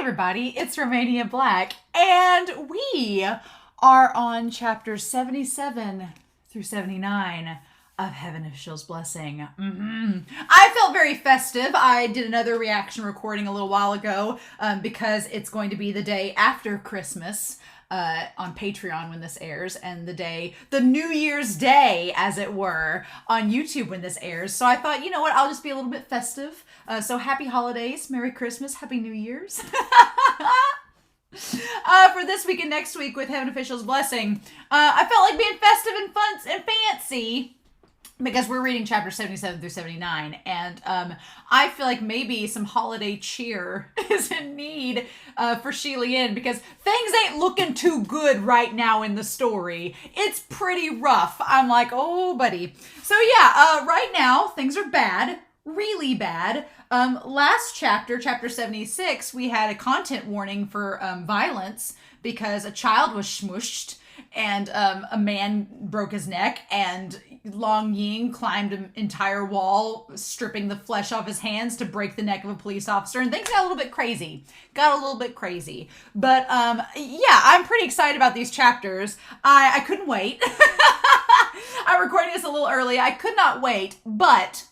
everybody, it's Romania Black, and we are on chapters 77 through 79 of Heaven Official's Blessing. I felt very festive. I did another reaction recording a little while ago because it's going to be the day after Christmas on Patreon when this airs, and the New Year's Day, as it were, on YouTube when this airs. So I thought, you know what, I'll just be a little bit festive. So happy holidays, Merry Christmas, Happy New Year's. For this week and next week with Heaven Official's Blessing, I felt like being festive and fun and fancy because we're reading chapters 77 through 79, and I feel like maybe some holiday cheer is in need for Xie Lian because things ain't looking too good right now in the story. It's pretty rough. I'm like, oh, buddy. So yeah, right now things are bad. Really bad. Last chapter, chapter 76, we had a content warning for violence because a child was smooshed and a man broke his neck, and Ying climbed an entire wall, stripping the flesh off his hands to break the neck of a police officer, and things got a little bit crazy. But yeah, I'm pretty excited about these chapters. I couldn't wait. I'm recording this a little early. I could not wait, but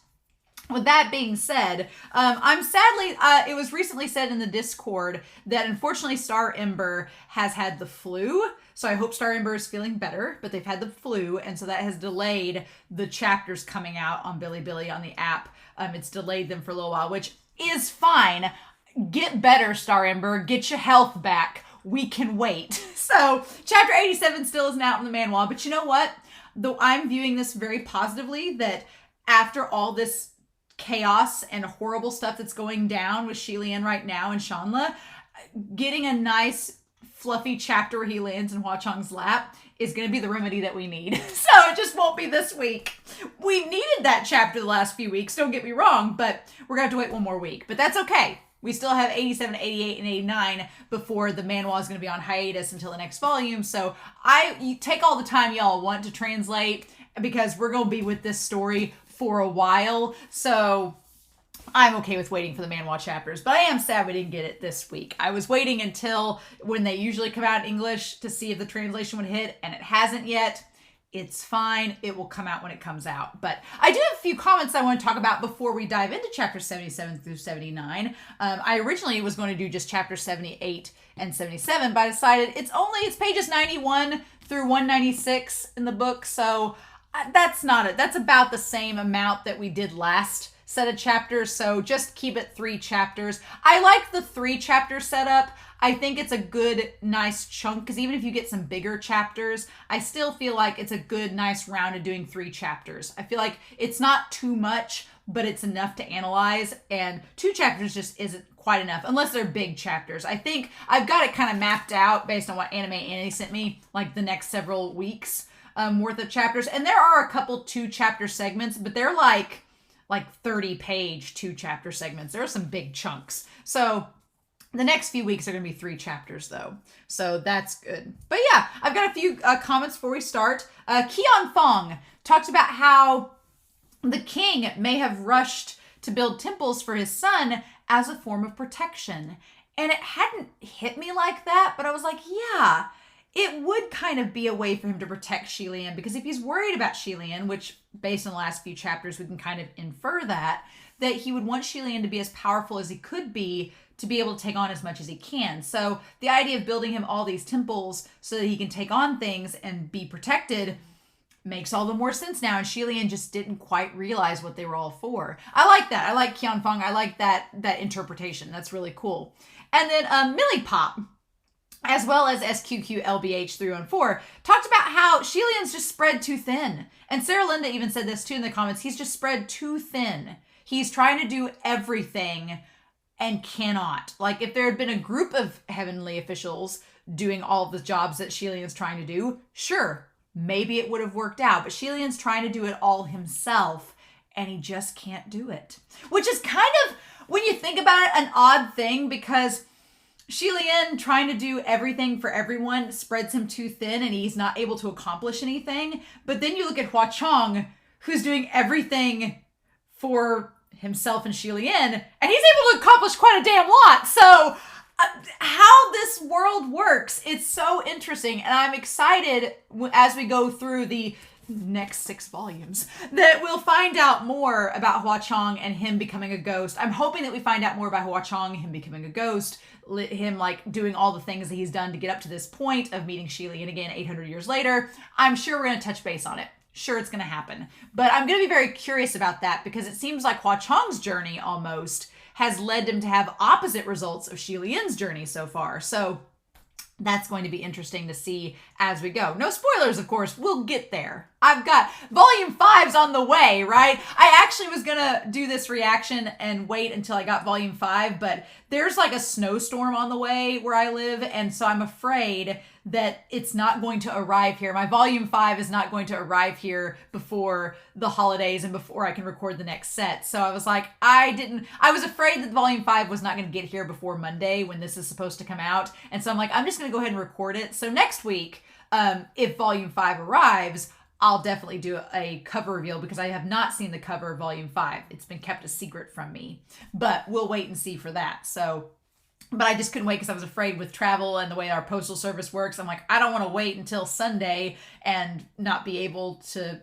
with that being said, I'm sadly, it was recently said in the Discord that unfortunately Star Ember has had the flu. So I hope Star Ember is feeling better, but they've had the flu, and so that has delayed the chapters coming out on Bilibili on the app. It's delayed them for a little while, which is fine. Get better, Star Ember. Get your health back. We can wait. So chapter 87 still isn't out in the Manhua, but you know what? Though I'm viewing this very positively, that after all this chaos and horrible stuff that's going down with Xie Lian right now and Shanla, getting a nice fluffy chapter where he lands in Hua Cheng's lap is going to be the remedy that we need. So it just won't be this week. We've needed that chapter the last few weeks, don't get me wrong, but we're going to have to wait one more week. But that's okay. We still have 87, 88, and 89 before the Manhua is going to be on hiatus until the next volume. So you take all the time y'all want to translate because we're going to be with this story for a while. So I'm okay with waiting for the Manhua chapters, but I am sad we didn't get it this week. I was waiting until when they usually come out in English to see if the translation would hit, and it hasn't yet. It's fine. It will come out when it comes out. But I do have a few comments I want to talk about before we dive into chapter 77 through 79. I originally was going to do just chapter 78 and 77, but I decided it's pages 91 through 196 in the book, so that's not it. That's about the same amount that we did last set of chapters, so just keep it 3 chapters. I like the 3 chapter setup. I think it's a good, nice chunk, because even if you get some bigger chapters, I still feel like it's a good, nice round of doing 3 chapters. I feel like it's not too much, but it's enough to analyze, and 2 chapters just isn't quite enough, unless they're big chapters. I think I've got it kind of mapped out based on what Annie sent me, like the next several weeks worth of chapters, and there are a couple 2-chapter segments, but they're like 30-page 2-chapter segments. There are some big chunks. So the next few weeks are going to be 3 chapters, though. So that's good. But yeah, I've got a few comments before we start. Qian Fong talks about how the king may have rushed to build temples for his son as a form of protection. And it hadn't hit me like that, but I was like, yeah, it would kind of be a way for him to protect Xie Lian, because if he's worried about Xie Lian, which based on the last few chapters, we can kind of infer that he would want Xie Lian to be as powerful as he could be to be able to take on as much as he can. So the idea of building him all these temples so that he can take on things and be protected makes all the more sense now. And Xie Lian just didn't quite realize what they were all for. I like that. I like Qian Fong. I like that interpretation. That's really cool. And then Millie Pop, as well as SQQLBH314, talked about how Xie Lian's just spread too thin. And Sarah Linda even said this too in the comments. He's just spread too thin. He's trying to do everything and cannot. Like, if there had been a group of heavenly officials doing all of the jobs that Xie Lian's trying to do, sure, maybe it would have worked out. But Xie Lian's trying to do it all himself, and he just can't do it. Which is kind of, when you think about it, an odd thing, because Xie Lian trying to do everything for everyone spreads him too thin and he's not able to accomplish anything. But then you look at Hua Cheng, who's doing everything for himself and Xie Lian, and he's able to accomplish quite a damn lot. So this world works. It's so interesting, and I'm excited as we go through the next 6 volumes that we'll find out more about Hua Cheng and him becoming a ghost. I'm hoping that we find out more about Hua Cheng, him becoming a ghost, him like doing all the things that he's done to get up to this point of meeting Xie Lian again 800 years later. I'm sure we're going to touch base on it. Sure, it's going to happen. But I'm going to be very curious about that because it seems like Hua Cheng's journey almost has led him to have opposite results of Xie Lian's journey so far. So that's going to be interesting to see as we go. No spoilers, of course. We'll get there. I've got volume 5's on the way, right? I actually was going to do this reaction and wait until I got volume 5, but there's like a snowstorm on the way where I live, and so I'm afraid that it's not going to arrive here. My volume 5 is not going to arrive here before the holidays and before I can record the next set. So I was like, I was afraid that volume 5 was not going to get here before Monday when this is supposed to come out. And so I'm like, I'm just going to go ahead and record it. So next week, if volume 5 arrives, I'll definitely do a cover reveal because I have not seen the cover of volume 5. It's been kept a secret from me, but we'll wait and see for that. So, but I just couldn't wait because I was afraid with travel and the way our postal service works. I'm like, I don't want to wait until Sunday and not be able to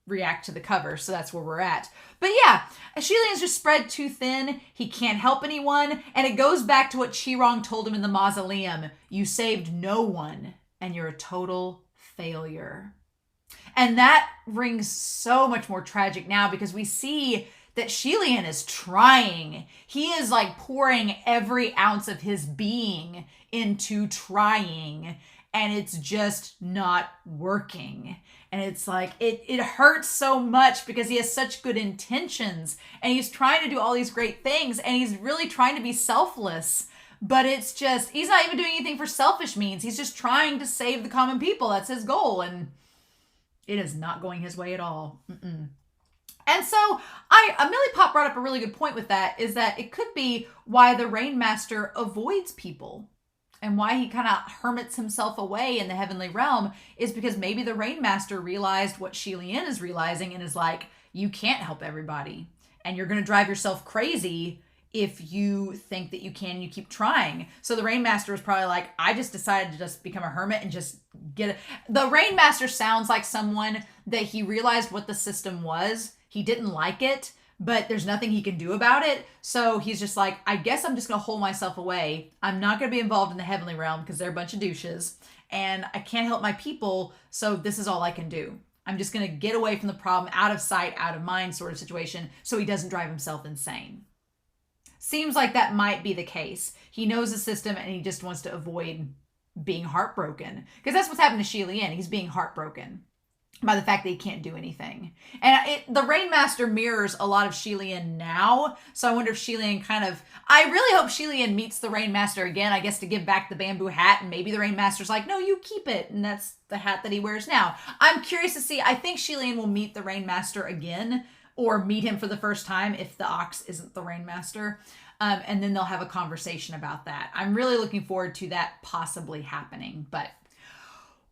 react to the cover. So that's where we're at. But yeah, Xie Lian's just spread too thin. He can't help anyone. And it goes back to what Qirong told him in the mausoleum. You saved no one and you're a total failure. And that rings so much more tragic now because we see that Xie Lian is trying. He is like pouring every ounce of his being into trying, and it's just not working. And it's like, it hurts so much because he has such good intentions and he's trying to do all these great things and he's really trying to be selfless. But it's just, he's not even doing anything for selfish means. He's just trying to save the common people. That's his goal. And it is not going his way at all. And so Millie Pop brought up a really good point with that, is that it could be why the Rainmaster avoids people and why he kind of hermits himself away in the heavenly realm is because maybe the Rainmaster realized what Xie Lian is realizing and is like, you can't help everybody and you're going to drive yourself crazy if you think that you can and you keep trying. So the Rainmaster was probably like, I just decided to just become a hermit and just get it. The Rainmaster sounds like someone that he realized what the system was. He didn't like it, but there's nothing he can do about it. So he's just like, I guess I'm just going to hold myself away. I'm not going to be involved in the heavenly realm because they're a bunch of douches and I can't help my people. So this is all I can do. I'm just going to get away from the problem, out of sight, out of mind sort of situation, so he doesn't drive himself insane. Seems like that might be the case. He knows the system and he just wants to avoid being heartbroken. Because that's what's happened to Xie Lian. He's being heartbroken by the fact that he can't do anything. And the Rainmaster mirrors a lot of Xie Lian now. So I wonder if Xie Lian I really hope Xie Lian meets the Rainmaster again, I guess to give back the bamboo hat. And maybe the Rainmaster's like, no, you keep it. And that's the hat that he wears now. I'm curious to see. I think Xie Lian will meet the Rainmaster again, or meet him for the first time if the ox isn't the Rainmaster. And then they'll have a conversation about that. I'm really looking forward to that possibly happening, but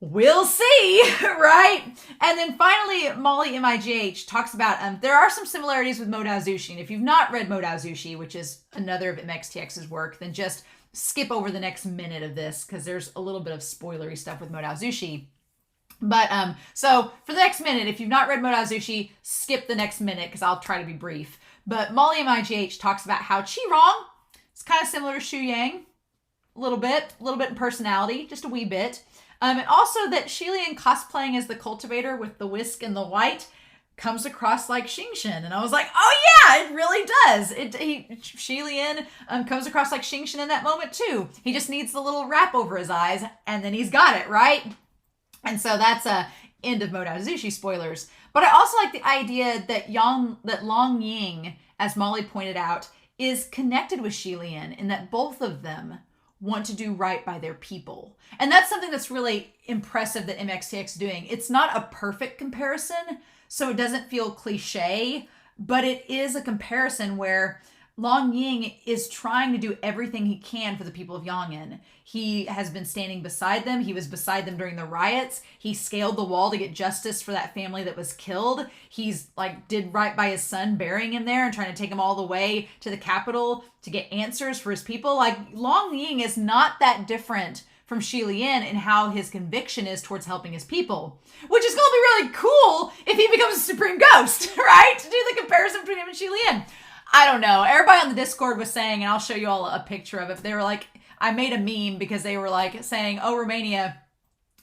we'll see, right? And then finally, Molly MIGH talks about, there are some similarities with Modao Zushi. And if you've not read Modao Zushi, which is another of MXTX's work, then just skip over the next minute of this because there's a little bit of spoilery stuff with Modao Zushi. But so for the next minute, if you've not read Modao Zushi, skip the next minute because I'll try to be brief. But Molly MIGH talks about how Qirong is kind of similar to Xu Yang, a little bit in personality, just a wee bit. And also that Xie Lian cosplaying as the cultivator with the whisk and the white comes across like Xingxin. And I was like, oh yeah, it really does. Xie Lian comes across like Xingxin in that moment too. He just needs the little wrap over his eyes and then he's got it, right? And so that's a end of Modao Zushi spoilers. But I also like the idea that Long Ying, as Molly pointed out, is connected with Xie Lian in that both of them want to do right by their people. And that's something that's really impressive that MXTX is doing. It's not a perfect comparison, so it doesn't feel cliche, but it is a comparison where Long Ying is trying to do everything he can for the people of Yang'an. He has been standing beside them. He was beside them during the riots. He scaled the wall to get justice for that family that was killed. He's like did right by his son, burying him there and trying to take him all the way to the capital to get answers for his people. Like Long Ying is not that different from Xie Lian in how his conviction is towards helping his people, which is going to be really cool if he becomes a supreme ghost, right? To do the comparison between him and Xie Lian. I don't know. Everybody on the Discord was saying, and I'll show you all a picture of it. They were like, I made a meme because they were like saying, oh, Romania,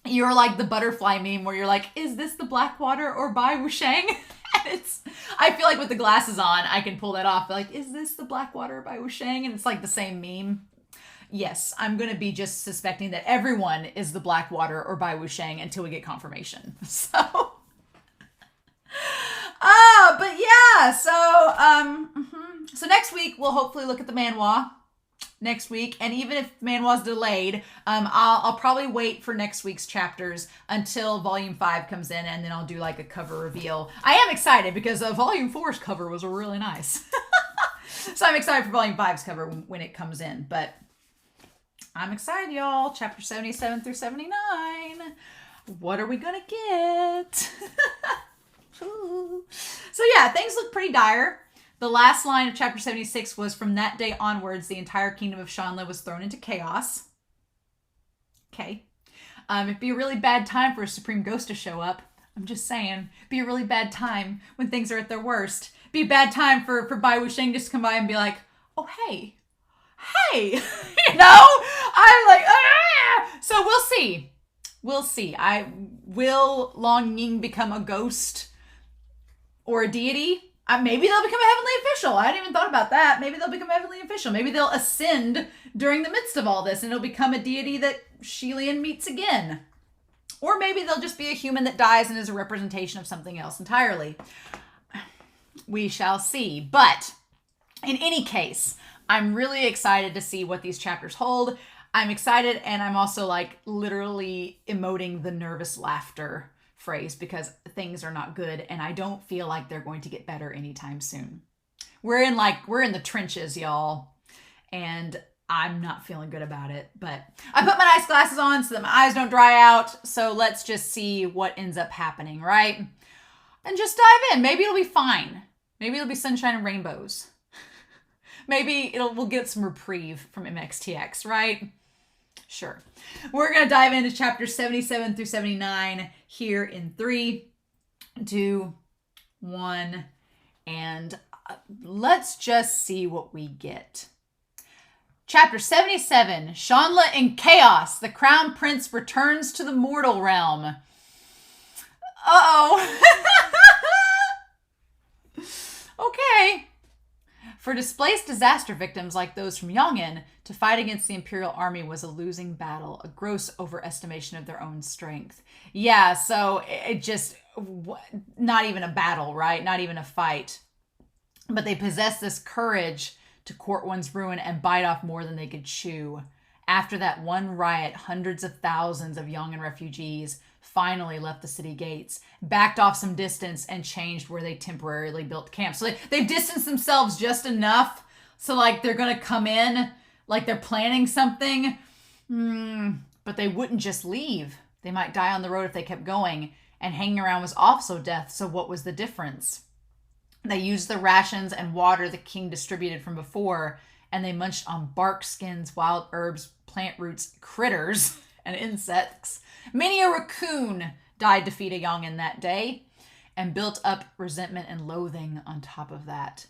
you're like the butterfly meme where you're like, is this the Blackwater or BAI WUXIANG? And I feel like with the glasses on, I can pull that off. Like, is this the Blackwater or BAI WUXIANG? And it's like the same meme. Yes, I'm going to be just suspecting that everyone is the Blackwater or BAI WUXIANG until we get confirmation. So... but yeah, so next week we'll hopefully look at the Manhua next week, and even if Manhua's delayed, I'll probably wait for next week's chapters until Volume 5 comes in, and then I'll do like a cover reveal. I am excited because Volume 4's cover was really nice. So I'm excited for Volume 5's cover when it comes in, but I'm excited, y'all. Chapter 77 through 79. What are we gonna get? So yeah, things look pretty dire. The last line of chapter 76 was, from that day onwards, the entire kingdom of Shanla was thrown into chaos. Okay. It'd be a really bad time for a supreme ghost to show up. I'm just saying. It'd be a really bad time when things are at their worst. It'd be a bad time for BAI WUXIANG just to come by and be like, oh, hey. You know? I'm like, ah! So we'll see. We'll see. Will Long Ying become a ghost or a deity? Maybe they'll become a heavenly official. I hadn't even thought about that. Maybe they'll become a heavenly official. Maybe they'll ascend during the midst of all this and it'll become a deity that Xie Lian meets again. Or maybe they'll just be a human that dies and is a representation of something else entirely. We shall see. But in any case, I'm really excited to see what these chapters hold. I'm excited, and I'm also like literally emoting the nervous laughter phrase because things are not good and I don't feel like they're going to get better anytime soon. We're in the trenches, y'all, and I'm not feeling good about it, but I put my nice glasses on so that my eyes don't dry out. So let's just see what ends up happening, right? And just dive in. Maybe it'll be fine. Maybe it'll be sunshine and rainbows. Maybe we'll get some reprieve from MXTX, right? Sure. We're going to dive into chapters 77 through 79 here in 3, 2, 1, and let's just see what we get. Chapter 77, Shanla in Chaos. The Crown Prince returns to the mortal realm. Uh-oh. Okay. For displaced disaster victims like those from Yang'an, to fight against the Imperial Army was a losing battle, a gross overestimation of their own strength. Yeah, so it just, not even a battle, right? Not even a fight. But they possessed this courage to court one's ruin and bite off more than they could chew. After that one riot, hundreds of thousands of Yang'an refugees finally left the city gates, backed off some distance, and changed where they temporarily built camps. So they've distanced themselves just enough so like they're going to come in like they're planning something. But they wouldn't just leave. They might die on the road if they kept going. And hanging around was also death, so what was the difference? They used the rations and water the king distributed from before, and they munched on bark skins, wild herbs, plant roots, critters, and insects. Many a raccoon died to feed a Yang'an that day, and built up resentment and loathing on top of that.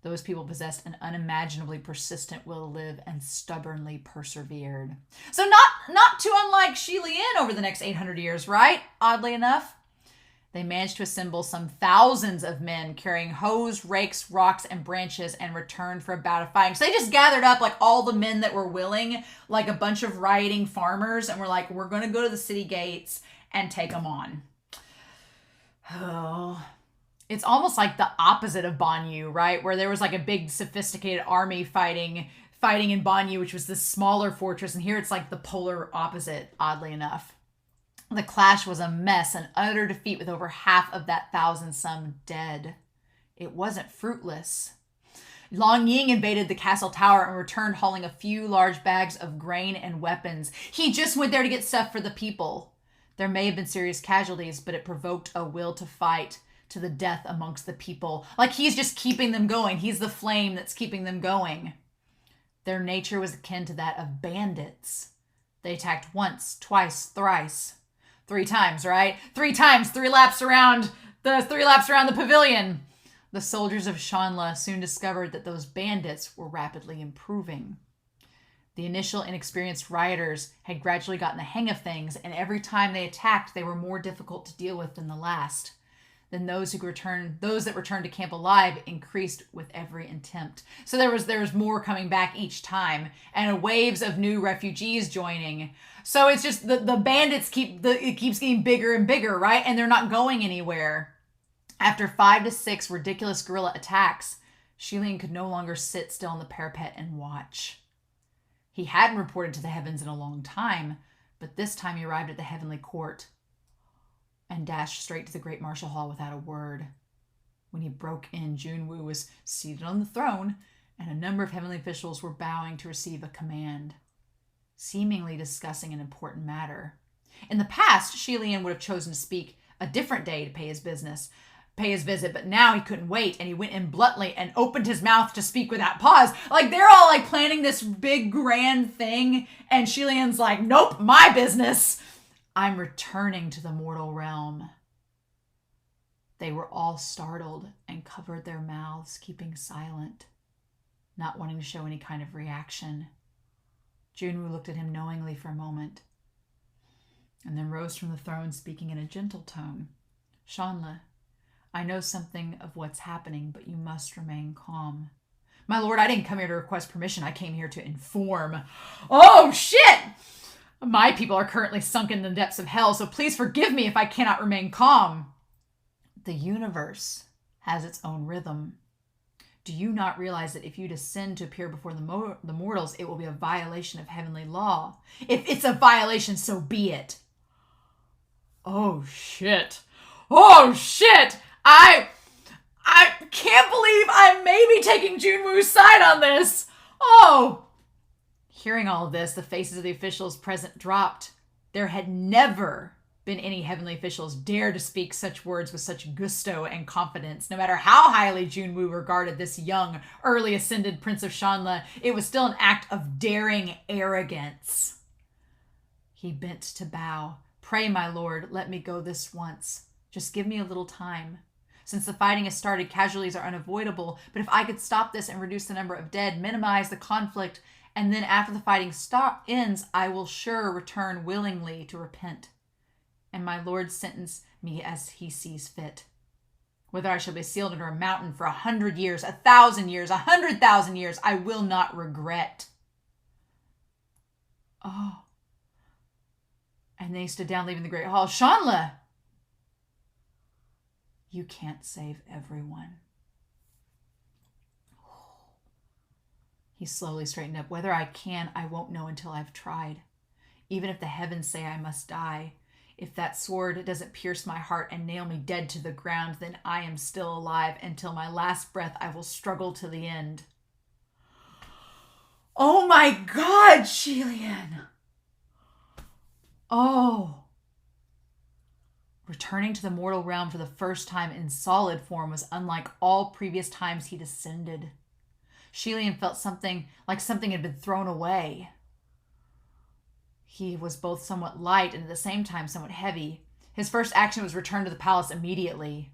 Those people possessed an unimaginably persistent will to live and stubbornly persevered. So not too unlike Xie Lian over the next 800 years, right? Oddly enough. They managed to assemble some thousands of men carrying hoes, rakes, rocks, and branches and returned for a bout of fighting. So they just gathered up like all the men that were willing, like a bunch of rioting farmers, and were like, we're going to go to the city gates and take them on. Oh, it's almost like the opposite of Banyu, right? Where there was like a big sophisticated army fighting in Banyu, which was this smaller fortress. And here it's like the polar opposite, oddly enough. The clash was a mess, an utter defeat with over half of that 1,000 some dead. It wasn't fruitless. Long Ying invaded the castle tower and returned hauling a few large bags of grain and weapons. He just went there to get stuff for the people. There may have been serious casualties, but it provoked a will to fight to the death amongst the people. Like he's just keeping them going. He's the flame that's keeping them going. Their nature was akin to that of bandits. They attacked once, twice, thrice. 3 times, right? 3 times, 3 laps around the pavilion. The soldiers of Shanla soon discovered that those bandits were rapidly improving. The initial inexperienced rioters had gradually gotten the hang of things, and every time they attacked, they were more difficult to deal with than the last. Then those that returned to camp alive increased with every attempt. So there was more coming back each time, and waves of new refugees joining. So it's just the bandits it keeps getting bigger and bigger, right? And they're not going anywhere. After 5 to 6 ridiculous guerrilla attacks, Xie Lian could no longer sit still on the parapet and watch. He hadn't reported to the heavens in a long time, but this time he arrived at the heavenly court and dashed straight to the great martial hall without a word. When he broke in, Junwu was seated on the throne, and a number of heavenly officials were bowing to receive a command, seemingly discussing an important matter. In the past, Xie Lian would have chosen to speak a different day to pay his visit, but now he couldn't wait, and he went in bluntly and opened his mouth to speak without pause. Like, they're all, like, planning this big, grand thing, and Xie Lian's like, nope, my business. I'm returning to the mortal realm. They were all startled and covered their mouths, keeping silent, not wanting to show any kind of reaction. Junwu looked at him knowingly for a moment, and then rose from the throne, speaking in a gentle tone. Shanla, I know something of what's happening, but you must remain calm. My lord, I didn't come here to request permission. I came here to inform. Oh, shit! My people are currently sunk in the depths of hell, so please forgive me if I cannot remain calm. The universe has its own rhythm. Do you not realize that if you descend to appear before the mortals, it will be a violation of heavenly law? If it's a violation, so be it. Oh, shit. Oh, shit! I can't believe I may be taking Junwu's side on this. Oh! Hearing all of this, the faces of the officials present dropped. There had never been any heavenly officials dare to speak such words with such gusto and confidence. No matter how highly Junwu regarded this young, early ascended Prince of Shanla, it was still an act of daring arrogance. He bent to bow. Pray, my lord, let me go this once. Just give me a little time. Since the fighting has started, casualties are unavoidable, but if I could stop this and reduce the number of dead, minimize the conflict, and then after the fighting ends, I will sure return willingly to repent. And my lord sentence me as he sees fit. Whether I shall be sealed under a mountain for 100 years, 1,000 years, 100,000 years, I will not regret. Oh. And then he stood down, leaving the great hall. Shanla! You can't save everyone. He slowly straightened up. Whether I can, I won't know until I've tried. Even if the heavens say I must die, if that sword doesn't pierce my heart and nail me dead to the ground, then I am still alive. Until my last breath, I will struggle to the end. Oh my God, Xie Lian. Oh. Returning to the mortal realm for the first time in solid form was unlike all previous times he descended. Xie Lian felt something had been thrown away. He was both somewhat light and at the same time somewhat heavy. His first action was return to the palace immediately.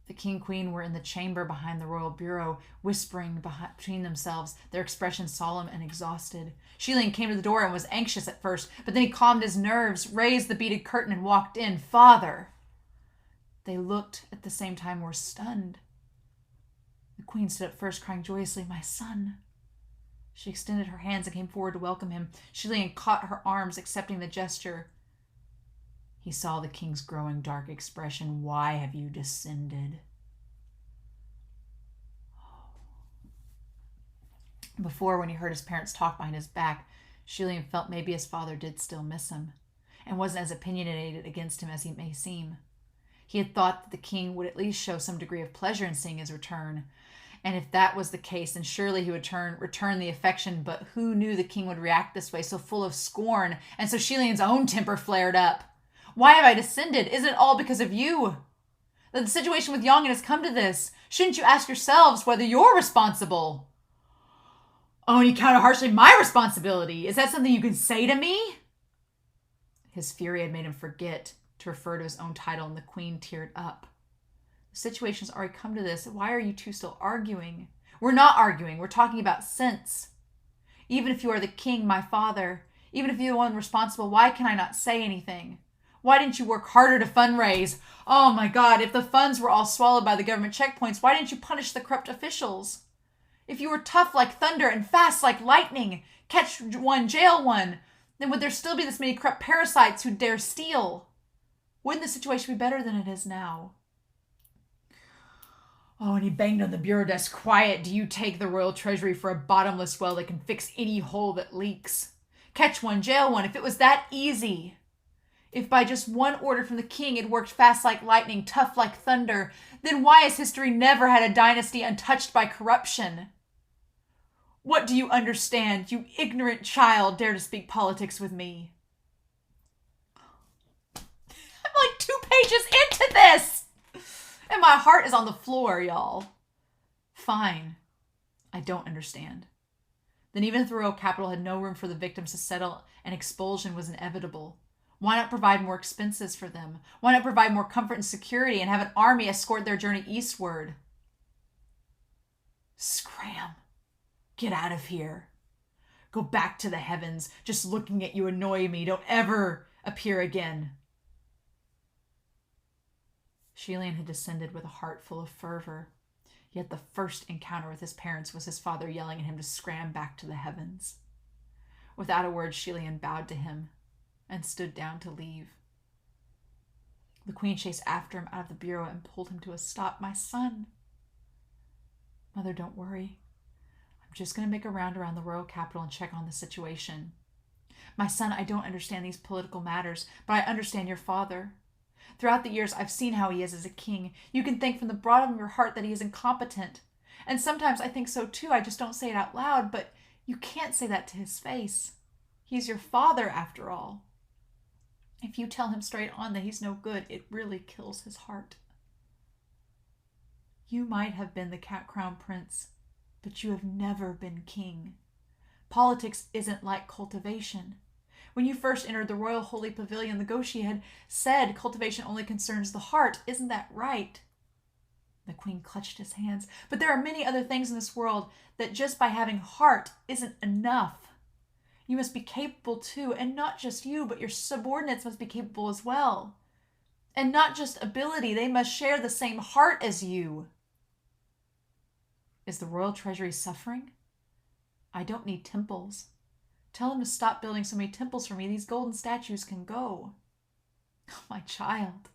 The king and queen were in the chamber behind the royal bureau, whispering between themselves, their expressions solemn and exhausted. Xie Lian came to the door and was anxious at first, but then he calmed his nerves, raised the beaded curtain, and walked in. Father! They looked at the same time, were stunned. The queen stood up first, crying joyously, my son. She extended her hands and came forward to welcome him. Xie Lian caught her arms, accepting the gesture. He saw the king's growing dark expression. Why have you descended? Before, when he heard his parents talk behind his back, Xie Lian felt maybe his father did still miss him and wasn't as opinionated against him as he may seem. He had thought that the king would at least show some degree of pleasure in seeing his return. And if that was the case, then surely he would return the affection. But who knew the king would react this way, so full of scorn? And so Xie Lian's own temper flared up. Why have I descended? Isn't it all because of you? That the situation with Yang has come to this. Shouldn't you ask yourselves whether you're responsible? Oh, and he counted harshly, my responsibility. Is that something you can say to me? His fury had made him forget to refer to his own title, and the queen teared up. The situation's already come to this. Why are you two still arguing? We're not arguing. We're talking about sense. Even if you are the king, my father, even if you're the one responsible, why can I not say anything? Why didn't you work harder to fundraise? Oh my God, if the funds were all swallowed by the government checkpoints, why didn't you punish the corrupt officials? If you were tough like thunder and fast like lightning, catch one, jail one, then would there still be this many corrupt parasites who dare steal? Wouldn't the situation be better than it is now? Oh, and he banged on the bureau desk. Quiet, do you take the royal treasury for a bottomless well that can fix any hole that leaks? Catch one, jail one, if it was that easy. If by just one order from the king it worked fast like lightning, tough like thunder, then why has history never had a dynasty untouched by corruption? What do you understand, you ignorant child, dare to speak politics with me? I'm like 2 pages into this, and my heart is on the floor, y'all. Fine, I don't understand. Then even if the royal capital had no room for the victims to settle and expulsion was inevitable, why not provide more expenses for them? Why not provide more comfort and security and have an army escort their journey eastward? Scram. Get out of here. Go back to the heavens. Just looking at you annoy me. Don't ever appear again. Xie Lian had descended with a heart full of fervor. Yet the first encounter with his parents was his father yelling at him to scram back to the heavens. Without a word, Xie Lian bowed to him and stood down to leave. The queen chased after him out of the bureau and pulled him to a stop. My son. Mother, don't worry. I'm just going to make a round around the royal capital and check on the situation. My son, I don't understand these political matters, but I understand your father. Throughout the years, I've seen how he is as a king. You can think from the bottom of your heart that he is incompetent. And sometimes I think so too. I just don't say it out loud, but you can't say that to his face. He's your father, after all. If you tell him straight on that he's no good, it really kills his heart. You might have been the crown prince, but you have never been king. Politics isn't like cultivation. When you first entered the royal holy pavilion, the Goshi had said cultivation only concerns the heart. Isn't that right? The queen clutched his hands. But there are many other things in this world that just by having heart isn't enough. You must be capable too, and not just you, but your subordinates must be capable as well. And not just ability, they must share the same heart as you. Is the royal treasury suffering? I don't need temples. Tell him to stop building so many temples for me. These golden statues can go. Oh, my child.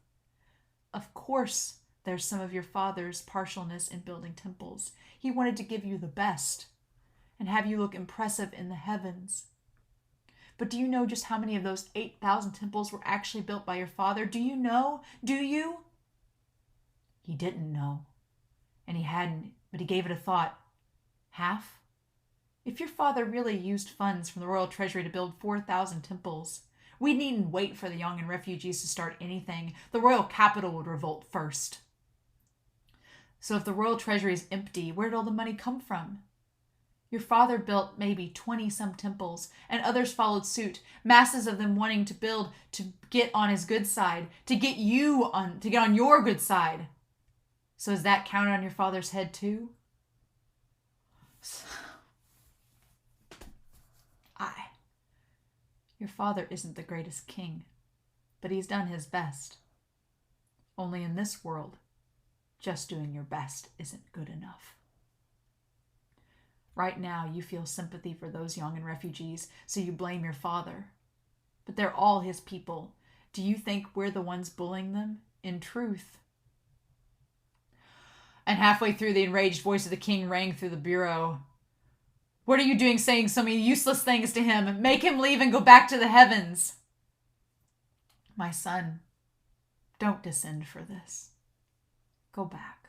Of course, there's some of your father's partialness in building temples. He wanted to give you the best and have you look impressive in the heavens. But do you know just how many of those 8,000 temples were actually built by your father? Do you know? Do you? He didn't know. And he hadn't, but he gave it a thought. Half? If your father really used funds from the royal treasury to build 4,000 temples, we needn't wait for the Yongan refugees to start anything. The royal capital would revolt first. So if the royal treasury is empty, where did all the money come from? Your father built maybe 20-some temples, and others followed suit, masses of them wanting to build to get on his good side, to get on your good side. So is that counted on your father's head too? Your father isn't the greatest king, but he's done his best. Only in this world, just doing your best isn't good enough. Right now, you feel sympathy for those Yongan refugees, so you blame your father. But they're all his people. Do you think we're the ones bullying them? In truth. And halfway through, the enraged voice of the king rang through the bureau. What are you doing saying so many useless things to him? Make him leave and go back to the heavens. My son, Don't descend for this. Go back.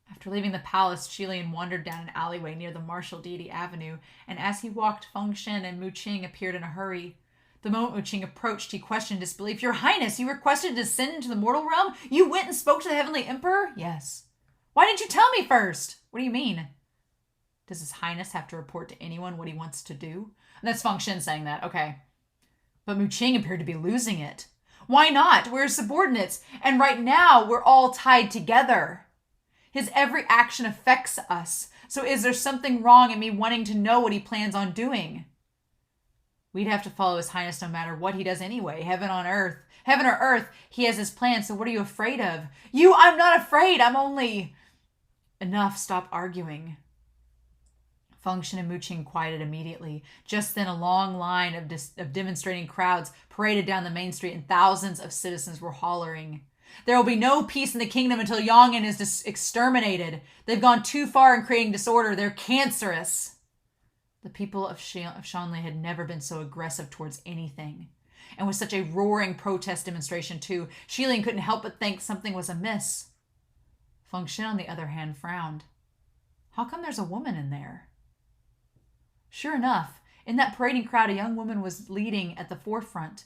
After leaving the palace, Xie Lian wandered down an alleyway near the martial deity avenue, and as he walked, Feng Shen and Mu Qing appeared in a hurry. The moment Mu Qing approached, he questioned disbelief. Your Highness, you requested to descend into the mortal realm? You went and spoke to the Heavenly Emperor? Yes. Why didn't you tell me first? What do you mean? Does His Highness have to report to anyone what he wants to do? And that's Feng Shen saying that. Okay. But Mu Qing appeared to be losing it. Why not? We're subordinates, and right now we're all tied together. His every action affects us. So is there something wrong in me wanting to know what he plans on doing? We'd have to follow His Highness no matter what he does anyway. Heaven or earth, he has his plan, so what are you afraid of? I'm not afraid, I'm only... Enough, stop arguing. Feng Shen and Mu Qing quieted immediately. Just then, a long line of demonstrating crowds paraded down the main street, and thousands of citizens were hollering. There will be no peace in the kingdom until Yong'an is exterminated. They've gone too far in creating disorder. They're cancerous. The people of Shanli had never been so aggressive towards anything. And with such a roaring protest demonstration too, Xie Lian couldn't help but think something was amiss. Feng Shen, on the other hand, frowned. How come there's a woman in there? Sure enough, in that parading crowd, a young woman was leading at the forefront.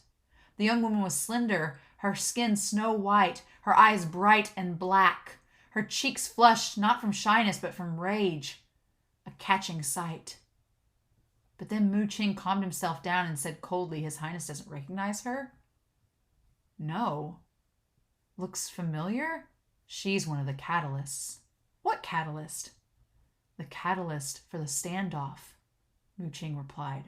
The young woman was slender, her skin snow white, her eyes bright and black, her cheeks flushed not from shyness but from rage. A catching sight. But then Mu Qing calmed himself down and said coldly, His Highness doesn't recognize her? No. Looks familiar? She's one of the catalysts. What catalyst? The catalyst for the standoff, Mu Qing replied.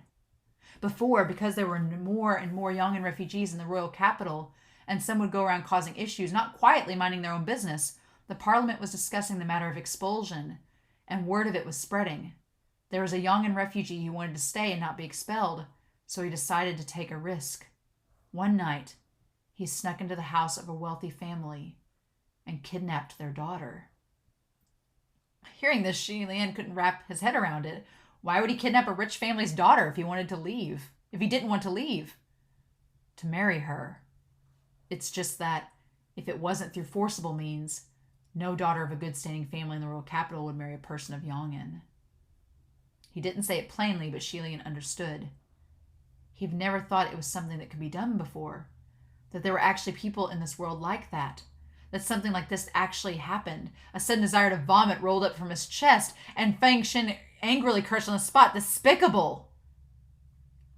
Before, because there were more and more Yong'an refugees in the royal capital, and some would go around causing issues, not quietly minding their own business, the parliament was discussing the matter of expulsion, and word of it was spreading. There was a Yong'an refugee who wanted to stay and not be expelled, so he decided to take a risk. One night, he snuck into the house of a wealthy family and kidnapped their daughter. Hearing this, Xie Lian couldn't wrap his head around it. Why would he kidnap a rich family's daughter if he wanted to leave? If he didn't want to leave? To marry her. It's just that, if it wasn't through forcible means, no daughter of a good-standing family in the royal capital would marry a person of Yong'an. He didn't say it plainly, but Xie Lian understood. He'd never thought it was something that could be done before. That there were actually people in this world like that. That something like this actually happened. A sudden desire to vomit rolled up from his chest, and Feng Shen angrily cursed on the spot. Despicable!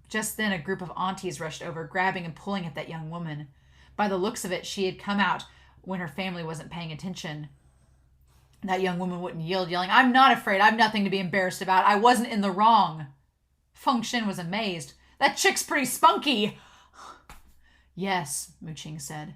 Just then, a group of aunties rushed over, grabbing and pulling at that young woman. By the looks of it, she had come out when her family wasn't paying attention. That young woman wouldn't yield, yelling, I'm not afraid. I've nothing to be embarrassed about. I wasn't in the wrong. Feng Shen was amazed. That chick's pretty spunky. Yes, Mu Qing said.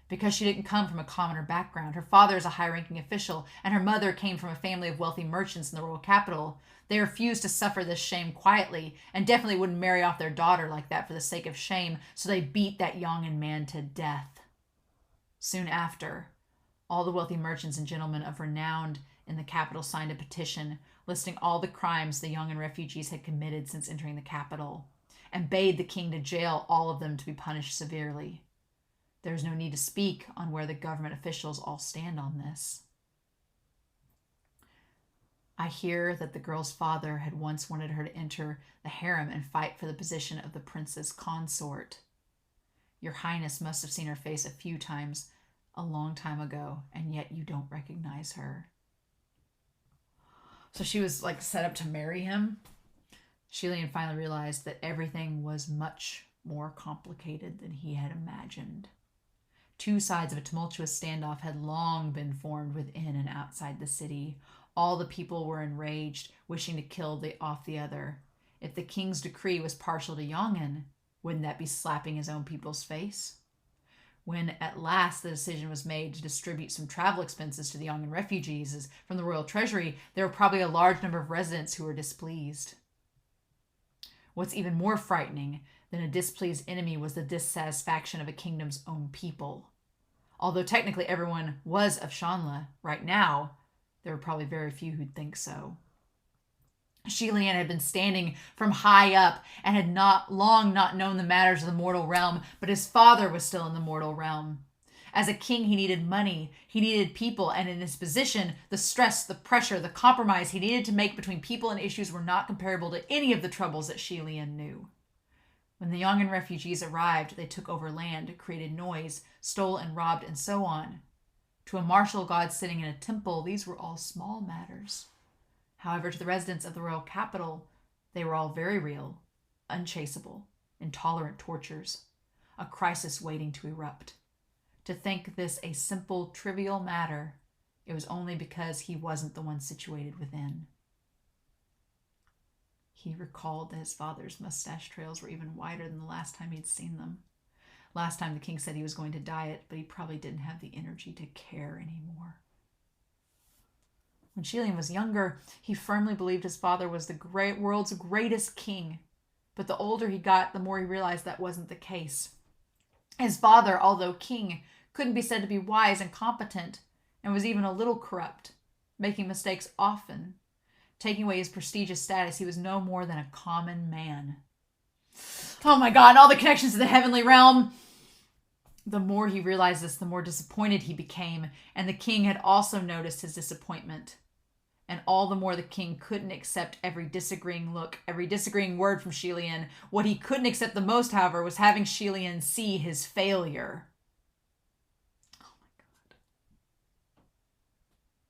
Because she didn't come from a commoner background. Her father is a high-ranking official, and her mother came from a family of wealthy merchants in the royal capital. They refused to suffer this shame quietly, and definitely wouldn't marry off their daughter like that for the sake of shame, so they beat that Yong'an man to death. Soon after, all the wealthy merchants and gentlemen of renown in the capital signed a petition listing all the crimes the Yong'an refugees had committed since entering the capital, and bade the king to jail all of them to be punished severely. There is no need to speak on where the government officials all stand on this. I hear that the girl's father had once wanted her to enter the harem and fight for the position of the princess consort. Your Highness must have seen her face a few times a long time ago, and yet you don't recognize her. So she was like set up to marry him. Xie Lian finally realized that everything was much more complicated than he had imagined. Two sides of a tumultuous standoff had long been formed within and outside the city. All the people were enraged, wishing to kill off the other. If the king's decree was partial to Yong'an, wouldn't that be slapping his own people's face? When at last the decision was made to distribute some travel expenses to the Yong'an refugees from the royal treasury, there were probably a large number of residents who were displeased. What's even more frightening than a displeased enemy was the dissatisfaction of a kingdom's own people. Although technically everyone was of Shanla, right now, there were probably very few who'd think so. Xie Lian had been standing from high up and had not known the matters of the mortal realm, but his father was still in the mortal realm. As a king, he needed money, he needed people, and in his position, the stress, the pressure, the compromise he needed to make between people and issues were not comparable to any of the troubles that Xie Lian knew. When the Yang'an refugees arrived, they took over land, created noise, stole and robbed, and so on. To a martial god sitting in a temple, these were all small matters. However, to the residents of the royal capital, they were all very real, unchaseable, intolerant tortures, a crisis waiting to erupt. To think this a simple, trivial matter, it was only because he wasn't the one situated within. He recalled that his father's mustache trails were even wider than the last time he'd seen them. Last time the king said he was going to diet, but he probably didn't have the energy to care anymore. When Xie Lian was younger, he firmly believed his father was the world's greatest king. But the older he got, the more he realized that wasn't the case. His father, although king, couldn't be said to be wise and competent, and was even a little corrupt, making mistakes often. Taking away his prestigious status, he was no more than a common man. Oh my God, all the connections to the heavenly realm! The more he realized this, the more disappointed he became, and the king had also noticed his disappointment. And all the more the king couldn't accept every disagreeing look, every disagreeing word from Xie Lian. What he couldn't accept the most, however, was having Xie Lian see his failure. Oh my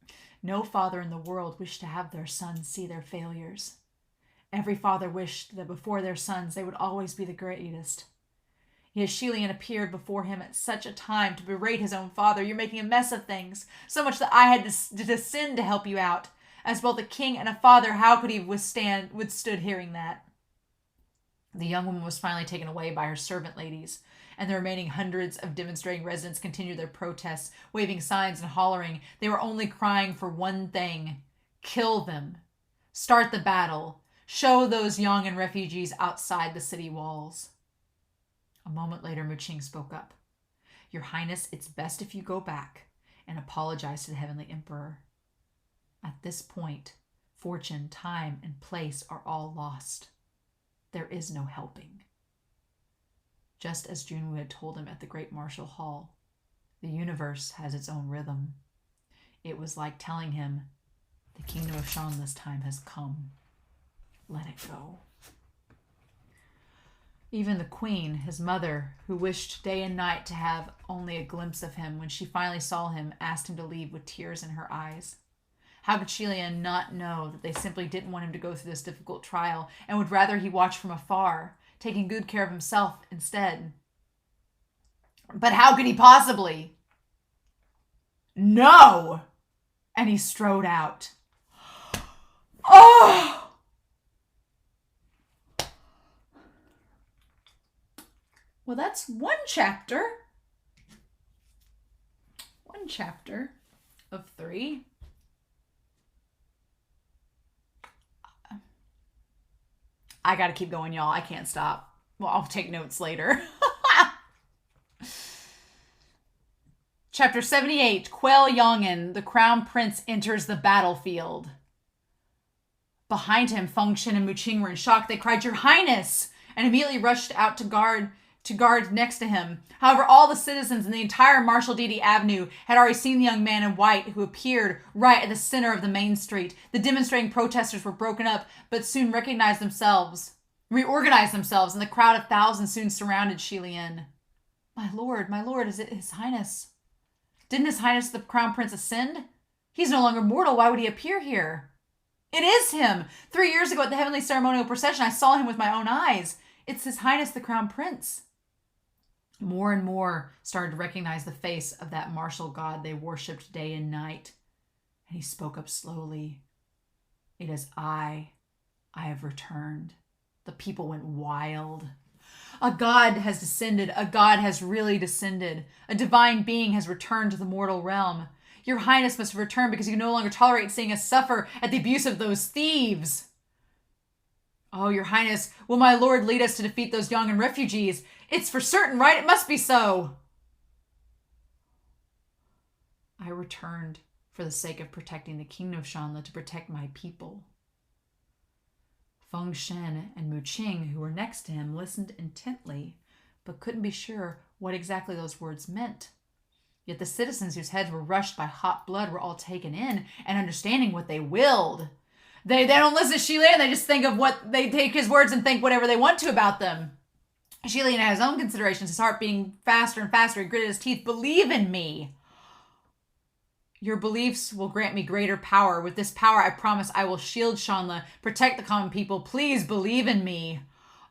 God. No father in the world wished to have their sons see their failures. Every father wished that before their sons they would always be the greatest. Yet Xie Lian appeared before him at such a time to berate his own father. You're making a mess of things, so much that I had to descend to help you out. As both a king and a father, how could he withstood hearing that? The young woman was finally taken away by her servant ladies, and the remaining hundreds of demonstrating residents continued their protests, waving signs and hollering. They were only crying for one thing: kill them. Start the battle. Show those Yang'an refugees outside the city walls. A moment later, Wuxing spoke up. Your Highness, it's best if you go back and apologize to the Heavenly Emperor. At this point, fortune, time, and place are all lost. There is no helping. Just as Junwu had told him at the Great Martial Hall, the universe has its own rhythm. It was like telling him, the kingdom of Shang this time has come. Let it go. Even the queen, his mother, who wished day and night to have only a glimpse of him, when she finally saw him, asked him to leave with tears in her eyes. How could Xie Lian not know that they simply didn't want him to go through this difficult trial and would rather he watch from afar, taking good care of himself instead? But how could he possibly? No! And he strode out. Oh! Well, that's one chapter. One chapter of 3. I gotta keep going, y'all. I can't stop. Well, I'll take notes later. Chapter 78, Quell Yang'an, the Crown Prince enters the battlefield. Behind him, Feng Shen and Wuxing were in shock. They cried, Your Highness! And immediately rushed out to guard next to him. However, all the citizens in the entire Martial Deity Avenue had already seen the young man in white who appeared right at the center of the main street. The demonstrating protesters were broken up, but soon reorganized themselves, and the crowd of thousands soon surrounded Xie Lian. My lord, is it His Highness? Didn't His Highness the Crown Prince ascend? He's no longer mortal. Why would he appear here? It is him! 3 years ago at the heavenly ceremonial procession, I saw him with my own eyes. It's His Highness the Crown Prince. More and more started to recognize the face of that martial god they worshipped day and night. And he spoke up slowly. It is I have returned. The people went wild. A god has descended. A god has really descended. A divine being has returned to the mortal realm. Your Highness must return because you no longer tolerate seeing us suffer at the abuse of those thieves. Oh, Your Highness, will my lord lead us to defeat those Yang'an refugees? It's for certain, right? It must be so. I returned for the sake of protecting the kingdom of Shanla, to protect my people. Feng Shen and Mu Qing, who were next to him, listened intently, but couldn't be sure what exactly those words meant. Yet the citizens whose heads were rushed by hot blood were all taken in and understanding what they willed. They don't listen to Xie Lian, they just think of what they take his words and think whatever they want to about them. Xie Lian had his own considerations, his heart beating faster and faster. He gritted his teeth. Believe in me. Your beliefs will grant me greater power. With this power, I promise I will shield Shanla, protect the common people. Please believe in me.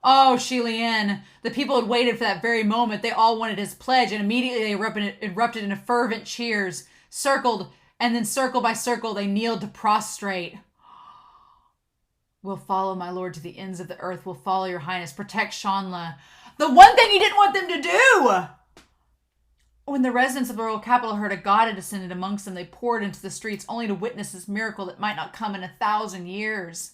Oh, Xie Lian. The people had waited for that very moment. They all wanted his pledge, and immediately they erupted into fervent cheers. Circled, and then circle by circle, they kneeled to prostrate. We'll follow my lord to the ends of the earth. We'll follow your highness. Protect Shanla. The one thing he didn't want them to do! When the residents of the royal capital heard a god had descended amongst them, they poured into the streets only to witness this miracle that might not come in 1,000 years.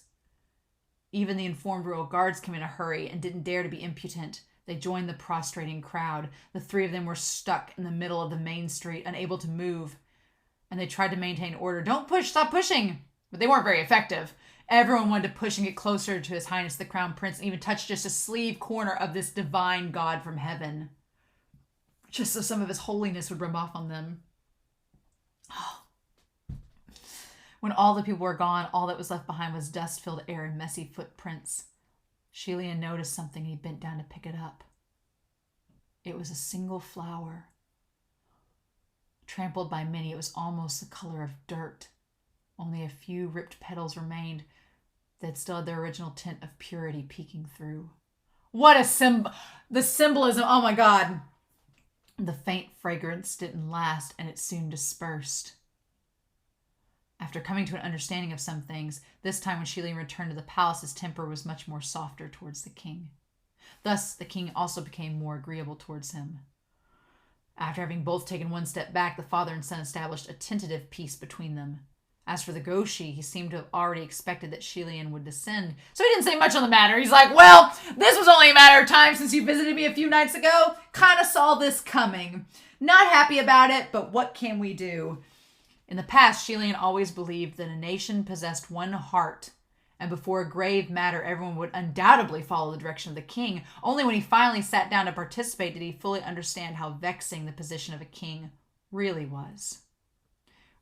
Even the informed royal guards came in a hurry and didn't dare to be impudent. They joined the prostrating crowd. The three of them were stuck in the middle of the main street, unable to move. And they tried to maintain order. Don't push, stop pushing! But they weren't very effective. Everyone wanted to push and get closer to His Highness the Crown Prince and even touch just a sleeve corner of this divine God from heaven. Just so some of His holiness would rub off on them. Oh. When all the people were gone, all that was left behind was dust-filled air and messy footprints. Xie Lian noticed something and he bent down to pick it up. It was a single flower. Trampled by many, it was almost the color of dirt. Only a few ripped petals remained that still had their original tint of purity peeking through. What a symbol! The symbolism, oh my God! The faint fragrance didn't last, and it soon dispersed. After coming to an understanding of some things, this time when Xie Lian returned to the palace, his temper was much more softer towards the king. Thus, the king also became more agreeable towards him. After having both taken one step back, the father and son established a tentative peace between them. As for the Goshi, he seemed to have already expected that Xie Lian would descend, so he didn't say much on the matter. He's like, well, this was only a matter of time since you visited me a few nights ago. Kind of saw this coming. Not happy about it, but what can we do? In the past, Xie Lian always believed that a nation possessed one heart, and before a grave matter, everyone would undoubtedly follow the direction of the king. Only when he finally sat down to participate did he fully understand how vexing the position of a king really was.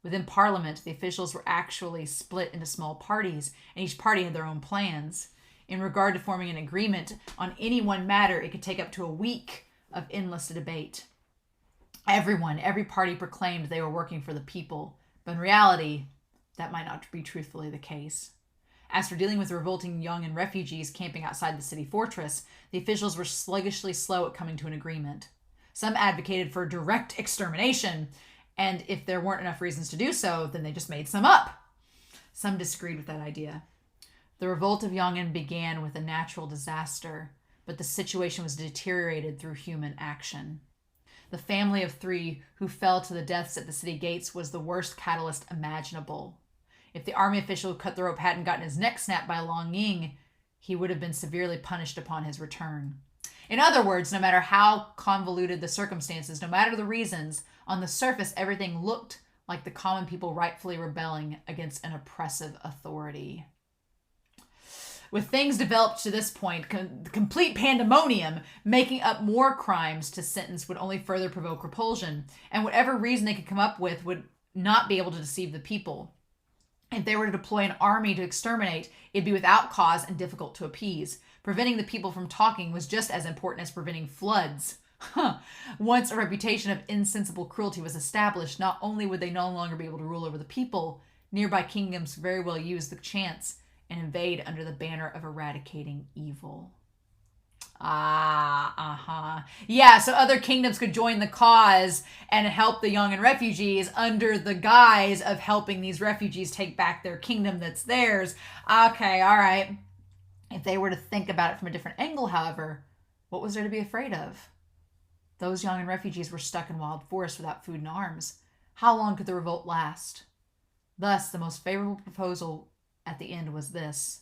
Within Parliament, the officials were actually split into small parties, and each party had their own plans. In regard to forming an agreement on any one matter, it could take up to a week of endless debate. Every party proclaimed they were working for the people, but in reality, that might not be truthfully the case. As for dealing with the revolting young and refugees camping outside the city fortress, the officials were sluggishly slow at coming to an agreement. Some advocated for direct extermination, and if there weren't enough reasons to do so, then they just made some up. Some disagreed with that idea. The revolt of Yong'an began with a natural disaster, but the situation was deteriorated through human action. The family of 3 who fell to the deaths at the city gates was the worst catalyst imaginable. If the army official who cut the rope hadn't gotten his neck snapped by Long Ying, he would have been severely punished upon his return. In other words, no matter how convoluted the circumstances, no matter the reasons, on the surface, everything looked like the common people rightfully rebelling against an oppressive authority. With things developed to this point, complete pandemonium, making up more crimes to sentence would only further provoke repulsion, and whatever reason they could come up with would not be able to deceive the people. If they were to deploy an army to exterminate, it'd be without cause and difficult to appease. Preventing the people from talking was just as important as preventing floods. Once a reputation of insensible cruelty was established, not only would they no longer be able to rule over the people, nearby kingdoms very well use the chance and invade under the banner of eradicating evil. Yeah, so other kingdoms could join the cause and help the young and refugees under the guise of helping these refugees take back their kingdom that's theirs. Okay, all right. If they were to think about it from a different angle, however, what was there to be afraid of? Those young and refugees were stuck in wild forests without food and arms. How long could the revolt last? Thus, the most favorable proposal at the end was this.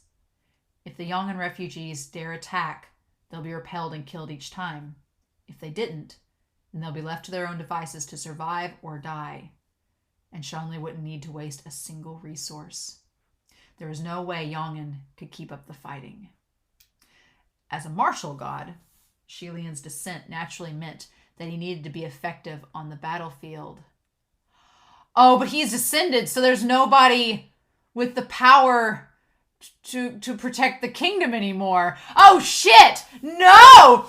If the young and refugees dare attack, they'll be repelled and killed each time. If they didn't, then they'll be left to their own devices to survive or die. And Shanli wouldn't need to waste a single resource. There was no way Yongin could keep up the fighting. As a martial god, Xie Lian's descent naturally meant that he needed to be effective on the battlefield. Oh, but he's descended, so there's nobody with the power to protect the kingdom anymore. Oh, shit! No!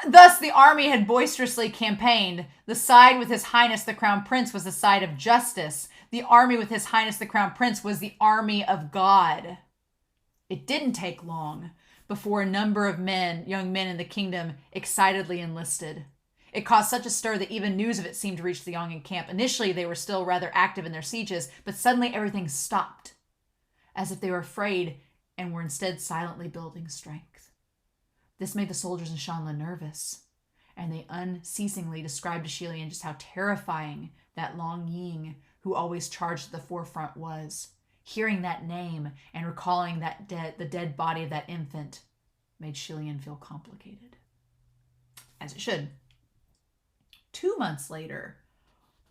Thus, the army had boisterously campaigned. The side with His Highness the Crown Prince was the side of justice. The army with His Highness the Crown Prince was the army of God. It didn't take long before a number of young men in the kingdom, excitedly enlisted. It caused such a stir that even news of it seemed to reach the Yongin camp. Initially, they were still rather active in their sieges, but suddenly everything stopped, as if they were afraid and were instead silently building strength. This made the soldiers in Shanla nervous, and they unceasingly described to Xie Lian just how terrifying that long Ying, who always charged at the forefront, was. Hearing that name and recalling the dead body of that infant made Xie Lian feel complicated. As it should. 2 months later,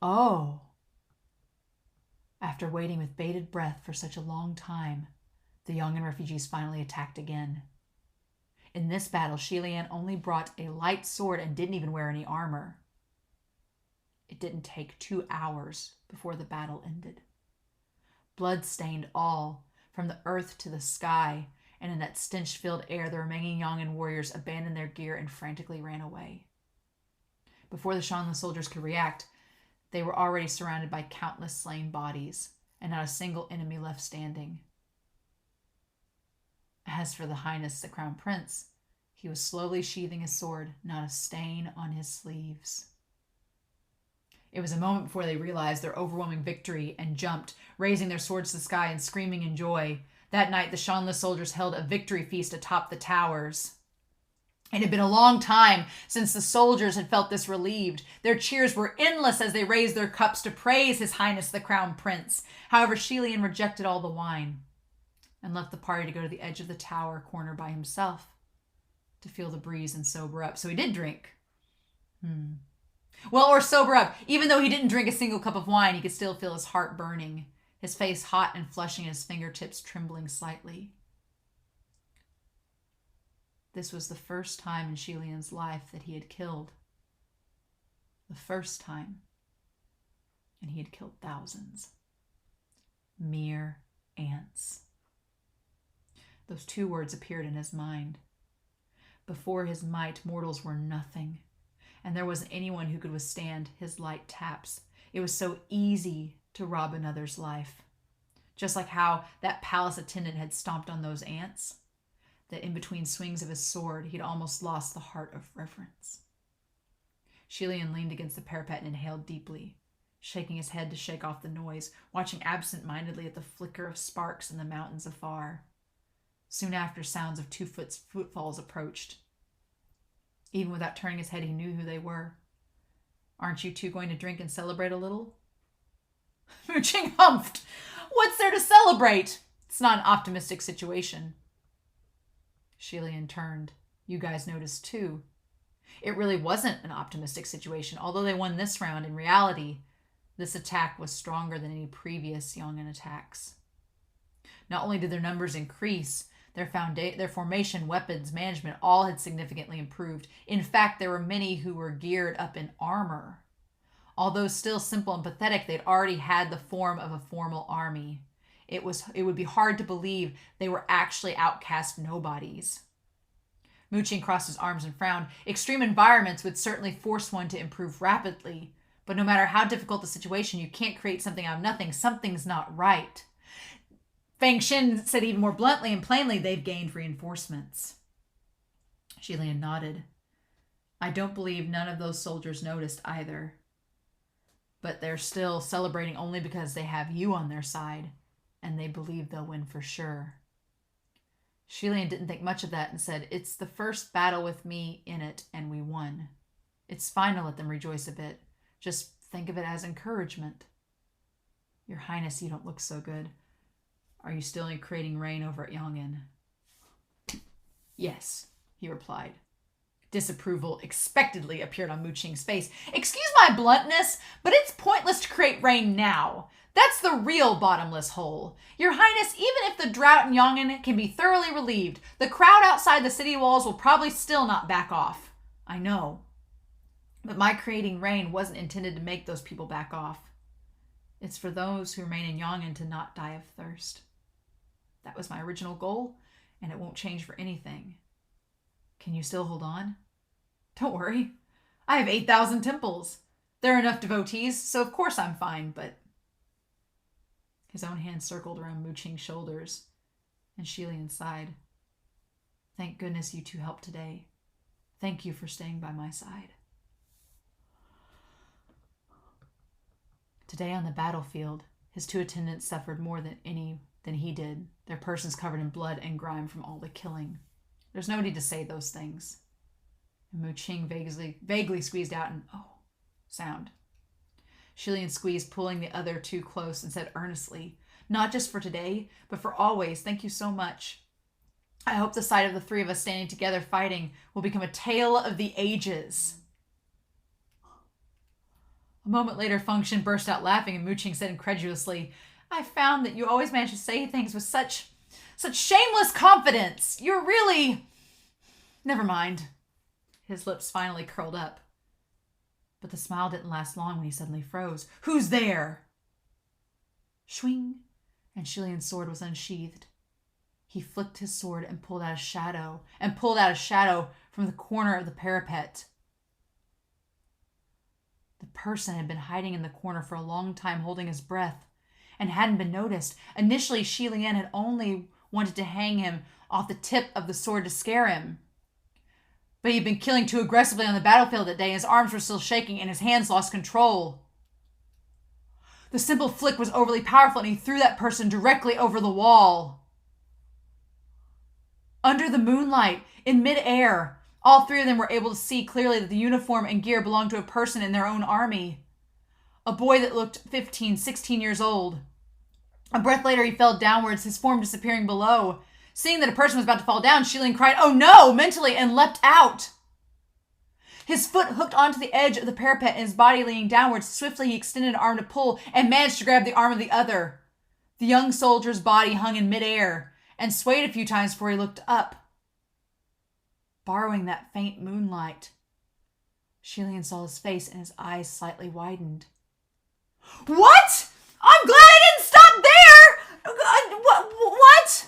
after waiting with bated breath for such a long time, the Yongin refugees finally attacked again. In this battle, Xie Lian only brought a light sword and didn't even wear any armor. It didn't take 2 hours before the battle ended. Blood stained all, from the earth to the sky, and in that stench-filled air, the remaining Yongin warriors abandoned their gear and frantically ran away. Before the Shanla soldiers could react, they were already surrounded by countless slain bodies, and not a single enemy left standing. As for the Highness, the Crown Prince, he was slowly sheathing his sword, not a stain on his sleeves. It was a moment before they realized their overwhelming victory and jumped, raising their swords to the sky and screaming in joy. That night, the Shanla soldiers held a victory feast atop the towers. It had been a long time since the soldiers had felt this relieved. Their cheers were endless as they raised their cups to praise His Highness the Crown Prince. However, Xie Lian rejected all the wine and left the party to go to the edge of the tower corner by himself to feel the breeze and sober up. So he did drink. Well, or sober up. Even though he didn't drink a single cup of wine, he could still feel his heart burning, his face hot and flushing, and his fingertips trembling slightly. This was the first time in Xie Lian's life that he had killed. The first time. And he had killed thousands. Mere ants. Those 2 words appeared in his mind. Before his might, mortals were nothing, and there wasn't anyone who could withstand his light taps. It was so easy to rob another's life. Just like how that palace attendant had stomped on those ants, that in between swings of his sword, he'd almost lost the heart of reverence. Xie Lian leaned against the parapet and inhaled deeply, shaking his head to shake off the noise, watching absent-mindedly at the flicker of sparks in the mountains afar. Soon after, sounds of 2 footfalls approached. Even without turning his head, he knew who they were. Aren't you 2 going to drink and celebrate a little? Hua Cheng humphed. What's there to celebrate? It's not an optimistic situation. Xie Lian turned. You guys noticed too. It really wasn't an optimistic situation. Although they won this round, in reality, this attack was stronger than any previous Yongin attacks. Not only did their numbers increase, their formation, weapons, management, all had significantly improved. In fact, there were many who were geared up in armor. Although still simple and pathetic, they'd already had the form of a formal army. It would be hard to believe they were actually outcast nobodies. Hua Cheng crossed his arms and frowned. Extreme environments would certainly force one to improve rapidly, but no matter how difficult the situation, you can't create something out of nothing. Something's not right. Feng Xin said even more bluntly and plainly, they've gained reinforcements. Xie Lian nodded. I don't believe none of those soldiers noticed either. But they're still celebrating only because they have you on their side, and they believe they'll win for sure. Xie Lian didn't think much of that and said, it's the first battle with me in it, and we won. It's fine to let them rejoice a bit. Just think of it as encouragement. Your Highness, you don't look so good. Are you still creating rain over at Yongin? Yes, he replied. Disapproval expectedly appeared on Mu Qing's face. Excuse my bluntness, but it's pointless to create rain now. That's the real bottomless hole. Your Highness, even if the drought in Yong'an can be thoroughly relieved, the crowd outside the city walls will probably still not back off. I know. But my creating rain wasn't intended to make those people back off. It's for those who remain in Yong'an to not die of thirst. That was my original goal, and it won't change for anything. Can you still hold on? Don't worry. I have 8,000 temples. There are enough devotees, so of course I'm fine, but... His own hand circled around Mu Qing's shoulders, and Xie Lian sighed. Thank goodness you two helped today. Thank you for staying by my side. Today on the battlefield, his two attendants suffered more than he did, their persons covered in blood and grime from all the killing. There's no need to say those things. And Mu Qing vaguely squeezed out an "oh" sound. Xie Lian squeezed, pulling the other two close, and said earnestly, not just for today, but for always, thank you so much. I hope the sight of the three of us standing together fighting will become a tale of the ages. A moment later, Feng Shen burst out laughing, and Mu Qing said incredulously, I found that you always manage to say things with such shameless confidence. You're really... Never mind. His lips finally curled up. But the smile didn't last long when he suddenly froze. Who's there? Swing, and Xie Lian's sword was unsheathed. He flicked his sword and pulled out a shadow from the corner of the parapet. The person had been hiding in the corner for a long time, holding his breath, and hadn't been noticed. Initially, Xie Lian had only wanted to hang him off the tip of the sword to scare him. But he'd been killing too aggressively on the battlefield that day, and his arms were still shaking, and his hands lost control. The simple flick was overly powerful, and he threw that person directly over the wall. Under the moonlight, in midair, all three of them were able to see clearly that the uniform and gear belonged to a person in their own army. A boy that looked 15, 16 years old. A breath later, he fell downwards, his form disappearing below. Seeing that a person was about to fall down, Xie Lian cried, "Oh no!" mentally, and leapt out. His foot hooked onto the edge of the parapet and his body leaning downwards. Swiftly, he extended an arm to pull and managed to grab the arm of the other. The young soldier's body hung in midair and swayed a few times before he looked up. Borrowing that faint moonlight, Xie Lian saw his face and his eyes slightly widened. What? I'm glad I didn't stop there! What?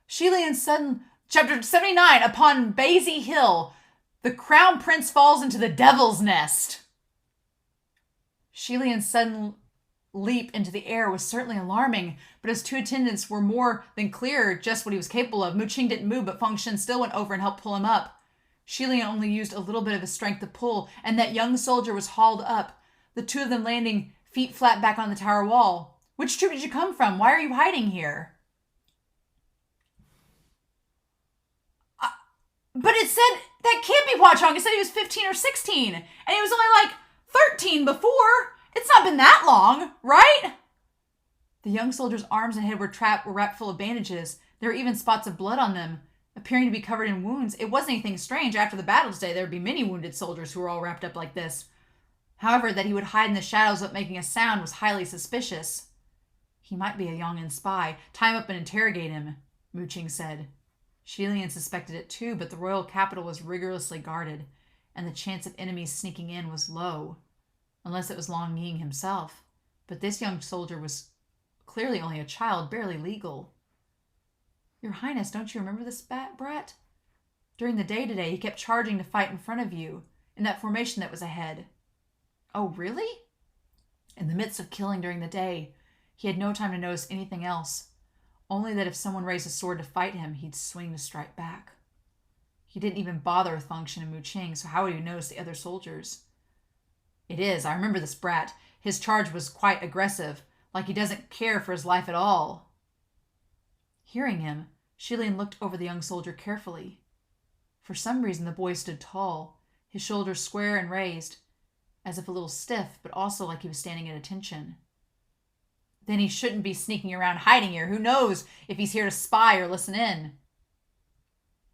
Xie Lian's sudden... Chapter 79, upon Baisy Hill, the crown prince falls into the devil's nest. Xie Lian's sudden leap into the air was certainly alarming, but his two attendants were more than clear just what he was capable of. Mu Qing didn't move, but Feng Shen still went over and helped pull him up. Xie Lian only used a little bit of his strength to pull, and that young soldier was hauled up, the two of them landing feet flat back on the tower wall. Which troop did you come from? Why are you hiding here? But it said, that can't be Hua Cheng. It said he was 15 or 16. And he was only like 13 before. It's not been that long, right? The young soldier's arms and head were wrapped full of bandages. There were even spots of blood on them, appearing to be covered in wounds. It wasn't anything strange. After the battle today, there would be many wounded soldiers who were all wrapped up like this. However, that he would hide in the shadows without making a sound was highly suspicious. He might be a Yong'an spy. Tie him up and interrogate him, Mu Qing said. Xie Lian suspected it too, but the royal capital was rigorously guarded, and the chance of enemies sneaking in was low, unless it was Ying himself. But this young soldier was clearly only a child, barely legal. Your Highness, don't you remember this brat? During the day today, he kept charging to fight in front of you, in that formation that was ahead. Oh, really? In the midst of killing during the day, he had no time to notice anything else. Only that if someone raised a sword to fight him, he'd swing to strike back. He didn't even bother with Feng Shen and Mu Qing, so how would he notice the other soldiers? It is, I remember this brat. His charge was quite aggressive, like he doesn't care for his life at all. Hearing him, Xie Lian looked over the young soldier carefully. For some reason, the boy stood tall, his shoulders square and raised, as if a little stiff, but also like he was standing at attention. Then he shouldn't be sneaking around hiding here. Who knows if he's here to spy or listen in?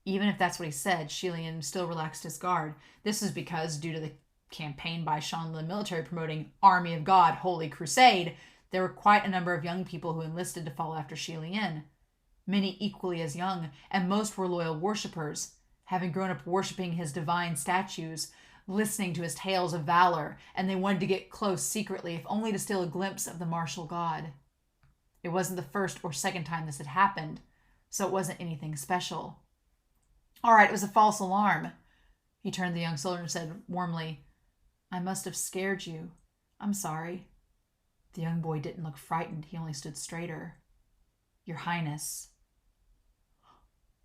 Even if that's what he said, Xie Lian still relaxed his guard. This was because, due to the campaign by Shan the military promoting Army of God, Holy Crusade, there were quite a number of young people who enlisted to follow after Xie Lian. Many equally as young, and most were loyal worshippers, having grown up worshipping his divine statues, listening to his tales of valor, and they wanted to get close secretly, if only to steal a glimpse of the martial god. It wasn't the first or second time this had happened, so it wasn't anything special. All right, it was a false alarm. He turned to the young soldier and said warmly, I must have scared you. I'm sorry. The young boy didn't look frightened. He only stood straighter. Your Highness.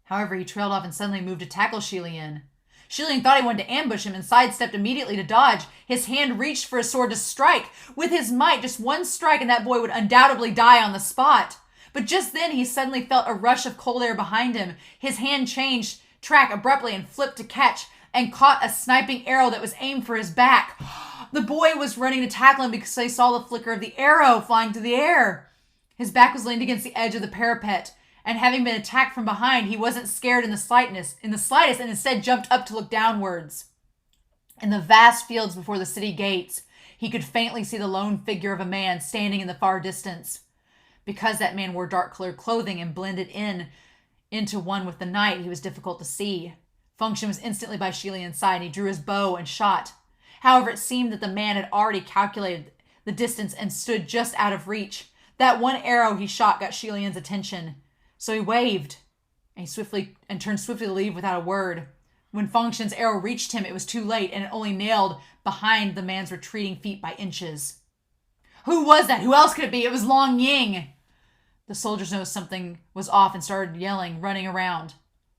However, he trailed off and suddenly moved to tackle Xie Lian. Xie Lian thought he wanted to ambush him and sidestepped immediately to dodge. His hand reached for his sword to strike. With his might, just one strike and that boy would undoubtedly die on the spot. But just then, he suddenly felt a rush of cold air behind him. His hand changed track abruptly and flipped to catch and caught a sniping arrow that was aimed for his back. The boy was running to tackle him because he saw the flicker of the arrow flying through the air. His back was leaned against the edge of the parapet, and having been attacked from behind, he wasn't scared in the slightest, and instead jumped up to look downwards. In the vast fields before the city gates, he could faintly see the lone figure of a man standing in the far distance. Because that man wore dark-colored clothing and blended into one with the night, he was difficult to see. Function was instantly by Xie Lian's side, and he drew his bow and shot. However, it seemed that the man had already calculated the distance and stood just out of reach. That one arrow he shot got Xie Lian's attention. So he waved and turned swiftly to leave without a word. When Function's arrow reached him, it was too late, and it only nailed behind the man's retreating feet by inches. Who was that? Who else could it be? It was Long Ying. The soldiers noticed something was off and started yelling, running around.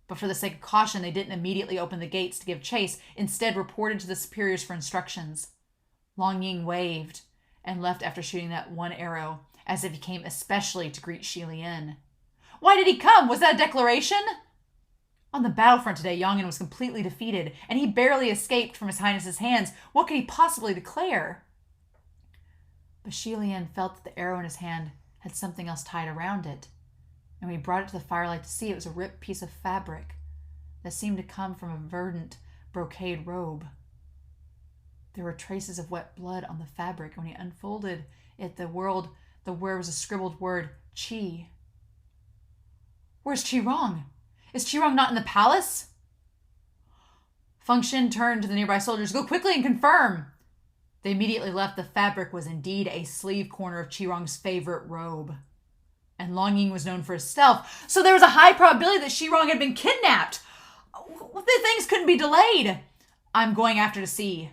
But for the sake of caution, they didn't immediately open the gates to give chase, instead reported to the superiors for instructions. Long Ying waved and left after shooting that one arrow, as if he came especially to greet Xie Lian. Why did he come? Was that a declaration? On the battlefront today, Yang'an was completely defeated, and he barely escaped from His Highness's hands. What could he possibly declare? But Xie Lian felt that the arrow in his hand had something else tied around it, and when he brought it to the firelight to see, it was a ripped piece of fabric that seemed to come from a verdant brocade robe. There were traces of wet blood on the fabric, and when he unfolded it, there was a scribbled word, Qi. Where's Qirong? Is Qirong not in the palace? Function turned to the nearby soldiers. Go quickly and confirm. They immediately left. The fabric was indeed a sleeve corner of Qirong's favorite robe. And Long Ying was known for his stealth, so there was a high probability that Qirong had been kidnapped. The things couldn't be delayed. I'm going after to see.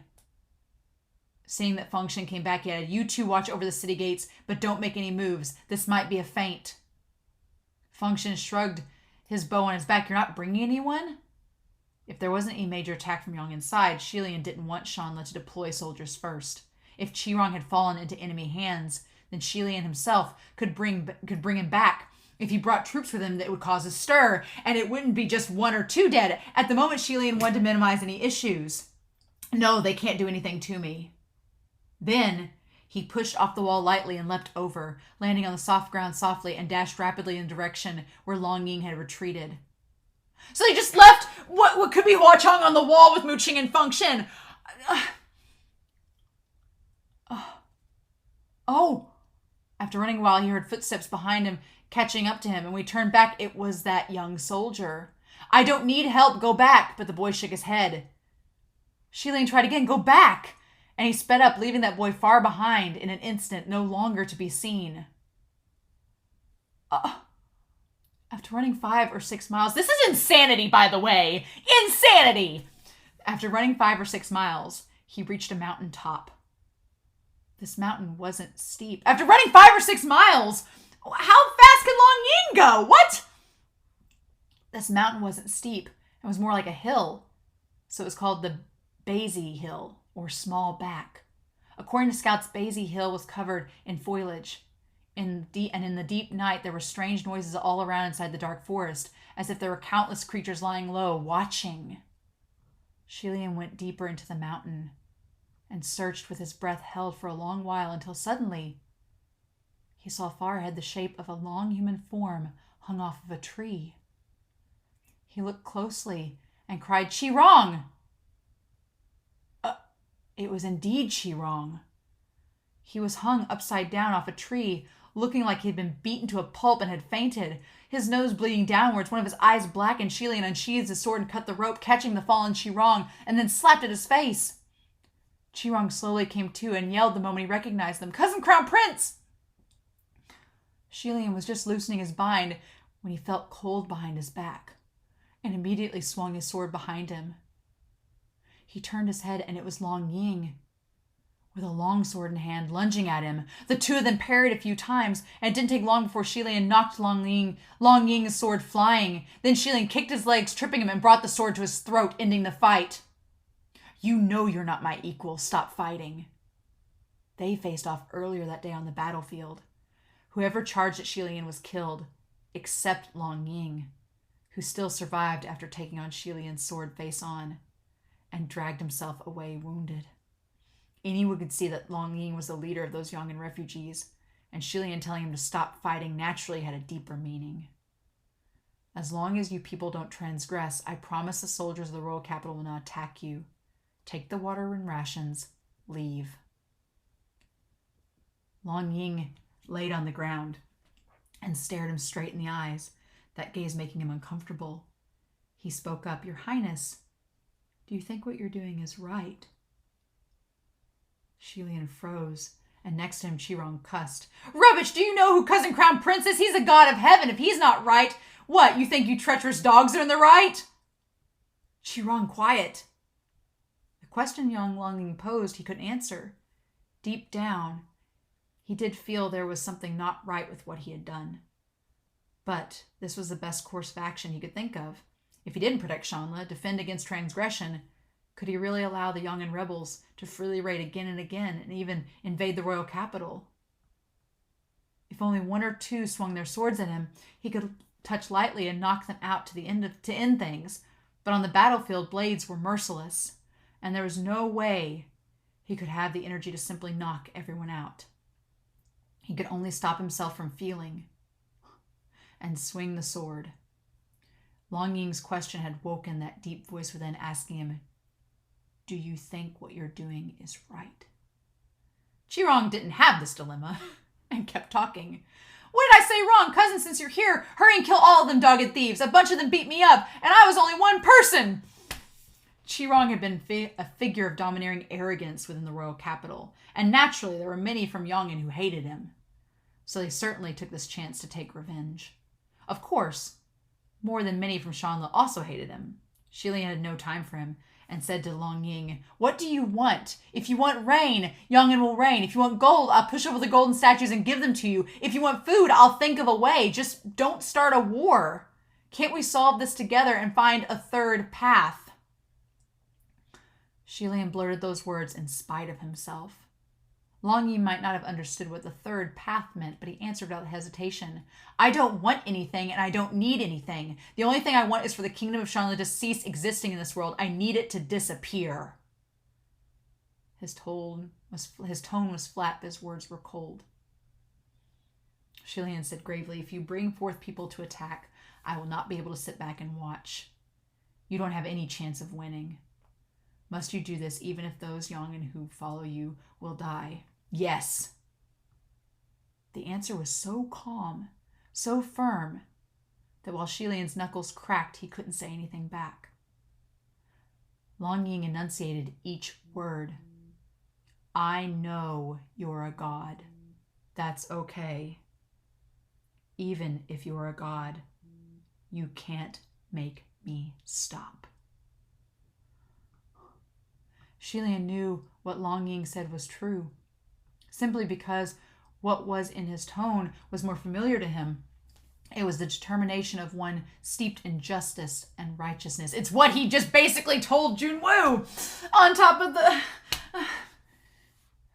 Seeing that Function came back, he added, you two watch over the city gates, but don't make any moves. This might be a feint. Function shrugged his bow on his back. You're not bringing anyone? If there wasn't any major attack from Yong inside, Xie Lian didn't want Shanla to deploy soldiers first. If Qirong had fallen into enemy hands, then Xie Lian himself could bring him back. If he brought troops with him, that would cause a stir, and it wouldn't be just one or two dead. At the moment, Xie Lian wanted to minimize any issues. No, they can't do anything to me. Then he pushed off the wall lightly and leapt over, landing on the soft ground softly, and dashed rapidly in the direction where Long Ying had retreated. So they just left what could be Hua Cheng on the wall with Mu Qing and Function. Oh. After running a while, he heard footsteps behind him, catching up to him, and when he turned back, it was that young soldier. I don't need help, go back, but the boy shook his head. Xie Lian tried again, go back, and he sped up, leaving that boy far behind in an instant, no longer to be seen. After running 5 or 6 miles, this is insanity, by the way, insanity! After running 5 or 6 miles, he reached a mountain top. This mountain wasn't steep. After running 5 or 6 miles, how fast can Long Ying go? What? This mountain wasn't steep. It was more like a hill. So it was called the Baisi Hill, or Small Back. According to scouts, Baisi Hill was covered in foliage. In the deep night, there were strange noises all around inside the dark forest, as if there were countless creatures lying low, watching. Xie Lian went deeper into the mountain and searched with his breath held for a long while until suddenly he saw far ahead the shape of a long human form hung off of a tree. He looked closely and cried, "Qirong!" It was indeed Qirong. He was hung upside down off a tree, looking like he'd been beaten to a pulp and had fainted. His nose bleeding downwards, one of his eyes black, and Xie Lian unsheathed his sword and cut the rope, catching the fallen Qirong, and then slapped at his face. Qirong slowly came to and yelled the moment he recognized them, "Cousin Crown Prince!" Xie Lian was just loosening his bind when he felt cold behind his back, and immediately swung his sword behind him. He turned his head, and it was Long Ying, with a long sword in hand, lunging at him. The two of them parried a few times, and it didn't take long before Xie Lian knocked Long Ying's sword flying. Then Xie Lian kicked his legs, tripping him, and brought the sword to his throat, ending the fight. "You know you're not my equal. Stop fighting." They faced off earlier that day on the battlefield. Whoever charged at Xie Lian was killed, except Long Ying, who still survived after taking on Xie Lian's sword face on, and dragged himself away wounded. Anyone could see that Long Ying was the leader of those Yong'an refugees, and Xie Lian telling him to stop fighting naturally had a deeper meaning. "As long as you people don't transgress, I promise the soldiers of the royal capital will not attack you. Take the water and rations. Leave." Long Ying laid on the ground and stared him straight in the eyes, that gaze making him uncomfortable. He spoke up, "Your Highness, do you think what you're doing is right?" Xie Lian froze, and next to him Qirong cussed. "Rubbish! Do you know who Cousin Crown Prince is? He's a god of heaven. If he's not right, what, you think you treacherous dogs are in the right?" "Qirong, quiet." The question Long Ying posed he couldn't answer. Deep down, he did feel there was something not right with what he had done. But this was the best course of action he could think of. If he didn't protect Shanla, defend against transgression, could he really allow the Yong'an rebels to freely raid again and again and even invade the royal capital? If only one or two swung their swords at him, he could touch lightly and knock them out to end things. But on the battlefield, blades were merciless, and there was no way he could have the energy to simply knock everyone out. He could only stop himself from feeling and swing the sword. Long Ying's question had woken that deep voice within, asking him, "Do you think what you're doing is right?" Qirong didn't have this dilemma and kept talking. "What did I say wrong? Cousin, since you're here, hurry and kill all of them dogged thieves. A bunch of them beat me up, and I was only one person." Qirong had been a figure of domineering arrogance within the royal capital, and naturally there were many from Yong'an who hated him. So they certainly took this chance to take revenge. Of course, more than many from Shanla also hated him. Xie Lian had no time for him, and said to Long Ying, "What do you want? If you want rain, Yong'an will rain. If you want gold, I'll push over the golden statues and give them to you. If you want food, I'll think of a way. Just don't start a war. Can't we solve this together and find a third path?" Xie Lian blurted those words in spite of himself. Long Ying might not have understood what the third path meant, but he answered without hesitation. "I don't want anything, and I don't need anything. The only thing I want is for the kingdom of Shanla to cease existing in this world. I need it to disappear." His tone was flat, but his words were cold. Xie Lian said gravely, "If you bring forth people to attack, I will not be able to sit back and watch. You don't have any chance of winning. Must you do this even if those Yong'an who follow you will die?" "Yes." The answer was so calm, so firm, that while Xie Lian's knuckles cracked, he couldn't say anything back. Long Ying enunciated each word. "I know you're a god. That's okay. Even if you're a god, you can't make me stop." Xie Lian knew what Long Ying said was true, simply because what was in his tone was more familiar to him. It was the determination of one steeped in justice and righteousness. It's what he just basically told Junwu on top of the...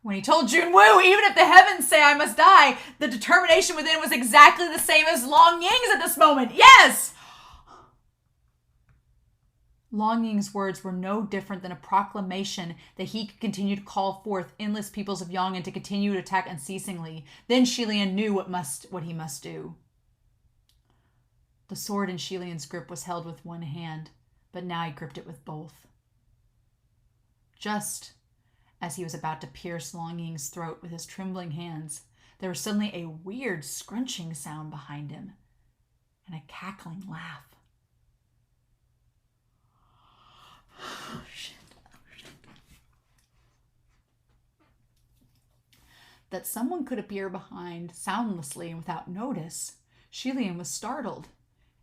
When he told Junwu, even if the heavens say I must die, the determination within was exactly the same as Long Ying's at this moment. Yes! Long Ying's words were no different than a proclamation that he could continue to call forth endless peoples of Yong'an to continue to attack unceasingly. Then Xie Lian knew what he must do. The sword in Xie Lian's grip was held with one hand, but now he gripped it with both. Just as he was about to pierce Long Ying's throat with his trembling hands, there was suddenly a weird scrunching sound behind him and a cackling laugh. Oh, shit. That someone could appear behind soundlessly and without notice, Xie Lian was startled,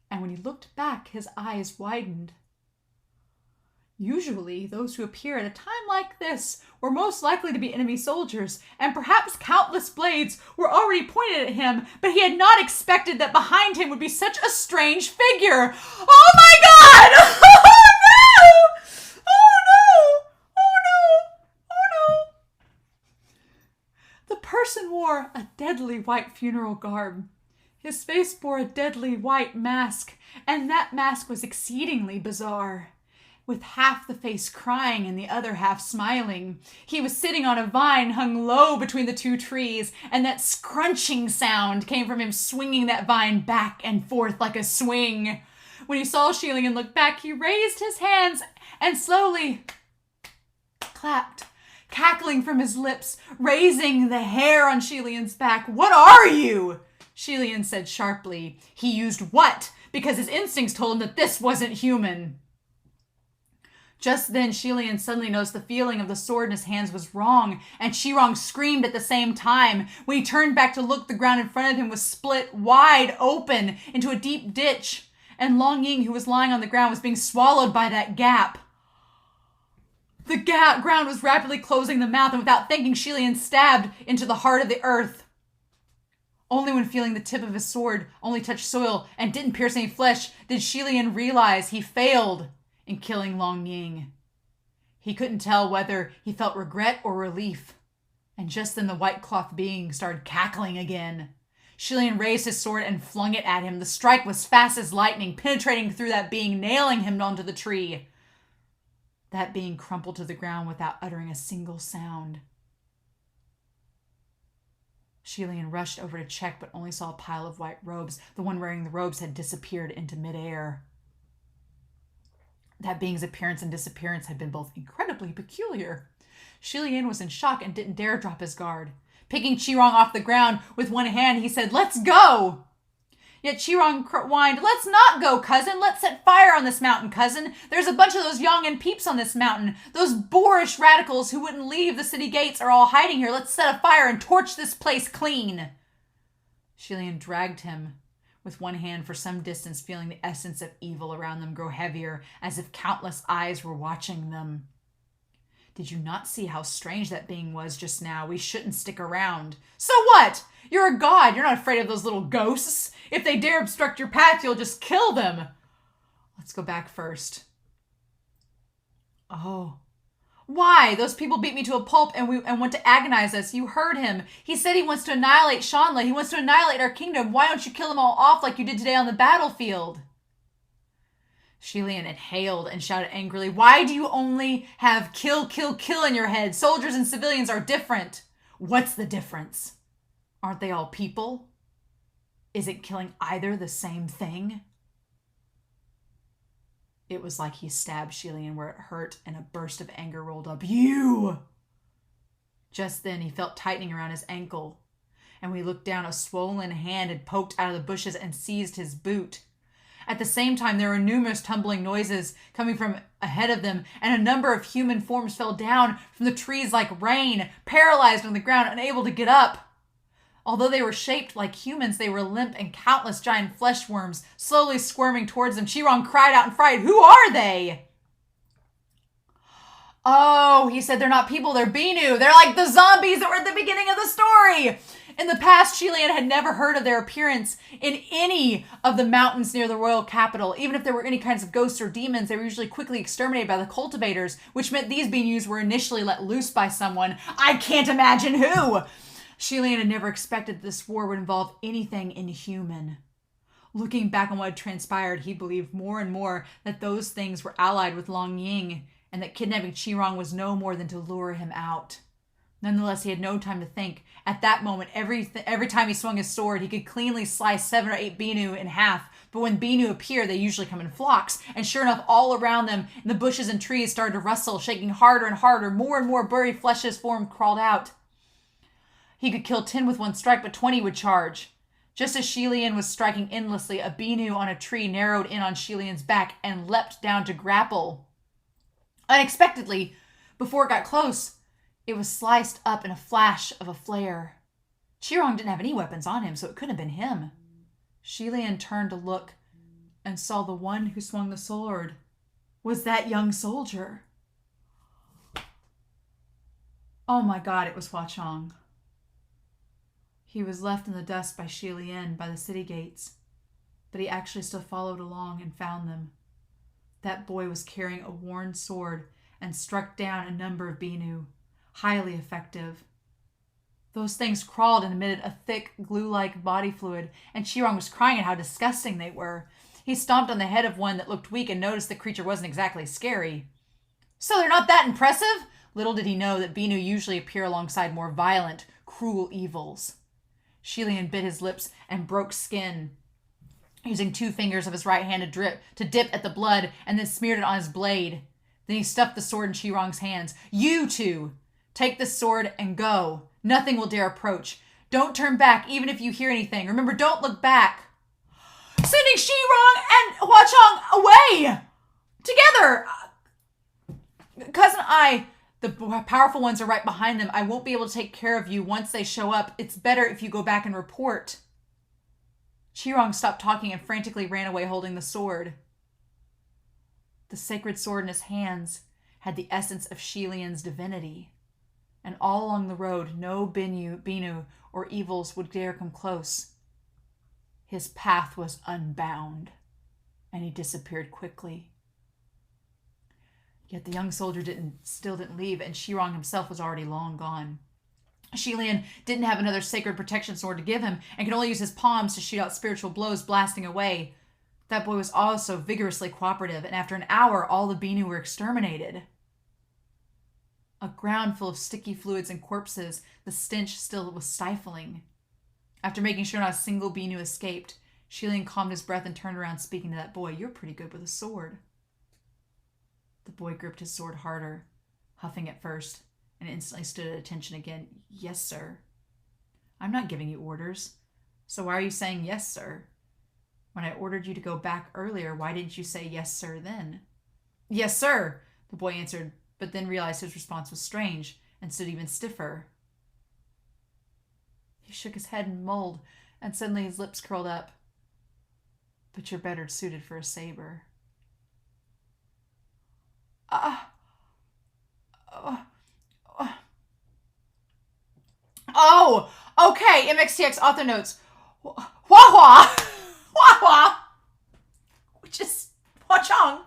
and when he looked back, his eyes widened. Usually, those who appear at a time like this were most likely to be enemy soldiers, and perhaps countless blades were already pointed at him, but he had not expected that behind him would be such a strange figure. Oh my God! Oh no! Oh no! Oh no! Oh no! The person wore a deadly white funeral garb. His face bore a deadly white mask, and that mask was exceedingly bizarre. With half the face crying and the other half smiling. He was sitting on a vine hung low between the two trees, and that scrunching sound came from him swinging that vine back and forth like a swing. When he saw Xie Lian look back, he raised his hands and slowly clapped, cackling from his lips, raising the hair on Xie Lian's back. "What are you?" Xie Lian said sharply. He used what, because his instincts told him that this wasn't human. Just then, Xie Lian suddenly noticed the feeling of the sword in his hands was wrong, and Qirong screamed at the same time. When he turned back to look, the ground in front of him was split wide open into a deep ditch, and Long Ying, who was lying on the ground, was being swallowed by that gap. The ground was rapidly closing the mouth, and without thinking, Xie Lian stabbed into the heart of the earth. Only when feeling the tip of his sword only touched soil and didn't pierce any flesh did Xie Lian realize he failed in killing Long Ying. He couldn't tell whether he felt regret or relief. And just then the white cloth being started cackling again. Xie Lian raised his sword and flung it at him. The strike was fast as lightning, penetrating through that being, nailing him onto the tree. That being crumpled to the ground without uttering a single sound. Xie Lian rushed over to check, but only saw a pile of white robes. The one wearing the robes had disappeared into midair. That being's appearance and disappearance had been both incredibly peculiar. Xie Lian was in shock and didn't dare drop his guard. Picking Qirong off the ground with one hand, he said, "Let's go!" Yet Qirong whined, "Let's not go, cousin. Let's set fire on this mountain, cousin. There's a bunch of those Yong'an peeps on this mountain. Those boorish radicals who wouldn't leave the city gates are all hiding here. Let's set a fire and torch this place clean." Xie Lian dragged him with one hand for some distance, feeling the essence of evil around them grow heavier, as if countless eyes were watching them. "Did you not see how strange that being was just now? We shouldn't stick around." "So what? You're a god. You're not afraid of those little ghosts. If they dare obstruct your path, you'll just kill them." "Let's go back first." "Oh. Why? Those people beat me to a pulp and want to agonize us. You heard him. He said he wants to annihilate Shanla. He wants to annihilate our kingdom. Why don't you kill them all off like you did today on the battlefield?" Xie Lian inhaled and shouted angrily, "Why do you only have kill, kill, kill in your head? Soldiers and civilians are different." "What's the difference? Aren't they all people? Isn't killing either the same thing?" It was like he stabbed Xie Lian where it hurt, and a burst of anger rolled up. "You!" Just then he felt tightening around his ankle, and when he looked down, a swollen hand had poked out of the bushes and seized his boot. At the same time, there were numerous tumbling noises coming from ahead of them, and a number of human forms fell down from the trees like rain, paralyzed on the ground, unable to get up. Although they were shaped like humans, they were limp, and countless giant flesh worms slowly squirming towards them. Qirong cried out in fright, "Who are they?" "Oh," he said, "they're not people, they're Binu. They're like the zombies that were at the beginning of the story." In the past, Xie Lian had never heard of their appearance in any of the mountains near the royal capital. Even if there were any kinds of ghosts or demons, they were usually quickly exterminated by the cultivators, which meant these Binus were initially let loose by someone. I can't imagine who! Xie Lian had never expected that this war would involve anything inhuman. Looking back on what had transpired, he believed more and more that those things were allied with Long Ying, and that kidnapping Qirong was no more than to lure him out. Nonetheless, he had no time to think. At that moment, every time he swung his sword, he could cleanly slice 7 or 8 Binu in half. But when Binu appear, they usually come in flocks. And sure enough, all around them, the bushes and trees started to rustle, shaking harder and harder. More and more buried flesh's form crawled out. He could kill 10 with one strike, but 20 would charge. Just as Xie Lian was striking endlessly, a Binu on a tree narrowed in on Xie Lian's back and leapt down to grapple. Unexpectedly, before it got close, it was sliced up in a flash of a flare. Qirong didn't have any weapons on him, so it couldn't have been him. Xie Lian turned to look and saw the one who swung the sword was that young soldier. Oh my God, it was Hua Cheng. He was left in the dust by Xie Lian by the city gates, but he actually still followed along and found them. That boy was carrying a worn sword and struck down a number of Binu. Highly effective. Those things crawled and emitted a thick, glue-like body fluid, and Qirong was crying at how disgusting they were. He stomped on the head of one that looked weak and noticed the creature wasn't exactly scary. So they're not that impressive? Little did he know that Binu usually appear alongside more violent, cruel evils. Xie Lian bit his lips and broke skin, using 2 fingers of his right hand to dip at the blood and then smeared it on his blade. Then he stuffed the sword in Qirong's hands. You two, take this sword and go. Nothing will dare approach. Don't turn back, even if you hear anything. Remember, don't look back. Sending Qirong and Hua Cheng away! Together! Cousin Ai, the powerful ones are right behind them. I won't be able to take care of you once they show up. It's better if you go back and report. Qirong stopped talking and frantically ran away holding the sword. The sacred sword in his hands had the essence of Xie Lian's divinity. And all along the road, no Binu or evils would dare come close. His path was unbound, and he disappeared quickly. Yet the young soldier still didn't leave, and Qirong himself was already long gone. Xie Lian didn't have another sacred protection sword to give him, and could only use his palms to shoot out spiritual blows blasting away. That boy was also vigorously cooperative, and after an hour, all the Binu were exterminated. A ground full of sticky fluids and corpses, the stench still was stifling. After making sure not a single Binu escaped, Xie Lian calmed his breath and turned around speaking to that boy. You're pretty good with a sword. The boy gripped his sword harder, huffing at first, and instantly stood at attention again. Yes, sir. I'm not giving you orders. So why are you saying yes, sir? When I ordered you to go back earlier, why didn't you say yes, sir, then? Yes, sir, the boy answered, but then realized his response was strange and stood even stiffer. He shook his head and mulled, and suddenly his lips curled up. But you're better suited for a saber. Oh, okay, MXTX author notes. Hua, which is Hua Cheng,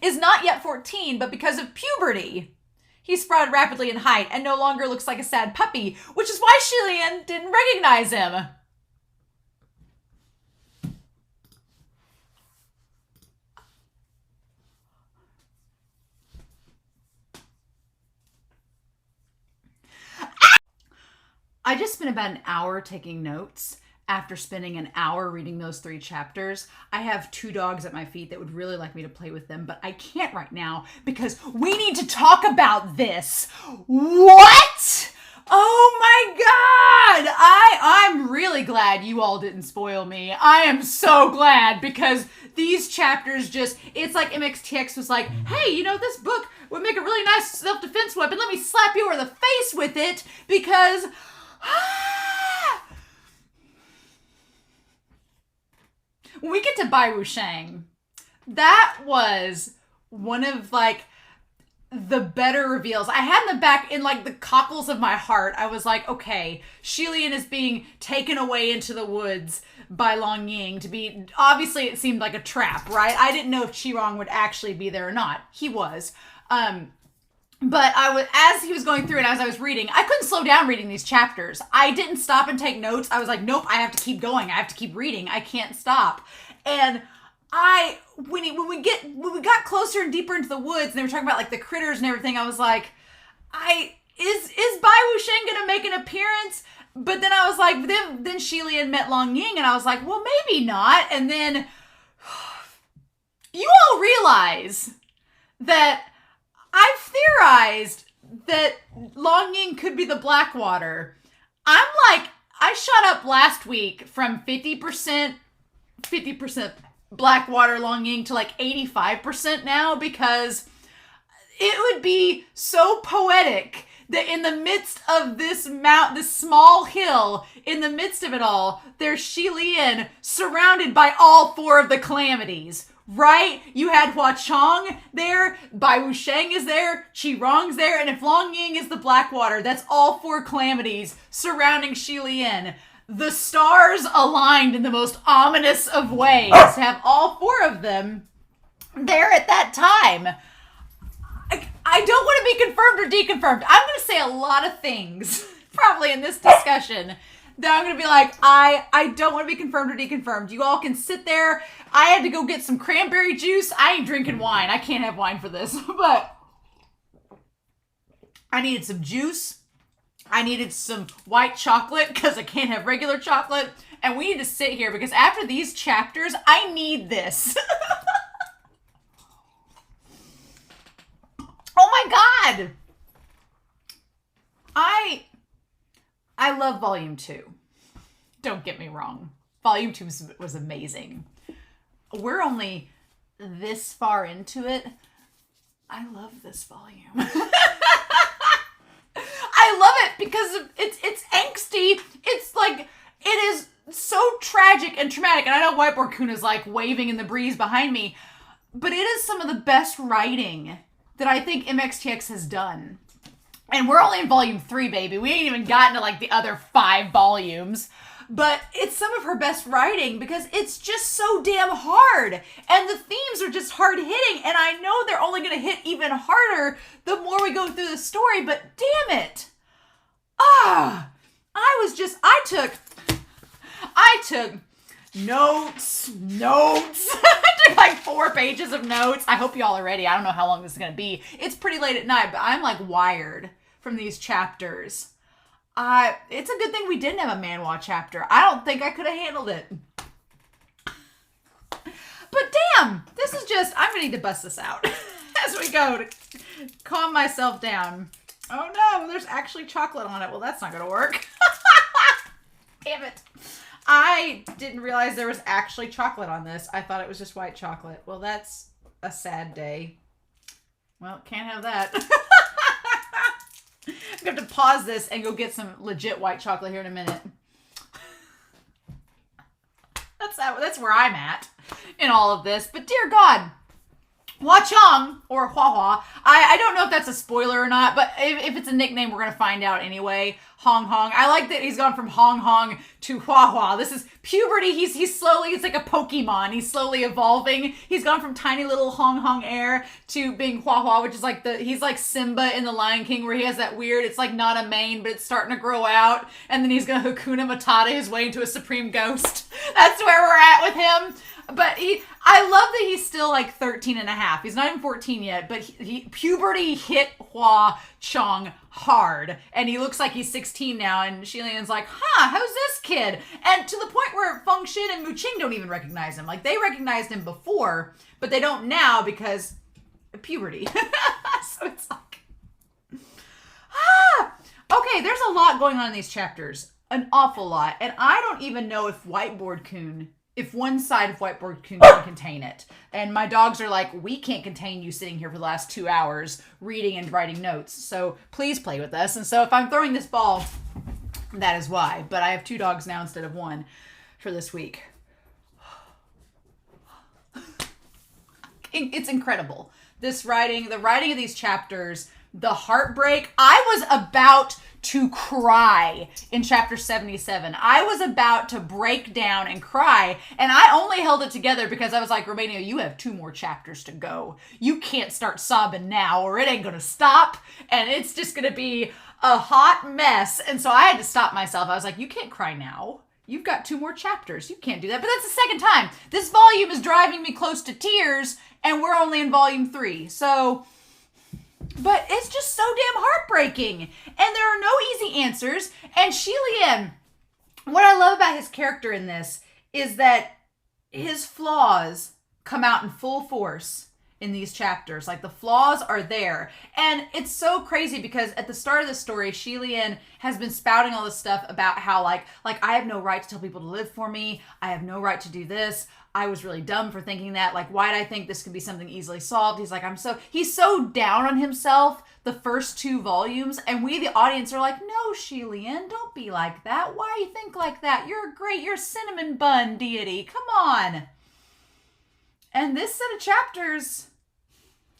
is not yet 14, but because of puberty, he sprouted rapidly in height and no longer looks like a sad puppy, which is why Xie Lian didn't recognize him. I just spent about an hour taking notes after spending an hour reading those 3 chapters. I have 2 dogs at my feet that would really like me to play with them, but I can't right now because we need to talk about this. What? Oh my God! I'm really glad you all didn't spoil me. I am so glad because these chapters it's like MXTX was like, hey, you know, this book would make a really nice self-defense weapon. Let me slap you over the face with it because... When we get to BAI WUXIANG, that was one of the better reveals. I had in the back in the cockles of my heart. I was like, okay, Xie Lian is being taken away into the woods by Long Ying to be, obviously it seemed like a trap, right? I didn't know if Qirong would actually be there or not. He was. But as he was going through and as I was reading, I couldn't slow down reading these chapters. I didn't stop and take notes. I was like, nope, I have to keep going. I have to keep reading. I can't stop. And when we got closer and deeper into the woods and they were talking about the critters and everything, I was like, is Bai Wuxiang gonna make an appearance? But then I was like, then Xie Lian met Long Ying, and I was like, well, maybe not. And then you all realize that I've theorized that Long Ying could be the Blackwater. I'm like, I shot up last week from 50% Blackwater Long Ying to like 85% now, because it would be so poetic that in the midst of this small hill, in the midst of it all, there's Xie Lian surrounded by all four of the calamities. Right? You had Hua Cheng there, Bai Wuxiang is there, Qi Rong's there, and if Long Ying is the Blackwater, that's all four calamities surrounding Xie Lian. The stars aligned in the most ominous of ways to have all four of them there at that time. I don't want to be confirmed or deconfirmed. I'm going to say a lot of things, probably in this discussion, that I'm going to be like, I don't want to be confirmed or deconfirmed. You all can sit there. I had to go get some cranberry juice. I ain't drinking wine. I can't have wine for this. But I needed some juice. I needed some white chocolate because I can't have regular chocolate. And we need to sit here because after these chapters, I need this. Oh my God. I love Volume 2. Don't get me wrong. Volume 2 was amazing. We're only this far into it. I love this volume. I love it because it's angsty. It's like, it is so tragic and traumatic. And I know Whiteboard Kun is like waving in the breeze behind me, but it is some of the best writing that I think MXTX has done. And we're only in volume 3, baby. We ain't even gotten to like the other 5 volumes. But it's some of her best writing because it's just so damn hard. And the themes are just hard hitting. And I know they're only going to hit even harder the more we go through the story. But damn it. I took notes. I took like 4 pages of notes. I hope y'all are ready. I don't know how long this is going to be. It's pretty late at night, but I'm like wired from these chapters. It's a good thing we didn't have a Manhua chapter. I don't think I could have handled it. But damn, this is just, I'm going to need to bust this out as we go to calm myself down. Oh no, there's actually chocolate on it. Well, that's not going to work. Damn it. I didn't realize there was actually chocolate on this. I thought it was just white chocolate. Well, that's a sad day. Well, can't have that. I'm going to have to pause this and go get some legit white chocolate here in a minute. That's where I'm at in all of this. But dear God, Hua Cheng, or Hua, I don't know if that's a spoiler or not, but if it's a nickname, we're going to find out anyway. Hong. I like that he's gone from Hong to Hua. This is puberty. He's slowly, it's like a Pokemon. He's slowly evolving. He's gone from tiny little Hong air to being Hua, which is like he's like Simba in The Lion King, where he has that weird, it's like not a mane, but it's starting to grow out. And then he's going to Hakuna Matata his way into a supreme ghost. That's where we're at with him. But I love that he's still like 13 and a half. He's not even 14 yet, but puberty hit Hua Cheng hard. And he looks like he's 16 now. And Xie Lian's like, who's this kid? And to the point where Feng Xin and Mu Qing don't even recognize him. Like, they recognized him before, but they don't now because of puberty. So it's like, okay, there's a lot going on in these chapters. An awful lot. And I don't even know if if one side of Whiteboard Kun can contain it. And my dogs are like, we can't contain you sitting here for the last 2 hours reading and writing notes. So please play with us. And so if I'm throwing this ball, that is why. But I have 2 dogs now instead of 1 for this week. It's incredible. The writing of these chapters, the heartbreak. I was about to cry in chapter 77. I was about to break down and cry, and I only held it together because I was like, Romania, you have 2 more chapters to go. You can't start sobbing now or it ain't gonna stop, and it's just gonna be a hot mess. And so I had to stop myself. I was like, you can't cry now. You've got 2 more chapters. You can't do that. But that's the second time. This volume is driving me close to tears, and we're only in volume 3. So But it's just so damn heartbreaking. And there are no easy answers. And Xie Lian, what I love about his character in this is that his flaws come out in full force in these chapters. Like, the flaws are there. And it's so crazy because at the start of the story, Xie Lian has been spouting all this stuff about how like I have no right to tell people to live for me. I have no right to do this. I was really dumb for thinking that. Like, why did I think this could be something easily solved? He's like, he's so down on himself the first 2 volumes. And we, the audience, are like, no, Xie Lian, don't be like that. Why you think like that? You're a cinnamon bun deity. Come on. And this set of chapters,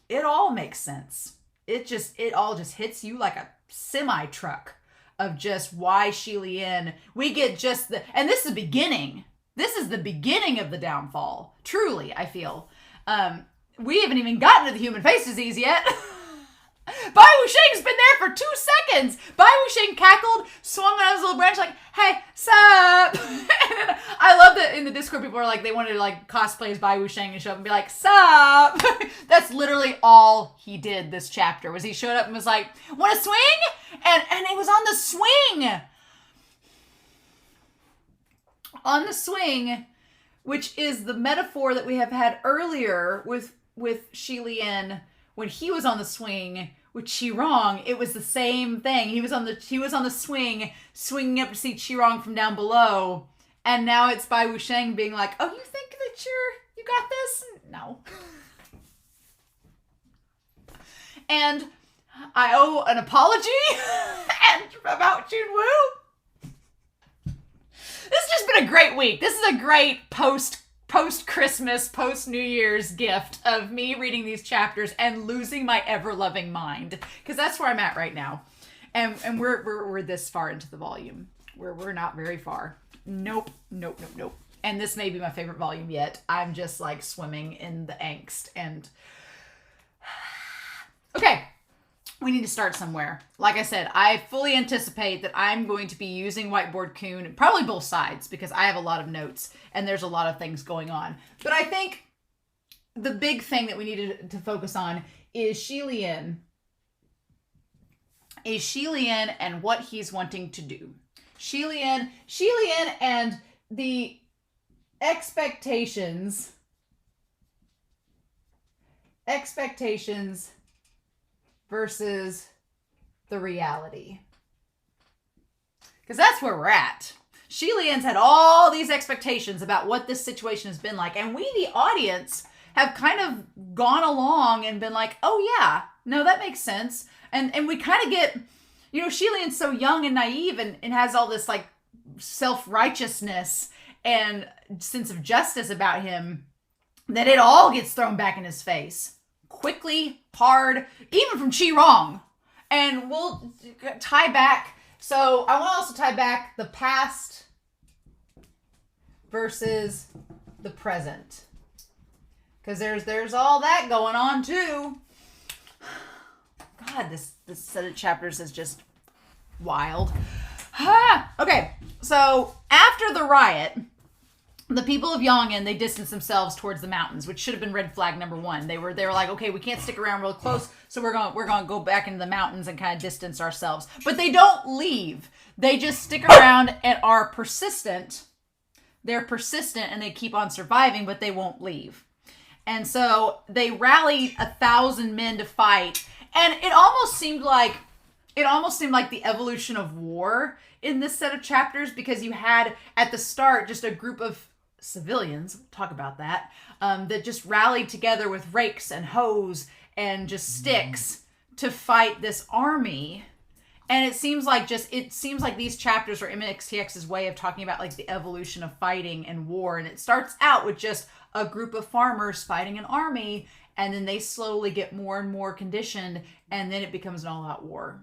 it all makes sense. It all just hits you like a semi truck of just why Xie Lian. We get just and this is the beginning. This is the beginning of the downfall. Truly, I feel. We haven't even gotten to the human face disease yet. Bai Wuxiang's been there for 2 seconds. Bai Wuxiang cackled, swung on his little branch like, hey, sup? And I love that in the Discord people are like, they wanted to like cosplay as Bai Wuxiang and show up and be like, sup? That's literally all he did this chapter, was he showed up and was like, wanna swing? And it was on the swing. On the swing, which is the metaphor that we have had earlier with Xie Lian when he was on the swing with Qirong. It was the same thing. He was on the swing, swinging up to see Qirong from down below, and now it's Bai Wuxiang being like, "Oh, you think that you got this? No." And I owe an apology and about Junwoo. This has just been a great week. This is a great post-Christmas, post-New Year's gift of me reading these chapters and losing my ever-loving mind. Because that's where I'm at right now. And we're this far into the volume. We're not very far. Nope. And this may be my favorite volume yet. I'm just like swimming in the angst. And okay. We need to start somewhere. Like I said, I fully anticipate that I'm going to be using Whiteboard Coon, probably both sides, because I have a lot of notes and there's a lot of things going on. But I think the big thing that we needed to focus on is Xie Lian. Is Xie Lian and what he's wanting to do. Xie Lian and the expectations versus the reality. Because that's where we're at. Xie Lian's had all these expectations about what this situation has been like. And we, the audience, have kind of gone along and been like, oh yeah, no, that makes sense. And we kind of get, Xie Lian's so young and naive and has all this like self-righteousness and sense of justice about him that it all gets thrown back in his face. Quickly, hard, even from Qirong. And we'll tie back. So I want to also tie back the past versus the present. Because there's all that going on too. God, this set of chapters is just wild. Okay, so after the riot, the people of Yong'an, they distanced themselves towards the mountains, which should have been red flag number 1. They were like, okay, we can't stick around real close, so we're gonna go back into the mountains and kind of distance ourselves. But they don't leave. They just stick around and are persistent. They're persistent and they keep on surviving, but they won't leave. And so they rallied 1,000 men to fight, and it almost seemed like the evolution of war in this set of chapters, because you had at the start just a group of civilians, we'll talk about that, that just rallied together with rakes and hoes and just sticks to fight this army. And it seems like these chapters are MXTX's way of talking about like the evolution of fighting and war. And it starts out with just a group of farmers fighting an army, and then they slowly get more and more conditioned, and then it becomes an all-out war.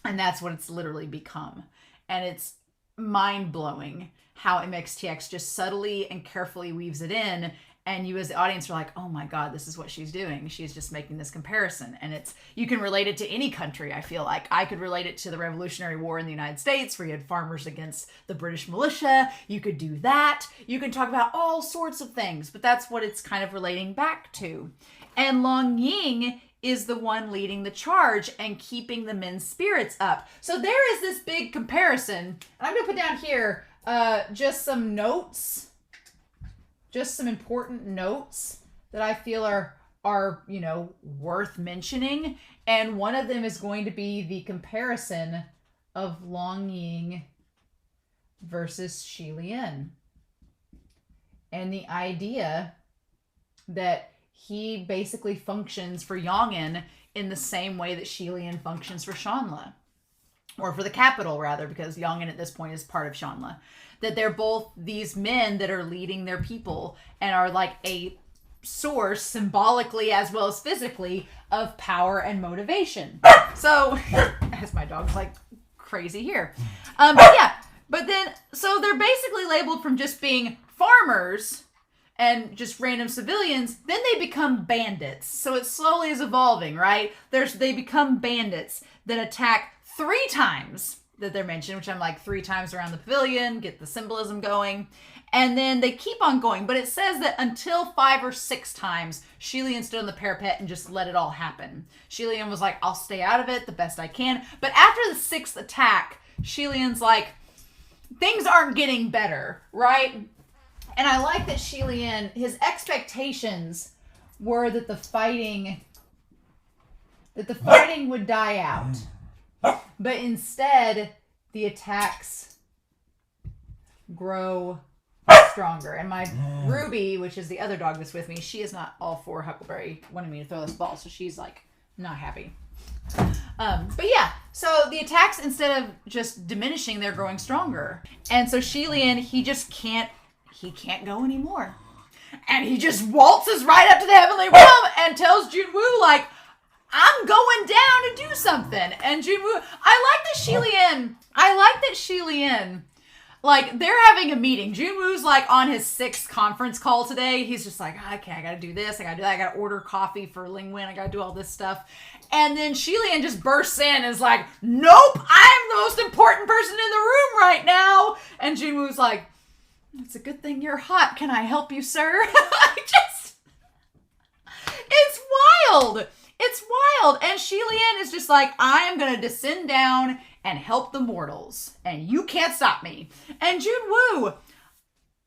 And that's what it's literally become. And it's mind-blowing how MXTX just subtly and carefully weaves it in. And you as the audience are like, oh my God, this is what she's doing. She's just making this comparison. And you can relate it to any country, I feel like. I could relate it to the Revolutionary War in the United States, where you had farmers against the British militia. You could do that. You can talk about all sorts of things, but that's what it's kind of relating back to. And Long Ying is the one leading the charge and keeping the men's spirits up. So there is this big comparison. I'm going to put down here just some notes, just some important notes that I feel are, you know, worth mentioning. And one of them is going to be the comparison of Ying versus Xie Lian. And the idea that he basically functions for Yongin in the same way that Xie Lian functions for Shanla. Or for the capital, rather, because Yongin at this point is part of Shanla. That they're both these men that are leading their people and are like a source, symbolically as well as physically, of power and motivation. So, as my dog's like crazy here. But then, so they're basically labeled from just being farmers and just random civilians, then they become bandits. So it slowly is evolving, right? They become bandits that attack 3 times that they're mentioned, which I'm like 3 times around the pavilion, get the symbolism going. And then they keep on going. But it says that until 5 or 6 times, Xie Lian stood on the parapet and just let it all happen. Xie Lian was like, I'll stay out of it the best I can. But after the 6th attack, Xie Lian's like, things aren't getting better, right? And I like that Xie Lian, his expectations were that the fighting would die out. But instead, the attacks grow stronger. And my Ruby, which is the other dog that's with me, she is not all for Huckleberry wanting me to throw this ball. So she's like, not happy. But yeah, so the attacks, instead of just diminishing, they're growing stronger. And so Xie Lian, he can't go anymore. And he just waltzes right up to the heavenly realm and tells Junwoo, like, I'm going down to do something. And Junwoo, I like that Xie Lian, like, they're having a meeting. Junwoo's like on his 6th conference call today. He's just like, okay, I gotta do this, I gotta do that, I gotta order coffee for Lingwen, I gotta do all this stuff. And then Xie Lian just bursts in and is like, nope, I'm the most important person in the room right now. And Junwoo's like, it's a good thing you're hot. Can I help you, sir? It's wild. It's wild. And Xie Lian is just like, I am going to descend down and help the mortals. And you can't stop me. And Junwoo,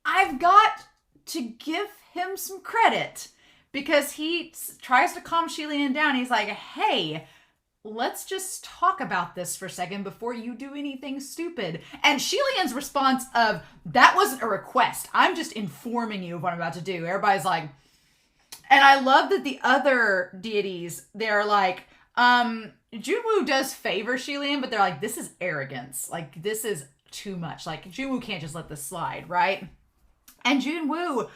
I've got to give him some credit. Because he tries to calm Xie Lian down. He's like, hey, let's just talk about this for a second before you do anything stupid. And Xie Lian's response of, that wasn't a request. I'm just informing you of what I'm about to do. Everybody's like, and I love that the other deities, they're like, Junwoo does favor Xie Lian, but they're like, this is arrogance. Like, this is too much. Like, Junwoo can't just let this slide, right? And Junwoo,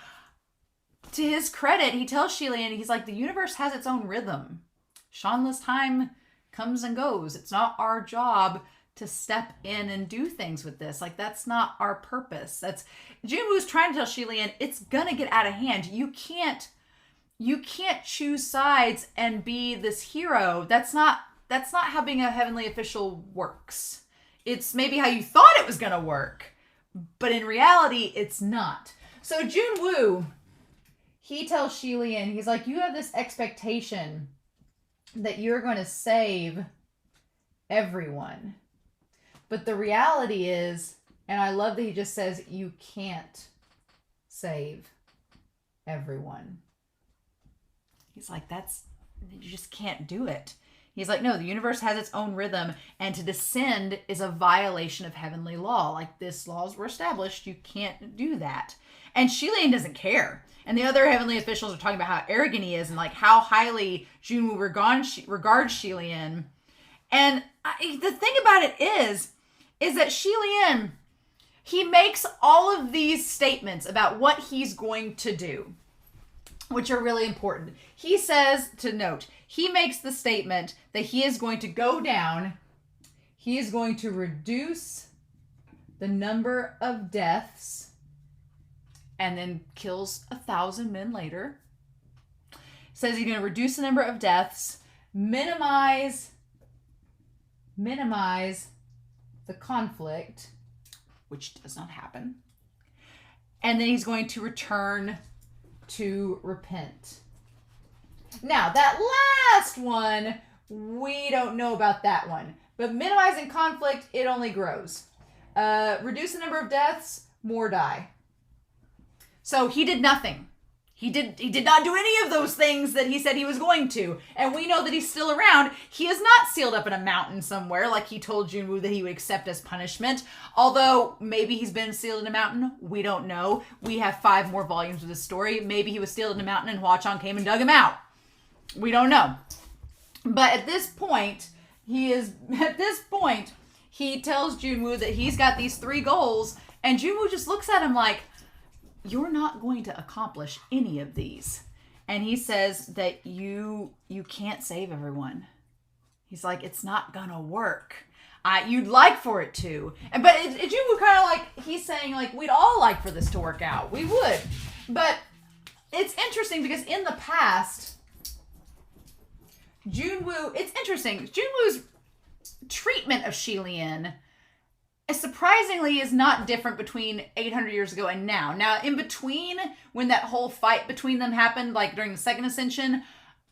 to his credit, he tells Xie Lian, he's like, the universe has its own rhythm. Shanla's time comes and goes. It's not our job to step in and do things with this. Like, that's not our purpose. That's Junwoo's trying to tell Xie Lian, it's gonna get out of hand. You can't choose sides and be this hero. That's not how being a heavenly official works. It's maybe how you thought it was gonna work, but in reality, it's not. So Junwoo, he tells Xie Lian, he's like, you have this expectation that you're going to save everyone. But the reality is, and I love that he just says, you can't save everyone. He's like, you just can't do it. He's like, no, the universe has its own rhythm, and to descend is a violation of heavenly law. Like, this laws were established, you can't do that. And Xie Lian doesn't care. And the other heavenly officials are talking about how arrogant he is and like how highly Junwoo regards Xie Lian. And the thing about it is that Xie Lian, he makes all of these statements about what he's going to do, which are really important. He says, to note, he makes the statement that he is going to go down, he is going to reduce the number of deaths, and then kills 1,000 men later. Says he's going to reduce the number of deaths, minimize the conflict, which does not happen. And then he's going to return to repent. Now, that last one, we don't know about that one. But minimizing conflict, it only grows. Reduce the number of deaths, more die. So he did nothing. He did not do any of those things that he said he was going to. And we know that he's still around. He is not sealed up in a mountain somewhere like he told Junwoo that he would accept as punishment. Although maybe he's been sealed in a mountain. We don't know. We have 5 more volumes of this story. Maybe he was sealed in a mountain and Hua Cheng came and dug him out. We don't know. But at this point, he tells Junwoo that he's got these 3 goals. And Junwoo just looks at him like, you're not going to accomplish any of these. And he says that you can't save everyone. He's like, it's not gonna work. You'd like for it to. But Junwoo kind of like, he's saying like, we'd all like for this to work out. We would. But it's interesting because in the past, it's interesting. Junwoo's treatment of Xie Lian surprisingly is not different between 800 years ago and now. Now, in between, when that whole fight between them happened, like during the Second Ascension,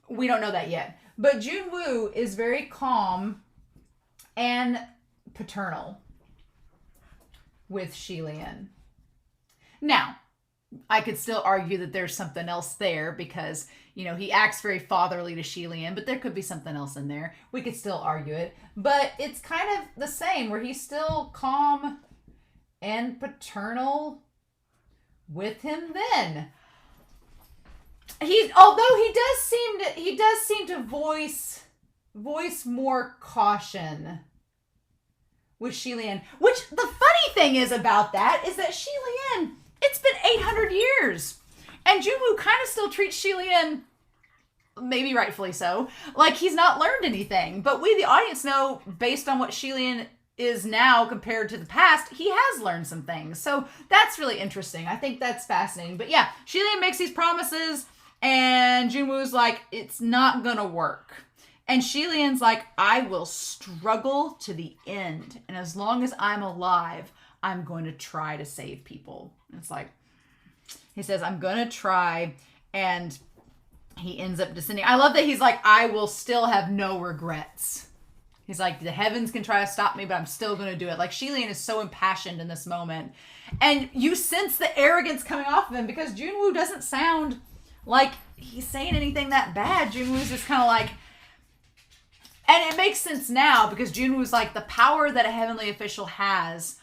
we don't know that yet. But Junwoo is very calm and paternal with Xie Lian. Now, I could still argue that there's something else there because, you know, he acts very fatherly to Xie Lian, but there could be something else in there. We could still argue it. But it's kind of the same, where he's still calm and paternal with him then. Although he does seem to voice more caution with Xie Lian. Which, the funny thing is about that is that Xie Lian, it's been 800 years. And Junwoo kind of still treats Xie Lian, maybe rightfully so, like he's not learned anything. But we, the audience, know, based on what Xie Lian is now compared to the past, he has learned some things. So that's really interesting. I think that's fascinating. But yeah, Xie Lian makes these promises, and Junwoo's like, it's not gonna work. And Xie Lian's like, I will struggle to the end. And as long as I'm alive, I'm going to try to save people. And it's like, he says, I'm going to try, and he ends up descending. I love that he's like, I will still have no regrets. He's like, the heavens can try to stop me, but I'm still going to do it. Like, Xie Lian is so impassioned in this moment. And you sense the arrogance coming off of him because Junwoo doesn't sound like he's saying anything that bad. Junwoo's just kind of like, and it makes sense now because Junwoo's like, the power that a heavenly official has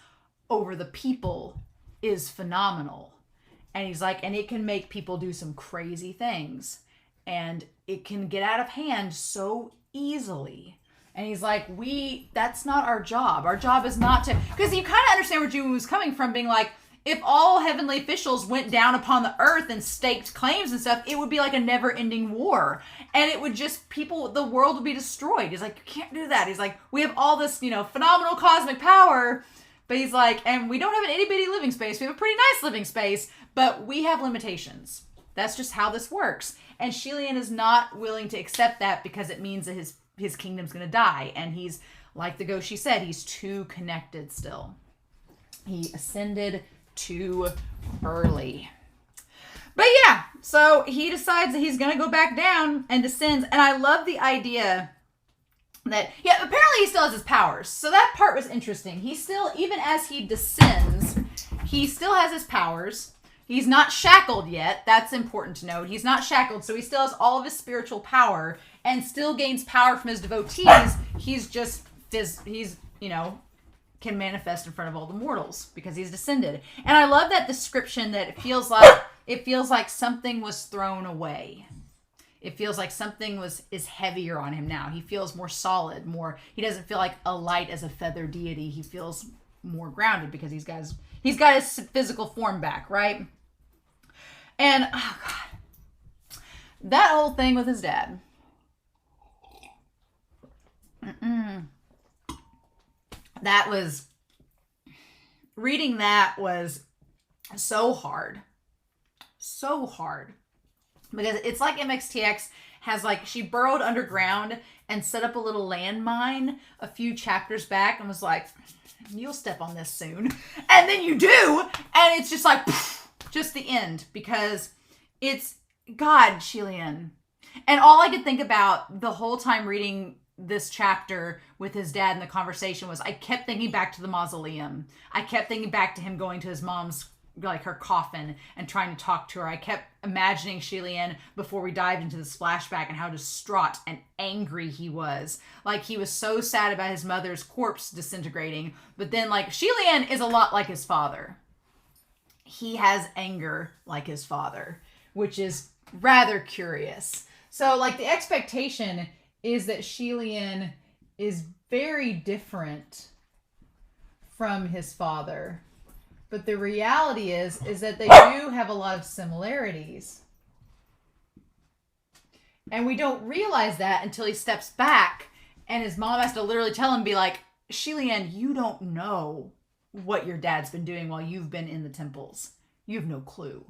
over the people is phenomenal. And he's like, and it can make people do some crazy things. And it can get out of hand so easily. And he's like, that's not our job. Our job is not to, because you kind of understand where Junwoo was coming from, being like, if all heavenly officials went down upon the earth and staked claims and stuff, it would be like a never-ending war. And it would just, the world would be destroyed. He's like, you can't do that. He's like, we have all this, phenomenal cosmic power. But he's like, and we don't have an itty-bitty living space. We have a pretty nice living space, but we have limitations. That's just how this works. And Xie Lian is not willing to accept that because it means that his kingdom's going to die. And he's, like the Goshi said, he's too connected still. He ascended too early. But yeah, so he decides that he's going to go back down and descends. And I love the idea that, yeah, apparently he still has his powers. So that part was interesting. He still, even as he descends, he still has his powers. He's not shackled yet. That's important to note. He's not shackled, so he still has all of his spiritual power and still gains power from his devotees. He's just, can manifest in front of all the mortals because he's descended. And I love that description that it feels like something was thrown away. It feels like something is heavier on him now. He feels more solid, he doesn't feel like a light as a feather deity. He feels more grounded because he's got his physical form back, right? And oh God, that whole thing with his dad. Reading that was so hard. So hard. Because it's like MXTX has she burrowed underground and set up a little landmine a few chapters back and was like, you'll step on this soon. And then you do. And it's just like, just the end. Because it's, God, Xie Lian. And all I could think about the whole time reading this chapter with his dad in the conversation was I kept thinking back to the mausoleum. I kept thinking back to him going to his mom's, like her coffin, and trying to talk to her. I kept imagining Xie Lian before we dived into this flashback and how distraught and angry he was. Like, he was so sad about his mother's corpse disintegrating. But then, like, Xie Lian is a lot like his father. He has anger like his father, which is rather curious. So, like, the expectation is that Xie Lian is very different from his father. But the reality is that they do have a lot of similarities. And we don't realize that until he steps back and his mom has to literally tell him, be like, Xie Lian, you don't know what your dad's been doing while you've been in the temples. You have no clue.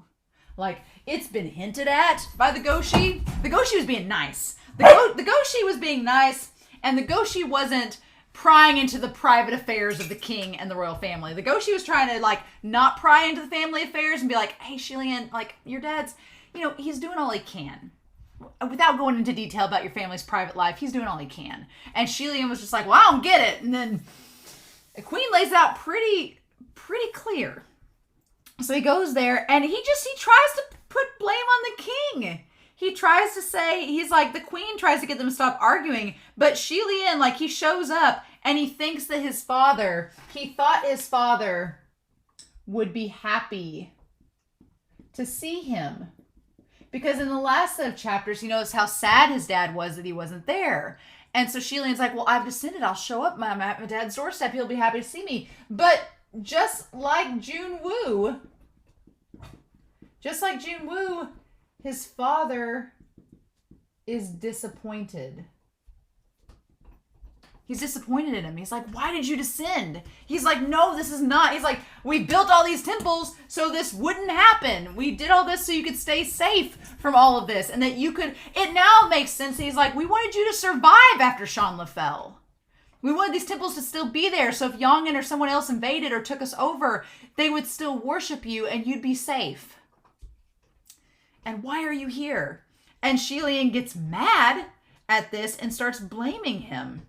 Like, it's been hinted at by the Goshi. The Goshi was being nice. The Goshi was being nice, and the Goshi wasn't prying into the private affairs of the king and the royal family. The Goshi was trying to, like, not pry into the family affairs and be like, hey, Xie Lian, like, your dad's, you know, he's doing all he can. Without going into detail about your family's private life, he's doing all he can. And Xie Lian was just like, well, I don't get it. And then the queen lays it out pretty clear. So he goes there, and he tries to put blame on the king. He tries to say, he's like, the queen tries to get them to stop arguing, but Xie Lian, like, he shows up, and he thinks that he thought his father would be happy to see him. Because in the last set of chapters, he knows how sad his dad was that he wasn't there. And so Xie Lian's like, well, I've descended. I'll show up at my dad's doorstep. He'll be happy to see me. But just like Junwoo, his father is disappointed. He's disappointed in him. He's like, why did you descend? He's like, no, this is not. He's like, we built all these temples so this wouldn't happen. We did all this so you could stay safe from all of this. And that you could, it now makes sense. He's like, we wanted you to survive after Shanla fell. We wanted these temples to still be there. So if Yang'an or someone else invaded or took us over, they would still worship you and you'd be safe. And why are you here? And Xie Lian gets mad at this and starts blaming him.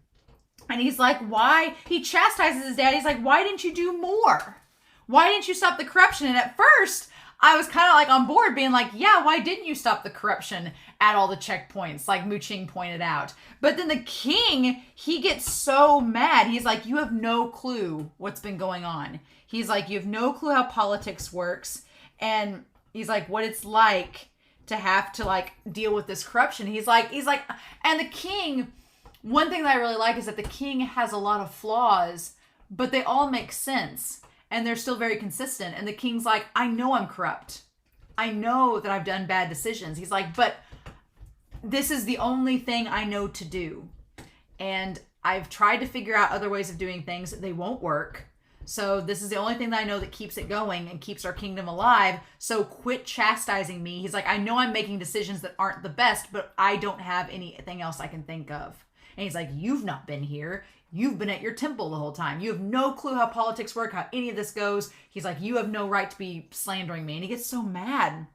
And he's like, why? He chastises his dad. He's like, why didn't you do more? Why didn't you stop the corruption? And at first, I was kind of like on board being like, yeah, why didn't you stop the corruption at all the checkpoints, like Mu Qing pointed out? But then the king, he gets so mad. He's like, you have no clue what's been going on. He's like, you have no clue how politics works. And he's like, what it's like to have to, like, deal with this corruption. He's like, and the king, one thing that I really like is that the king has a lot of flaws, but they all make sense. And they're still very consistent. And the king's like, I know I'm corrupt. I know that I've done bad decisions. He's like, but this is the only thing I know to do. And I've tried to figure out other ways of doing things. They won't work. So this is the only thing that I know that keeps it going and keeps our kingdom alive. So quit chastising me. He's like, I know I'm making decisions that aren't the best, but I don't have anything else I can think of. And he's like, you've not been here. You've been at your temple the whole time. You have no clue how politics work, how any of this goes. He's like, you have no right to be slandering me. And he gets so mad.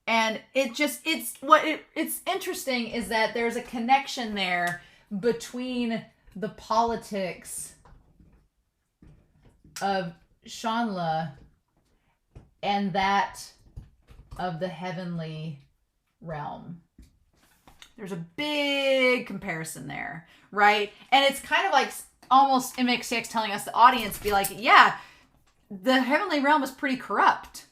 And it's interesting is that there's a connection there between the politics of Shanla and that of the heavenly realm. There's a big comparison there, right? And it's kind of like almost MXTX telling us, the audience, be like, yeah, the heavenly realm is pretty corrupt.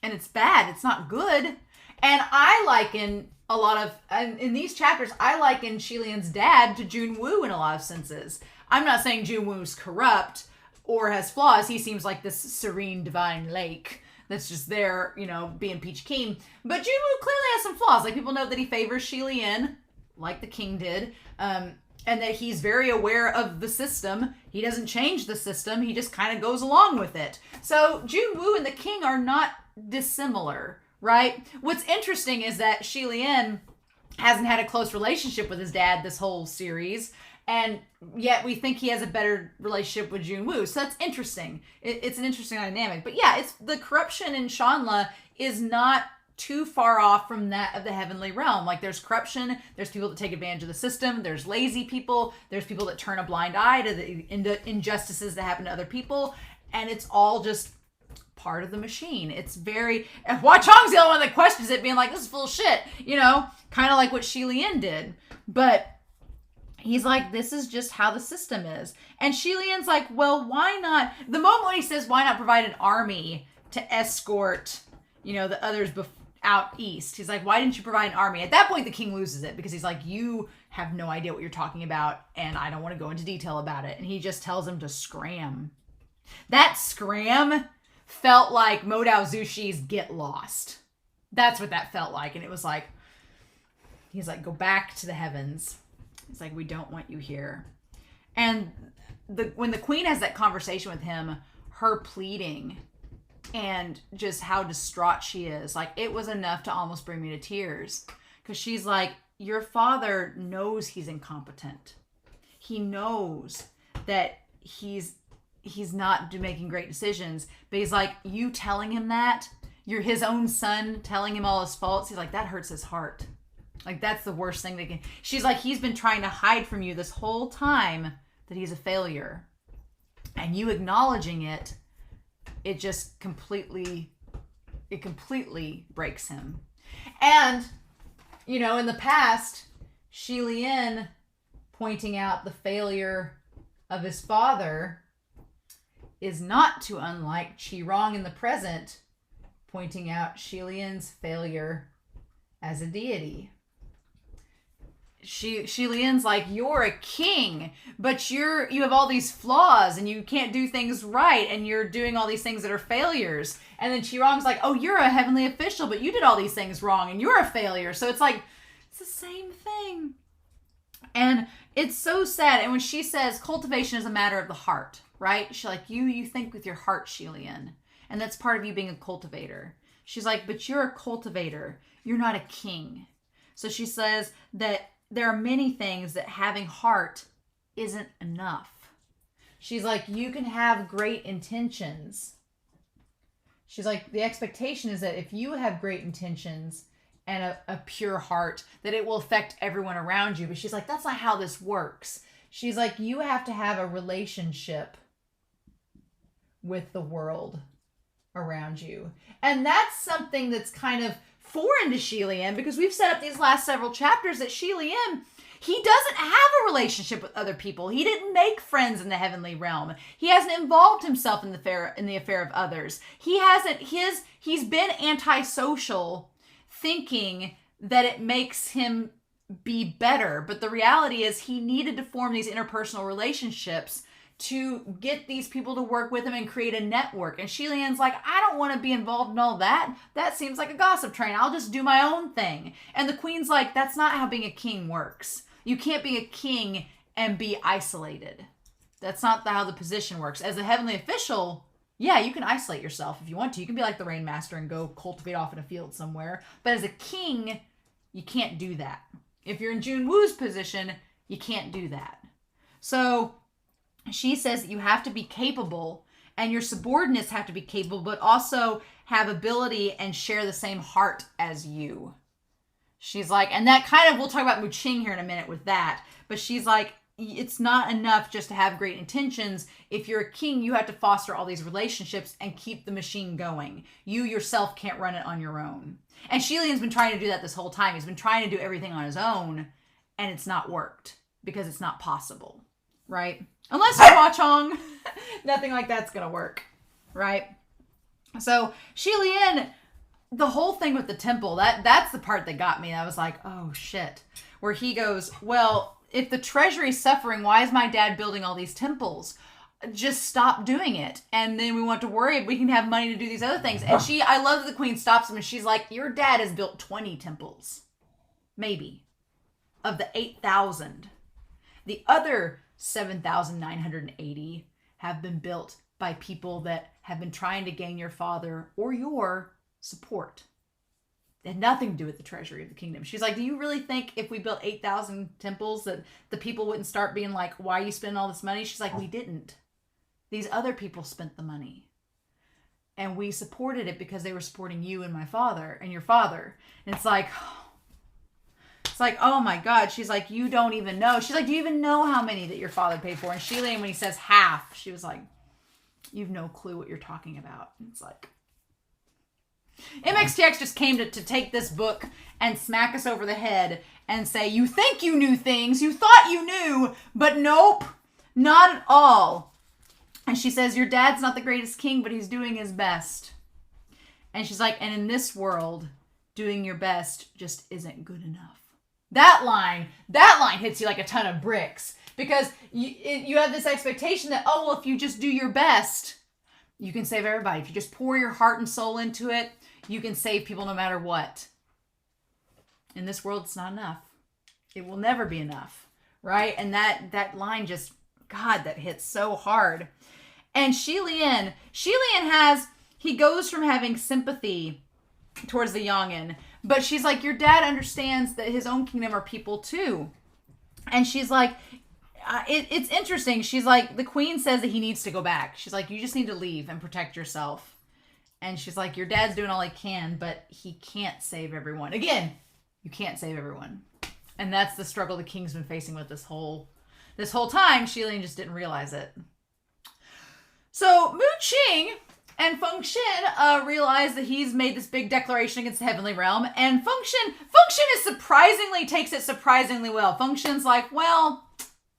And it's bad. It's not good. And I liken a lot of, in these chapters, I liken Xie Lian's dad to Junwoo in a lot of senses. I'm not saying Junwoo's corrupt or has flaws. He seems like this serene divine lake that's just there, you know, being Peach King. But Junwoo clearly has some flaws. Like, people know that he favors Xie Lian, like the king did, and that he's very aware of the system. He doesn't change the system. He just kind of goes along with it. So Junwoo and the king are not dissimilar, right? What's interesting is that Xie Lian hasn't had a close relationship with his dad this whole series, and yet we think he has a better relationship with Junwoo. So that's interesting. It's an interesting dynamic. But yeah, it's the corruption in Shanla is not too far off from that of the heavenly realm. Like there's corruption, there's people that take advantage of the system, there's lazy people, there's people that turn a blind eye to the injustices that happen to other people, and it's all just part of the machine. It's very... Hua Cheng's the only one that questions it, being like, this is full of shit, you know? Kind of like what Xie Lian did. But he's like, this is just how the system is. And Xie Lian's like, well, why not... The moment when he says, why not provide an army to escort, you know, the others out east. He's like, why didn't you provide an army? At that point, the king loses it because he's like, you have no idea what you're talking about, and I don't want to go into detail about it. And he just tells him to scram. That scram felt like Modao Zushi's Get Lost. That's what that felt like. And it was like, he's like, go back to the heavens. It's like, we don't want you here. And when the queen has that conversation with him, her pleading and just how distraught she is, like, it was enough to almost bring me to tears. Because she's like, your father knows he's incompetent. He knows that he's not making great decisions. But he's like, you telling him that, you're his own son telling him all his faults. He's like, that hurts his heart. Like, that's the worst thing they can... She's like, he's been trying to hide from you this whole time that he's a failure. And you acknowledging it, it just completely breaks him. And, you know, in the past, Xie Lian pointing out the failure of his father is not too unlike Qi Rong in the present pointing out Xie Lian's failure as a deity. Xie Lian's like, you're a king, but you have all these flaws and you can't do things right and you're doing all these things that are failures. And then Qi Rong's like, oh, you're a heavenly official, but you did all these things wrong and you're a failure. So it's like, it's the same thing. And it's so sad. And when she says cultivation is a matter of the heart, right? She's like, you think with your heart, Xie Lian. And that's part of you being a cultivator. She's like, but you're a cultivator. You're not a king. So she says that there are many things that having heart isn't enough. She's like, you can have great intentions. She's like, the expectation is that if you have great intentions and a pure heart, that it will affect everyone around you. But she's like, that's not how this works. She's like, you have to have a relationship with the world around you. And that's something that's kind of foreign to Xie Lian, because we've set up these last several chapters that Xie Lian, he doesn't have a relationship with other people. He didn't make friends in the heavenly realm. He hasn't involved himself in the affair of others. He's been antisocial, thinking that it makes him be better. But the reality is he needed to form these interpersonal relationships to get these people to work with him and create a network. And Xie Lian's like, I don't want to be involved in all that. That seems like a gossip train. I'll just do my own thing. And the queen's like, that's not how being a king works. You can't be a king and be isolated. That's not how the position works. As a heavenly official, yeah, you can isolate yourself if you want to. You can be like the rain master and go cultivate off in a field somewhere. But as a king, you can't do that. If you're in Jun Wu's position, you can't do that. So she says that you have to be capable and your subordinates have to be capable, but also have ability and share the same heart as you. She's like, and that kind of, we'll talk about Wuxing here in a minute with that, but she's like, it's not enough just to have great intentions. If you're a king, you have to foster all these relationships and keep the machine going. You yourself can't run it on your own. And Xie Lian's been trying to do that this whole time. He's been trying to do everything on his own, and it's not worked because it's not possible, right? Unless you're Hua Cheng, nothing like that's going to work, right? So Xie Lian, the whole thing with the temple, that's the part that got me. I was like, oh shit. Where he goes, well, if the treasury's suffering, why is my dad building all these temples? Just stop doing it. And then we want to worry, we can have money to do these other things. And I love that the queen stops him and she's like, your dad has built 20 temples. Maybe. Of the 8,000. The other 7,980 have been built by people that have been trying to gain your father or your support. It had nothing to do with the treasury of the kingdom. She's like, do you really think if we built 8,000 temples that the people wouldn't start being like, why are you spending all this money? She's like, we didn't. These other people spent the money. And we supported it because they were supporting you and my father and your father. And it's like, oh my God. She's like, you don't even know. She's like, do you even know how many that your father paid for? And Xie Lian, when he says half, she was like, you've no clue what you're talking about. And it's like, MXTX just came to take this book and smack us over the head and say, you think you knew things, you thought you knew, but nope, not at all. And she says, your dad's not the greatest king, but he's doing his best. And she's like, and in this world, doing your best just isn't good enough. That line hits you like a ton of bricks, because you have this expectation that, oh, well, if you just do your best, you can save everybody. If you just pour your heart and soul into it, you can save people no matter what. In this world, it's not enough. It will never be enough, right? And that line just, God, that hits so hard. And Xie Lian he goes from having sympathy towards the Yongin, but she's like, your dad understands that his own kingdom are people too. And she's like, it's interesting. She's like, the queen says that he needs to go back. She's like, you just need to leave and protect yourself. And she's like, your dad's doing all he can, but he can't save everyone. Again, you can't save everyone. And that's the struggle the king's been facing with this whole time. Xie Lian just didn't realize it. So Mu Qing and Feng Xin realize that he's made this big declaration against the heavenly realm, and Feng Xin takes it surprisingly well. Feng Xin's like, well,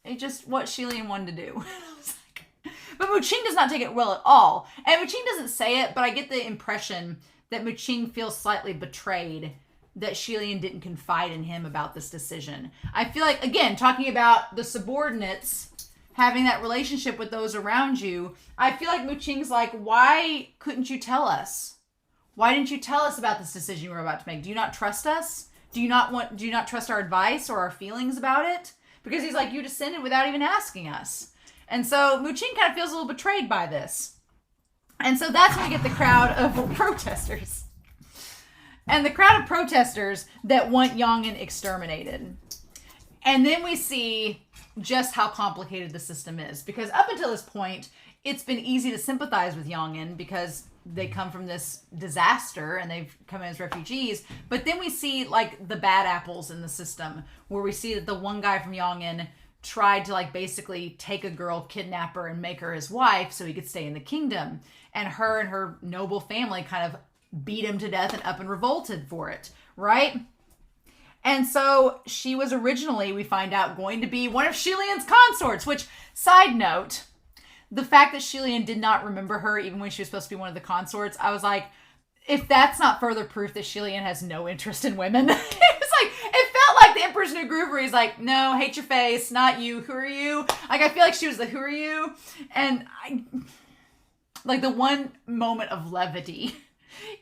it's just what Xie Lian wanted to do. But Mu Qing does not take it well at all. And Mu Qing doesn't say it, but I get the impression that Mu Qing feels slightly betrayed that Xie Lian didn't confide in him about this decision. I feel like, again, talking about the subordinates having that relationship with those around you, I feel like Mu Qing's like, why couldn't you tell us? Why didn't you tell us about this decision you were about to make? Do you not trust us? Do you not trust our advice or our feelings about it? Because he's like, you descended without even asking us. And so Mu Qing kind of feels a little betrayed by this. And so that's when we get the crowd of protesters. And the crowd of protesters that want Yongin exterminated. And then we see just how complicated the system is. Because up until this point, it's been easy to sympathize with Yongin because they come from this disaster and they've come in as refugees. But then we see like the bad apples in the system, where we see that the one guy from Yongin tried to like basically take a girl, kidnap her, and make her his wife so he could stay in the kingdom. And her noble family kind of beat him to death and up and revolted for it, right? And so she was originally, we find out, going to be one of Xie Lian's consorts, which, side note, the fact that Xie Lian did not remember her even when she was supposed to be one of the consorts, I was like, if that's not further proof that Xie Lian has no interest in women. It felt like the Emperor's New Groove, where he's like, no, hate your face, not you, who are you? Like, I feel like she was the who are you? And like the one moment of levity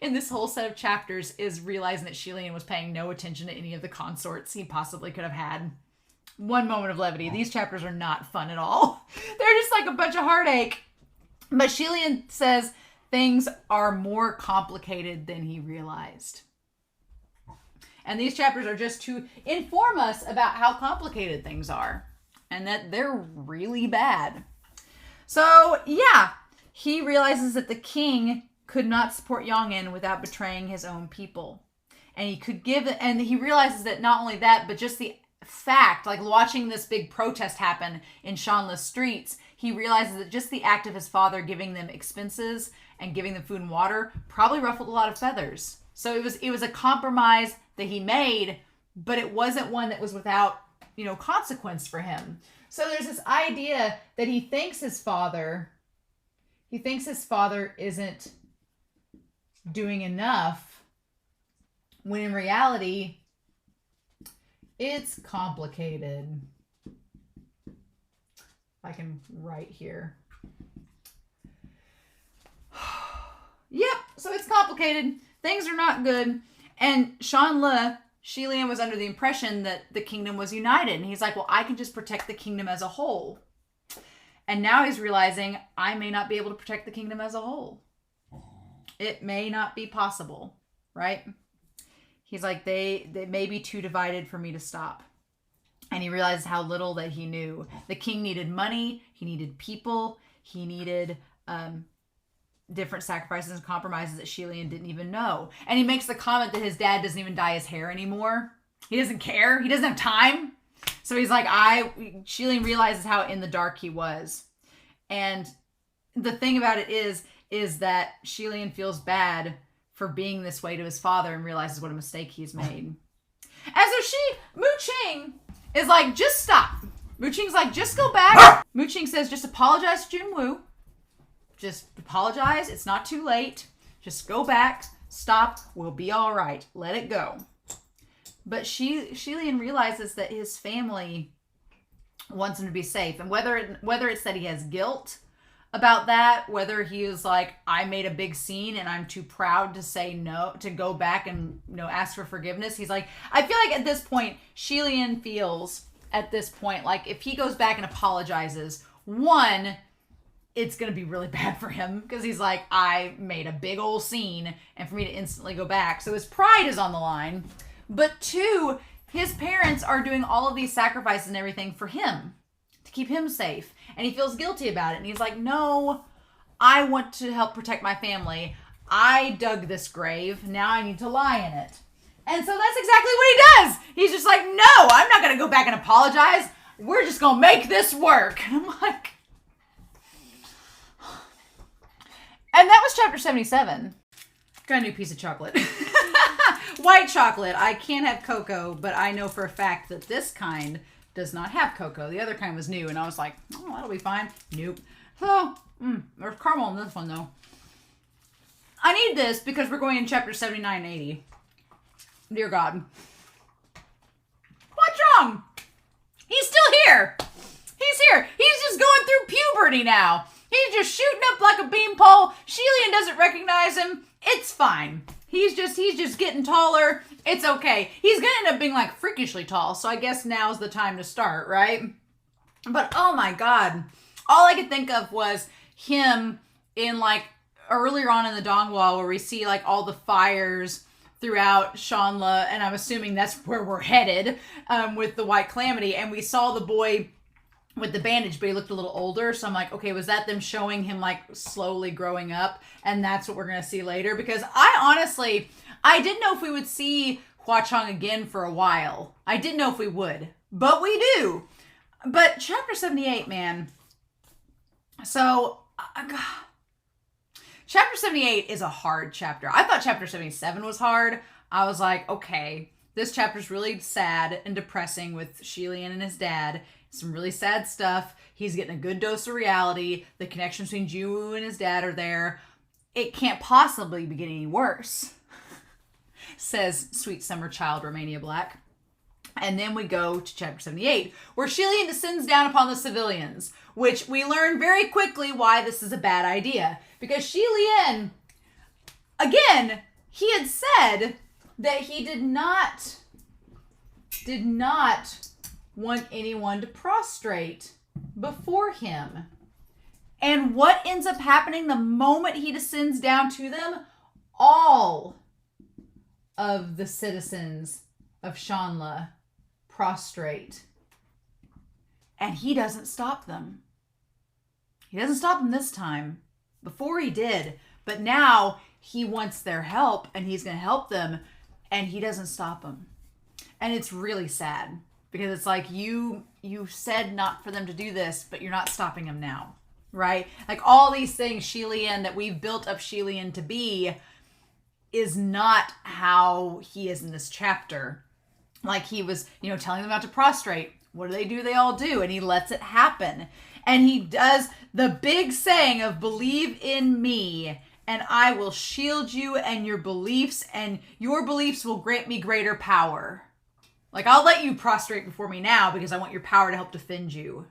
in this whole set of chapters is realizing that Xie Lian was paying no attention to any of the consorts he possibly could have had. One moment of levity. These chapters are not fun at all. They're just like a bunch of heartache. But Xie Lian says things are more complicated than he realized. And these chapters are just to inform us about how complicated things are. And that they're really bad. So, yeah. He realizes that the king could not support Yongin without betraying his own people. And he realizes that not only that, but just the fact, like watching this big protest happen in Shanla's streets, he realizes that just the act of his father giving them expenses and giving them food and water probably ruffled a lot of feathers. So it was a compromise that he made, but it wasn't one that was without, consequence for him. So there's this idea that he thinks his father isn't doing enough, when in reality, it's complicated. I can write here. Yep, so it's complicated. Things are not good. And Xie Lian was under the impression that the kingdom was united. And he's like, well, I can just protect the kingdom as a whole. And now he's realizing I may not be able to protect the kingdom as a whole. It may not be possible, right? He's like, they may be too divided for me to stop. And he realized how little that he knew. The king needed money. He needed people. He needed different sacrifices and compromises that Xie Lian didn't even know. And he makes the comment that his dad doesn't even dye his hair anymore. He doesn't care. He doesn't have time. So he's like, Xie Lian realizes how in the dark he was. And the thing about it is that Xie Lian feels bad for being this way to his father and realizes what a mistake he's made. And so Mu Cheng is like, just stop. Mu Cheng's like, just go back. Mu Cheng says, just apologize to Jun Wu. Just apologize. It's not too late. Just go back. Stop. We'll be all right. Let it go. But Xie Lian realizes that his family wants him to be safe. And whether it's that he has guilt about that, whether he is like, I made a big scene and I'm too proud to say no, to go back and ask for forgiveness. He's like, I feel like at this point, Xie Lian feels at this point like if he goes back and apologizes, one, it's going to be really bad for him because he's like, I made a big old scene and for me to instantly go back. So his pride is on the line. But two, his parents are doing all of these sacrifices and everything for him to keep him safe. And he feels guilty about it. And he's like, no, I want to help protect my family. I dug this grave. Now I need to lie in it. And so that's exactly what he does. He's just like, no, I'm not going to go back and apologize. We're just going to make this work. And I'm like, and that was chapter 77. Got a new piece of chocolate. White chocolate. I can't have cocoa, but I know for a fact that this kind does not have cocoa. The other kind was new, and I was like, oh, that'll be fine. Nope. So, there's caramel in this one, though. I need this because we're going in chapter 79 and 80. Dear God. What's wrong? He's still here. He's here. He's just going through puberty now. He's just shooting up like a beanpole. Xie Lian doesn't recognize him. It's fine. He's just getting taller. It's okay. He's going to end up being like freakishly tall. So I guess now's the time to start, right? But oh my God. All I could think of was him in like earlier on in the Dongwall where we see like all the fires throughout Shanla. And I'm assuming that's where we're headed with the White Calamity. And we saw the boy with the bandage, but he looked a little older. So I'm like, okay, was that them showing him like slowly growing up? And that's what we're going to see later. Because I didn't know if we would see Hua Cheng again for a while. I didn't know if we would, but we do. But chapter 78, man. So, chapter 78 is a hard chapter. I thought chapter 77 was hard. I was like, okay, this chapter's really sad and depressing with Xie Lian and his dad. Some really sad stuff. He's getting a good dose of reality. The connection between Ju and his dad are there. It can't possibly be getting any worse, says sweet summer child Romania Black. And then we go to chapter 78, where Xie Lian descends down upon the civilians, which we learn very quickly why this is a bad idea. Because Xie Lian, again, he had said that he did not want anyone to prostrate before him. And what ends up happening the moment he descends down to them? All of the citizens of Shanla prostrate. And he doesn't stop them. He doesn't stop them this time. Before he did. But now he wants their help and he's going to help them. And he doesn't stop them. And it's really sad. Because it's like, you said not for them to do this, but you're not stopping them now, right? Like all these things Xie Lian that we've built up Xie Lian to be is not how he is in this chapter. Like he was, telling them not to prostrate. What do? They all do. And he lets it happen. And he does the big saying of believe in me and I will shield you and your beliefs will grant me greater power. Like, I'll let you prostrate before me now because I want your power to help defend you.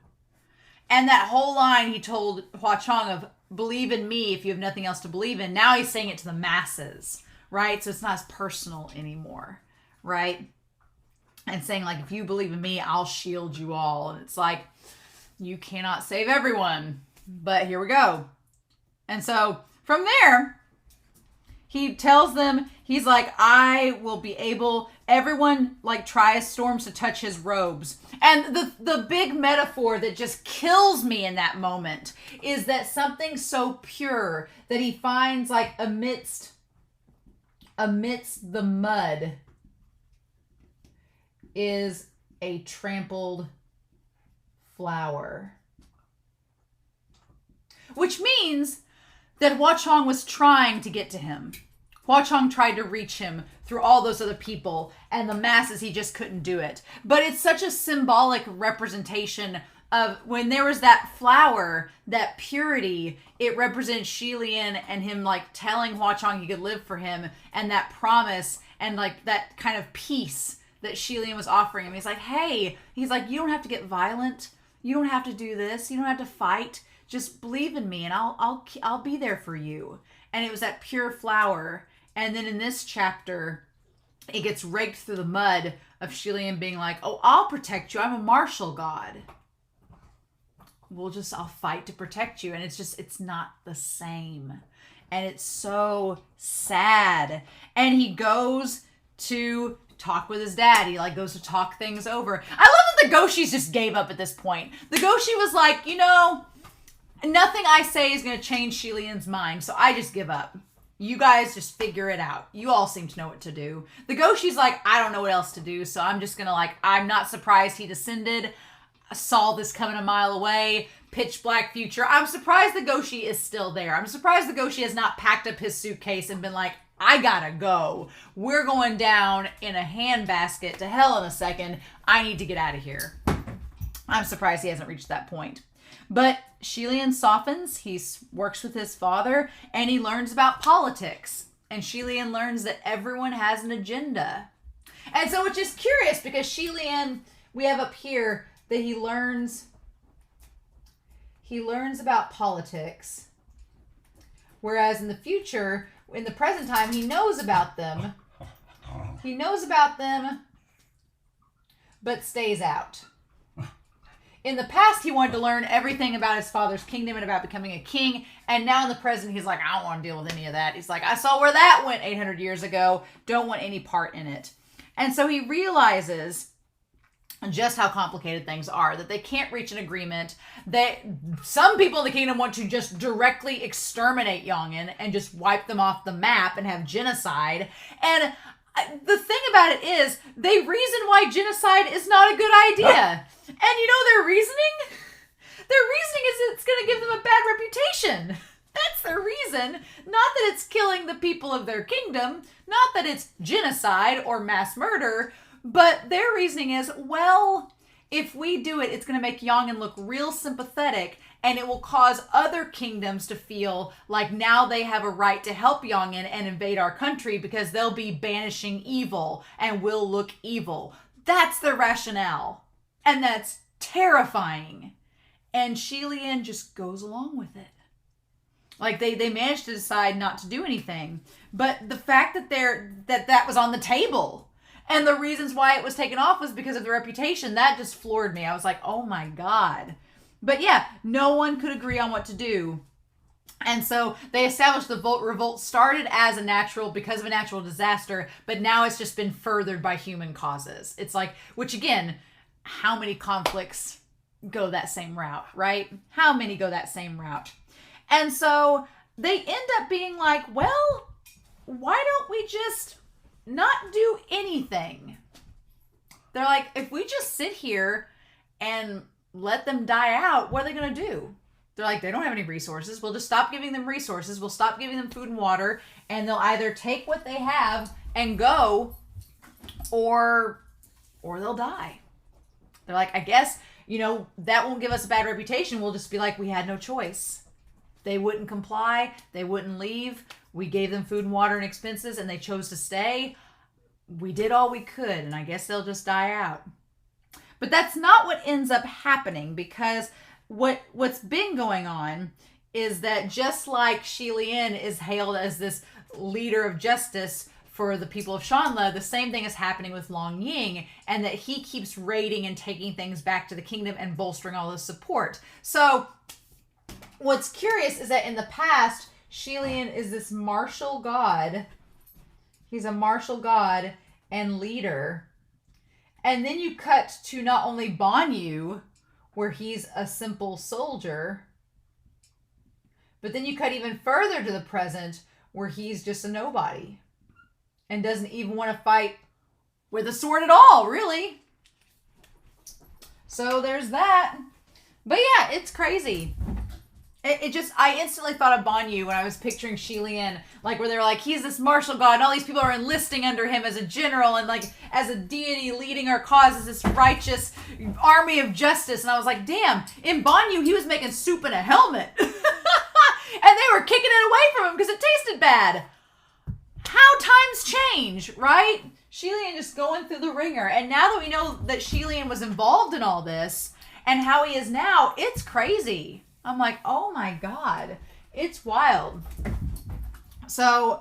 And that whole line he told Hua Cheng of, believe in me if you have nothing else to believe in. Now he's saying it to the masses, right? So it's not as personal anymore, right? And saying, like, if you believe in me, I'll shield you all. And it's like, you cannot save everyone. But here we go. And so from there, he tells them, he's like, I will be able, everyone like tries storms to touch his robes. And the big metaphor that just kills me in that moment is that something so pure that he finds like amidst the mud is a trampled flower. Which means that Hua Cheng was trying to get to him. Hua Cheng tried to reach him through all those other people and the masses, he just couldn't do it. But it's such a symbolic representation of when there was that flower, that purity, it represents Xie Lian and him like telling Hua Cheng he could live for him, and that promise and like that kind of peace that Xie Lian was offering him. He's like, hey, he's like, you don't have to get violent. You don't have to do this. You don't have to fight. Just believe in me and I'll be there for you. And it was that pure flower. And then in this chapter, it gets raked through the mud of Xie Lian being like, oh, I'll protect you. I'm a martial god. I'll fight to protect you. And it's not the same. And it's so sad. And he goes to talk with his dad. He like goes to talk things over. I love that the Goshis just gave up at this point. The Goshi was like, you know, nothing I say is going to change Xie Lian's mind, so I just give up. You guys just figure it out. You all seem to know what to do. The Goshi's like, I don't know what else to do, so I'm just going to like, I'm not surprised he descended. I saw this coming a mile away. Pitch black future. I'm surprised the Goshi is still there. I'm surprised the Goshi has not packed up his suitcase and been like, I gotta go. We're going down in a handbasket to hell in a second. I need to get out of here. I'm surprised he hasn't reached that point. But Xie Lian softens, he works with his father, and he learns about politics. And Xie Lian learns that everyone has an agenda. And so it's just curious because Xie Lian, we have up here that he learns about politics. Whereas in the future, in the present time, he knows about them. He knows about them, but stays out. In the past, he wanted to learn everything about his father's kingdom and about becoming a king. And now in the present, he's like, I don't want to deal with any of that. He's like, I saw where that went 800 years ago. Don't want any part in it. And so he realizes just how complicated things are, that they can't reach an agreement, that some people in the kingdom want to just directly exterminate Yongin and just wipe them off the map and have genocide. And the thing about it is, they reason why genocide is not a good idea. And you know their reasoning? Their reasoning is it's going to give them a bad reputation. That's their reason. Not that it's killing the people of their kingdom, not that it's genocide or mass murder, but their reasoning is, well, if we do it, it's going to make Yongin look real sympathetic, and it will cause other kingdoms to feel like now they have a right to help Yongin and invade our country because they'll be banishing evil and will look evil. That's their rationale. And that's terrifying. And Xie Lian just goes along with it. Like they managed to decide not to do anything. But the fact that that was on the table and the reasons why it was taken off was because of the reputation, that just floored me. I was like, oh my God. But yeah, no one could agree on what to do. And so they established the revolt started as because of a natural disaster, but now it's just been furthered by human causes. It's like, which again, how many conflicts go that same route, right? How many go that same route? And so they end up being like, well, why don't we just not do anything? They're like, if we just sit here and let them die out, what are they going to do? They're like, they don't have any resources. We'll just stop giving them resources. We'll stop giving them food and water, and they'll either take what they have and go, or they'll die. They're like, I guess, that won't give us a bad reputation. We'll just be like, we had no choice. They wouldn't comply. They wouldn't leave. We gave them food and water and expenses, and they chose to stay. We did all we could, and I guess they'll just die out. But that's not what ends up happening, because what's been going on is that just like Xie Lian is hailed as this leader of justice for the people of Shanla, the same thing is happening with Long Ying, and that he keeps raiding and taking things back to the kingdom and bolstering all the support. So what's curious is that in the past, Xie Lian is this martial god. He's a martial god and leader. And then you cut to not only Banyu, where he's a simple soldier, but then you cut even further to the present, where he's just a nobody and doesn't even want to fight with a sword at all, really. So there's that. But yeah, it's crazy. I instantly thought of Banyu when I was picturing Xie Lian, like where they're like, he's this martial god, and all these people are enlisting under him as a general and like as a deity leading our cause as this righteous army of justice. And I was like, damn, in Banyu, he was making soup in a helmet. And they were kicking it away from him because it tasted bad. How times change, right? Xie Lian just going through the ringer. And now that we know that Xie Lian was involved in all this and how he is now, it's crazy. I'm like, oh my God, it's wild. So,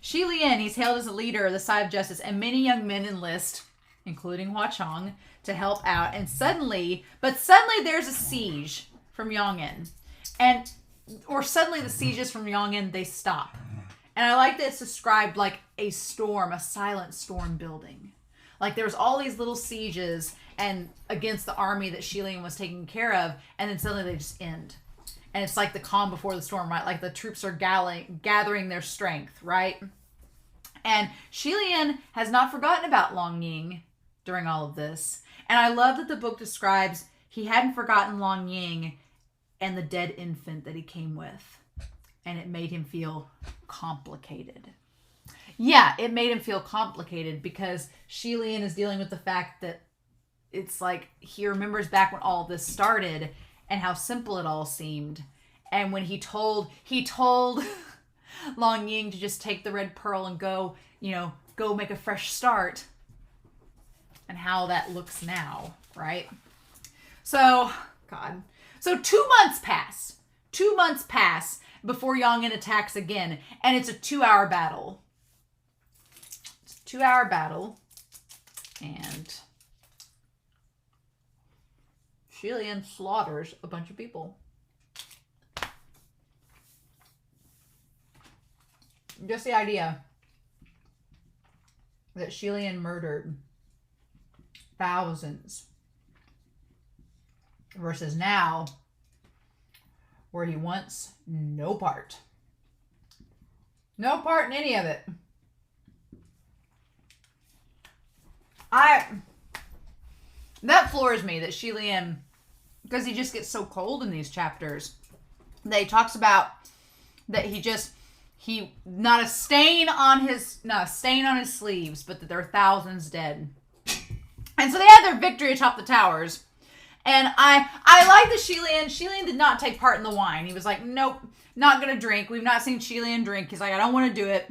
Xie Lian, he's hailed as a leader of the side of justice, and many young men enlist, including Hua Cheng, to help out. And suddenly there's a siege from Yong'an. Suddenly the sieges from Yong'an, they stop. And I like that it's described like a storm, a silent storm building. Like there's all these little sieges and against the army that Xie Lian was taking care of, and then suddenly they just end. And it's like the calm before the storm, right? Like the troops are gathering their strength, right? And Xie Lian has not forgotten about Long Ying during all of this. And I love that the book describes he hadn't forgotten Long Ying and the dead infant that he came with. And it made him feel complicated. Yeah, it made him feel complicated because Xie Lian is dealing with the fact that it's like he remembers back when all this started and how simple it all seemed. And when he told Long Ying to just take the red pearl and go make a fresh start, and how that looks now, right? So, God. So 2 months pass. 2 months pass before Yong'an attacks again, and it's a 2-hour battle. It's a 2-hour battle, and Xie Lian slaughters a bunch of people. Just the idea that Xie Lian murdered thousands versus now where he wants no part. No part in any of it. That floors me that Xie Lian, because he just gets so cold in these chapters, that he talks about that he not a stain on his sleeves, but that there are thousands dead. And so they had their victory atop the towers. And I like the Xie Lian. Xie Lian did not take part in the wine. He was like, nope, not going to drink. We've not seen Xie Lian drink. He's like, I don't want to do it.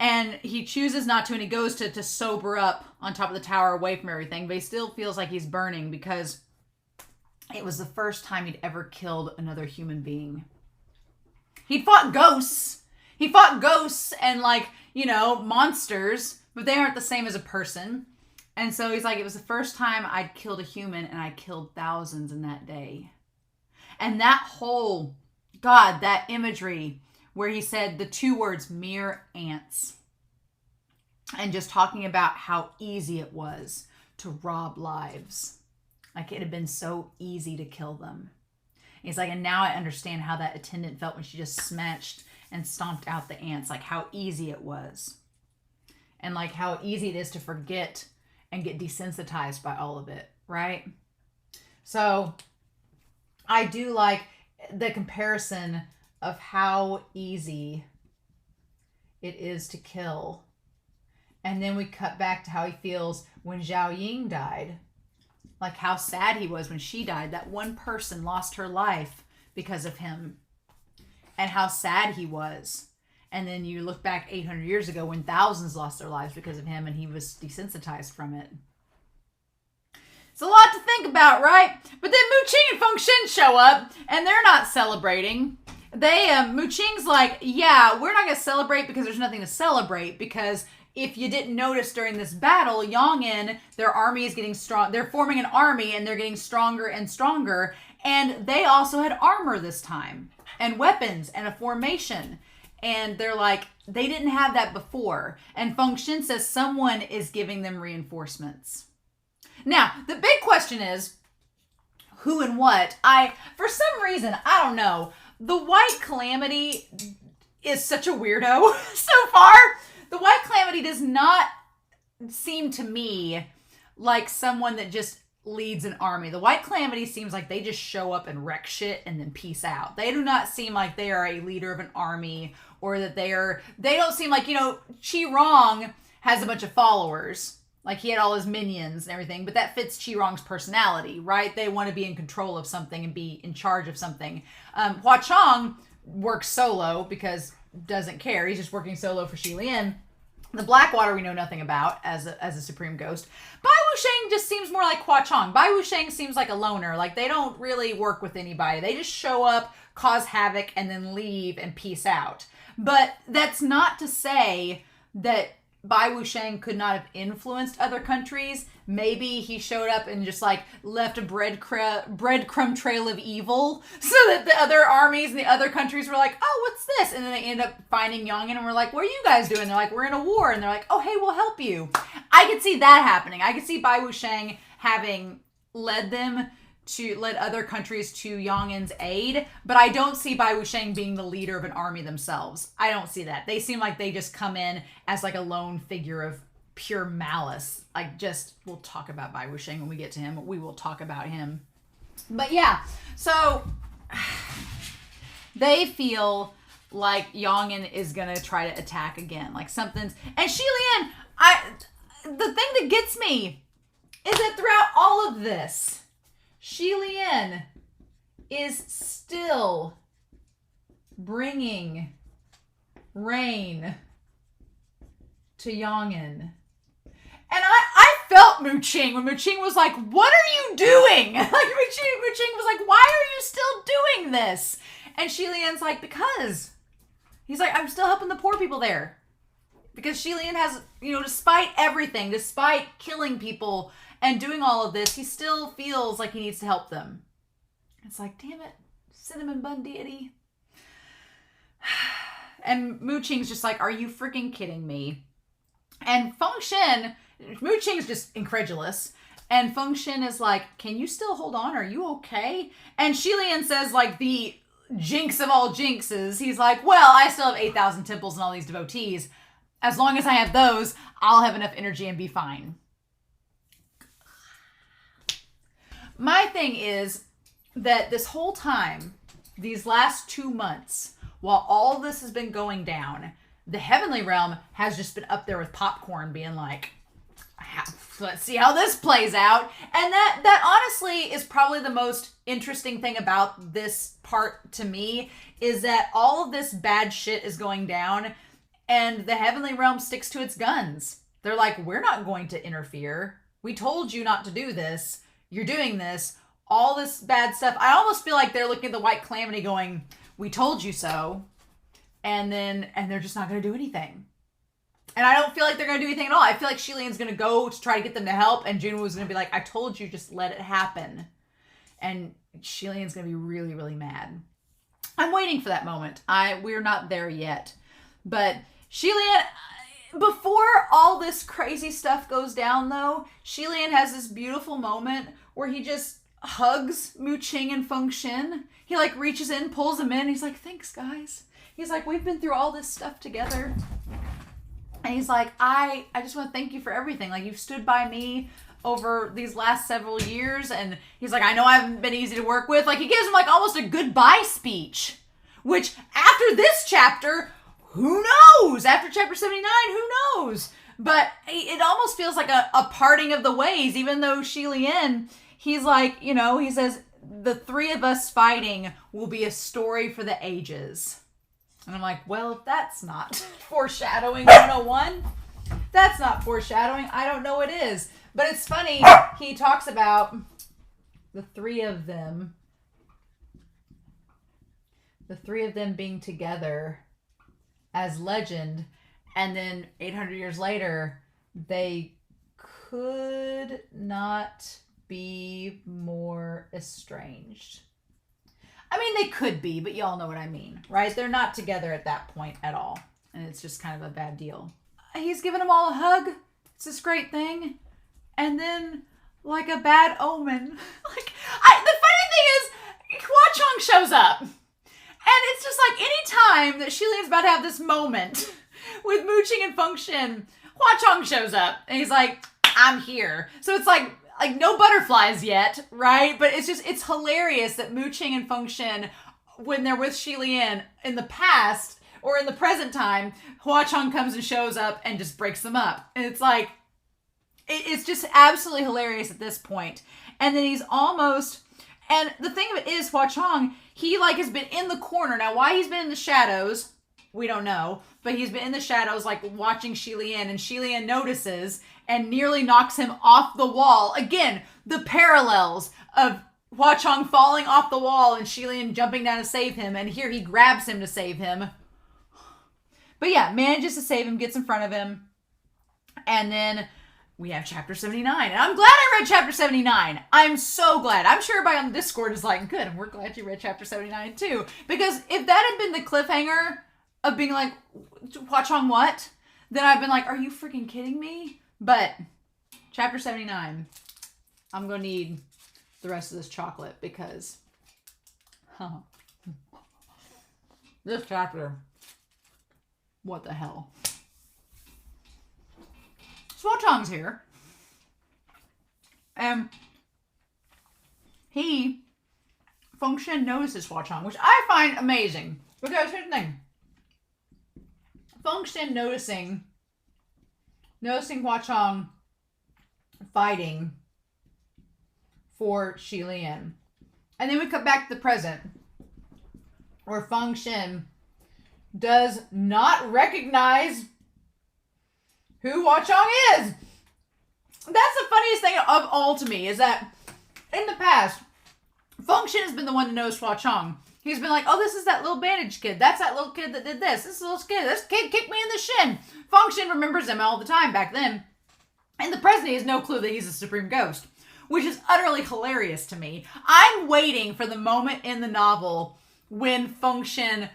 And he chooses not to, and he goes to sober up on top of the tower away from everything. But he still feels like he's burning because it was the first time he'd ever killed another human being. He'd fought ghosts. He fought ghosts and monsters, but they aren't the same as a person. And so he's like, it was the first time I'd killed a human, and I killed thousands in that day. And that imagery where he said the 2 words, mere ants. And just talking about how easy it was to rob lives. Like it had been so easy to kill them. He's like, and now I understand how that attendant felt when she just smashed and stomped out the ants. Like how easy it was. And like how easy it is to forget and get desensitized by all of it, right? So I do like the comparison of how easy it is to kill. And then we cut back to how he feels when Zhao Ying died. Like how sad he was when she died. That one person lost her life because of him. And how sad he was. And then you look back 800 years ago when thousands lost their lives because of him and he was desensitized from it. It's a lot to think about, right? But then Mu Qing and Feng Shen show up and they're not celebrating. Mu Qing's like, yeah, we're not going to celebrate because there's nothing to celebrate, because if you didn't notice during this battle, Yong'an, their army is getting strong. They're forming an army and they're getting stronger and stronger. And they also had armor this time. and weapons and a formation. And they're like, they didn't have that before. And Feng Xin says someone is giving them reinforcements. Now, the big question is, who and what? For some reason, I don't know, the White Calamity is such a weirdo so far. The White Calamity does not seem to me like someone that just leads an army. The White Calamity seems like they just show up and wreck shit and then peace out. They do not seem like they are a leader of an army, or that they don't seem like, Qi Rong has a bunch of followers. Like, he had all his minions and everything, but that fits Qi Rong's personality, right? They want to be in control of something and be in charge of something. Hua Cheng works solo because doesn't care. He's just working solo for Xie Lian. The Blackwater we know nothing about as a supreme ghost. Bai Wuxiang just seems more like Hua Cheng. Bai Wuxiang seems like a loner. Like, they don't really work with anybody. They just show up, cause havoc, and then leave and peace out. But that's not to say that Bai Wuxiang could not have influenced other countries. Maybe he showed up and just like left a breadcrumb trail of evil so that the other armies and the other countries were like, oh, what's this? And then they end up finding Yongin and we're like, what are you guys doing? They're like, we're in a war. And they're like, oh, hey, we'll help you. I could see that happening. I could see Bai Wuxiang having led other countries to Yongin's aid, but I don't see Bai Wuxiang being the leader of an army themselves. I don't see that. They seem like they just come in as like a lone figure of pure malice. We'll talk about Bai Wuxiang when we get to him. We will talk about him. But yeah, so they feel like Yongin is gonna try to attack again. Like something's... And Xie Lian, the thing that gets me is that throughout all of this, Xie Lian is still bringing rain to Yongin. And I felt Mu Qing when Mu Qing was like, what are you doing? Like, Mu Qing was like, why are you still doing this? And Xie Lian's like, because. He's like, I'm still helping the poor people there. Because Xie Lian has, despite everything, despite killing people and doing all of this, he still feels like he needs to help them. It's like, damn it, cinnamon bun deity. And Mu Qing's just like, are you freaking kidding me? And Mu Qing's just incredulous. And Feng Xin is like, can you still hold on? Are you okay? And Xie Lian says, like, the jinx of all jinxes. He's like, well, I still have 8,000 temples and all these devotees. As long as I have those, I'll have enough energy and be fine. My thing is that this whole time, these last 2 months, while all this has been going down, the Heavenly Realm has just been up there with popcorn being like, let's see how this plays out. And that honestly is probably the most interesting thing about this part to me, is that all of this bad shit is going down and the Heavenly Realm sticks to its guns. They're like, we're not going to interfere. We told you not to do this. You're doing this. All this bad stuff. I almost feel like they're looking at the White Calamity going, we told you so. And they're just not going to do anything. And I don't feel like they're going to do anything at all. I feel like Xie Lian's going to go to try to get them to help. And Junwu's going to be like, I told you, just let it happen. And Xie Lian's going to be really, really mad. I'm waiting for that moment. We're not there yet. But Xie Lian, before all this crazy stuff goes down though, Xie Lian has this beautiful moment where he just hugs Mu Qing and Feng Xin. He like reaches in, pulls them in. He's like, thanks guys. He's like, we've been through all this stuff together. And he's like, I just want to thank you for everything. Like, you've stood by me over these last several years. And he's like, I know I haven't been easy to work with. Like, he gives him like almost a goodbye speech, which after this chapter, who knows? After chapter 79, who knows? But it almost feels like a parting of the ways, even though Xie Lian, he's like, he says, the three of us fighting will be a story for the ages. And I'm like, well, if that's not foreshadowing 101, that's not foreshadowing. I don't know what is. But it's funny, he talks about the three of them being together as legend, and then 800 years later, they could not be more estranged. I mean, they could be, but y'all know what I mean, right? They're not together at that point at all. And it's just kind of a bad deal. He's giving them all a hug. It's this great thing. And then, like a bad omen. The funny thing is, Hua Cheng shows up. And it's just like any time that Xie Lian's about to have this moment with Muqing and Fengshen, Hua Cheng shows up. And he's like, I'm here. So it's like no butterflies yet, right? But it's hilarious that Muqing and Fengshen, when they're with Xie Lian in the past or in the present time, Hua Cheng comes and shows up and just breaks them up. And it's like, it's just absolutely hilarious at this point. And then he's almost, and the thing of it is, Hua Cheng, he like has been in the corner. Now, why he's been in the shadows, we don't know. But he's been in the shadows, like watching Xie Lian, and Xie Lian notices and nearly knocks him off the wall. Again, the parallels of Hua Cheng falling off the wall and Xie Lian jumping down to save him. And here he grabs him to save him. But yeah, manages to save him, gets in front of him. And then we have chapter 79. And I'm glad I read chapter 79. I'm so glad. I'm sure everybody on the Discord is like, good, and we're glad you read chapter 79 too. Because if that had been the cliffhanger of being like, Hua Cheng what? Then I've been like, are you freaking kidding me? But chapter 79, I'm going to need the rest of this chocolate because this chapter, what the hell? So Hua Cheng's here. And Fengshen notices Hua Cheng, which I find amazing. Because here's the thing. Fengshen noticing Hua Cheng fighting for Xie Lian. And then we come back to the present, where Fengshen does not recognize who Hua Cheng is. That's the funniest thing of all to me, is that in the past, Fengshen has been the one to notice Hua Cheng. He's been like, oh, this is that little bandage kid. That's that little kid that did this. This little kid. This kid kicked me in the shin. Fengshen remembers him all the time back then. And the present, he has no clue that he's a supreme ghost, which is utterly hilarious to me. I'm waiting for the moment in the novel when Fengshen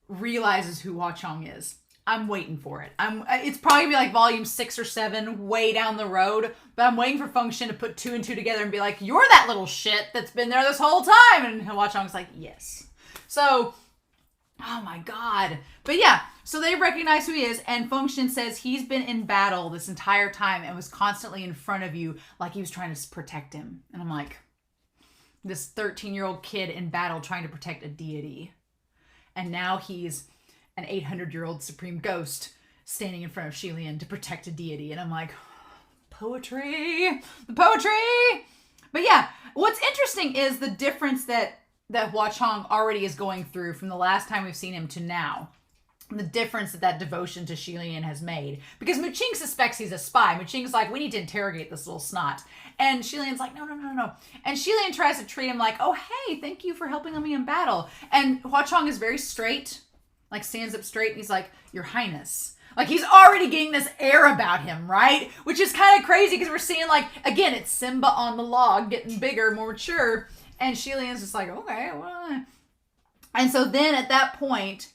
realizes who Hua Cheng is. I'm waiting for it. It's probably gonna be like volume 6 or 7 way down the road, but I'm waiting for Fengshen to put 2 and 2 together and be like, you're that little shit that's been there this whole time. And Hua Cheng's like, yes. So, oh my God. But yeah, so they recognize who he is, and Fengshen says he's been in battle this entire time and was constantly in front of you like he was trying to protect him. And I'm like, this 13-year-old kid in battle trying to protect a deity. And now he's an 800-year-old supreme ghost standing in front of Xie Lian to protect a deity. And I'm like, poetry, the poetry. But yeah, what's interesting is the difference that Hua Cheng already is going through from the last time we've seen him to now. The difference that devotion to Xie Lian has made. Because Muqing suspects he's a spy. Muqing's like, we need to interrogate this little snot. And Xie Lian's like, no. And Xie Lian tries to treat him like, oh, hey, thank you for helping me in battle. And Hua Cheng is very straight, like stands up straight, and he's like, Your Highness. Like, he's already getting this air about him, right? Which is kind of crazy because we're seeing, like, again, it's Simba on the log, getting bigger, more mature. And Xie Lian's just like, okay, well. And so then at that point,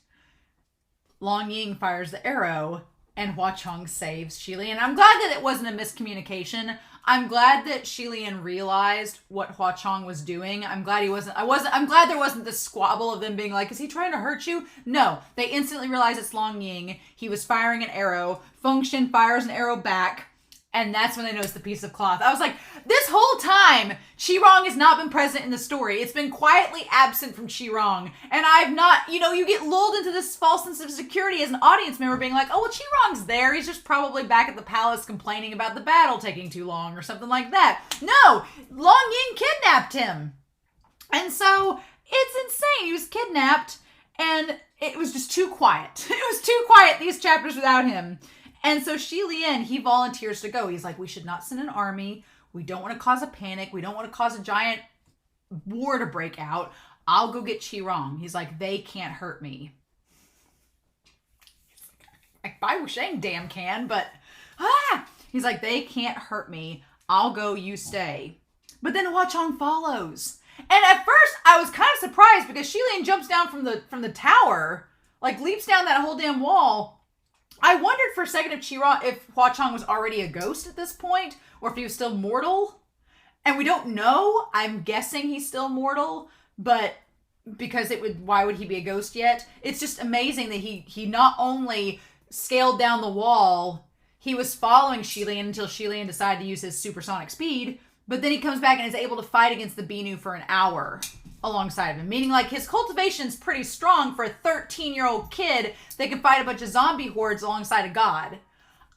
Long Ying fires the arrow and Hua Cheng saves Xie Lian. I'm glad that it wasn't a miscommunication. I'm glad that Xie Lian realized what Hua Cheng was doing. I'm glad there wasn't this squabble of them being like, is he trying to hurt you? No, they instantly realized it's Long Ying. He was firing an arrow. Fengshen fires an arrow back. And that's when they noticed the piece of cloth. I was like, this whole time, Qi-Rong has not been present in the story. It's been quietly absent from Qi-Rong. And I've not, you get lulled into this false sense of security as an audience member being like, oh, well, Qi-Rong's there. He's just probably back at the palace complaining about the battle taking too long or something like that. No, Long Ying kidnapped him. And so it's insane. He was kidnapped and it was just too quiet. It was too quiet, these chapters without him. And so Xie Lian, he volunteers to go. He's like, we should not send an army. We don't want to cause a panic. We don't want to cause a giant war to break out. I'll go get Qi-Rong. He's like, they can't hurt me. Like, BAI WUXIANG damn can, but he's like, they can't hurt me. I'll go, you stay. But then Hua Cheng follows. And at first, I was kind of surprised because Xie Lian jumps down from the tower, like leaps down that whole damn wall. I wondered for a second if Hua Cheng was already a ghost at this point, or if he was still mortal. And we don't know. I'm guessing he's still mortal, but because why would he be a ghost yet? It's just amazing that he not only scaled down the wall, he was following Xie Lian until Xie Lian decided to use his supersonic speed, but then he comes back and is able to fight against the Binu for an hour alongside of him. Meaning, like, his cultivation's pretty strong for a 13-year-old kid that can fight a bunch of zombie hordes alongside a god.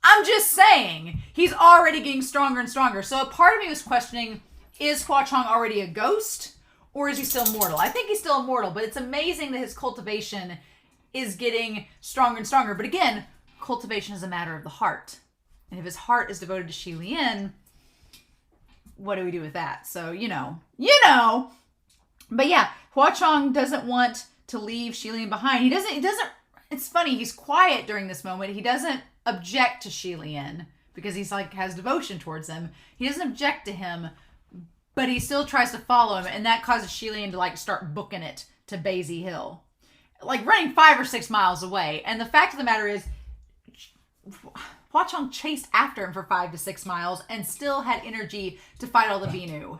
I'm just saying, he's already getting stronger and stronger. So a part of me was questioning, is Hua Cheng already a ghost? Or is he still mortal? I think he's still immortal, but it's amazing that his cultivation is getting stronger and stronger. But again, cultivation is a matter of the heart. And if his heart is devoted to Xie Lian, what do we do with that? So, you know. But yeah, Hua Cheng doesn't want to leave Xie Lian behind. He doesn't, it's funny, he's quiet during this moment. He doesn't object to Xie Lian because he's like, has devotion towards him. He doesn't object to him, but he still tries to follow him. And that causes Xie Lian to like start booking it to Baisy Hill. Like running 5 or 6 miles away. And the fact of the matter is, Hua Cheng chased after him for 5 to 6 miles and still had energy to fight all the Binu.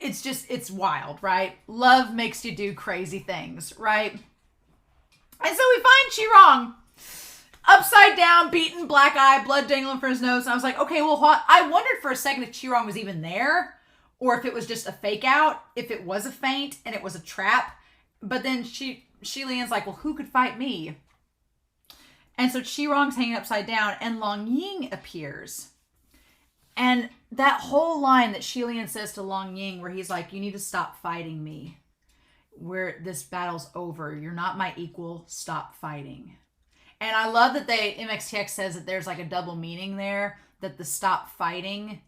It's wild, right? Love makes you do crazy things, right? And so we find Qirong upside down, beaten, black eye, blood dangling from his nose. And I was like, okay, well, I wondered for a second if Qirong was even there or if it was just a fake out, if it was a feint and it was a trap. But then Xie Lian's like, well, who could fight me? And so Qirong's hanging upside down and Long Ying appears. And that whole line that Xie Lian says to Long Ying where he's like, you need to stop fighting me. Where this battle's over. You're not my equal. Stop fighting. And I love that MXTX says that there's like a double meaning there. That the stop fighting,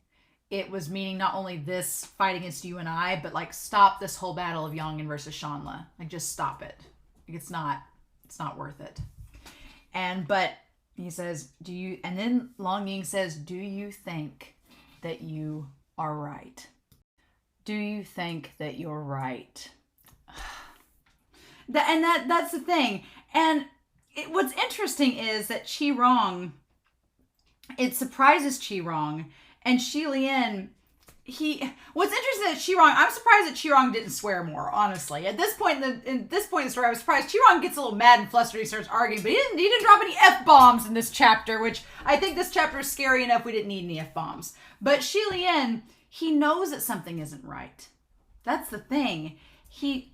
it was meaning not only this fight against you and I, but like stop this whole battle of Yongin versus Shanla. Like just stop it. Like it's not worth it. But he says, and then Long Ying says, do you think that you are right? Do you think that you're right? That's the thing. And what's interesting is that Qirong, it surprises Qirong, and Xie Lian, what's interesting is that Qirong, I'm surprised that Qirong didn't swear more, honestly. At this point in the story, I was surprised. Qirong gets a little mad and flustered, he starts arguing, but he didn't drop any F-bombs in this chapter, which I think this chapter is scary enough we didn't need any F-bombs. But Xie Lian, he knows that something isn't right. That's the thing.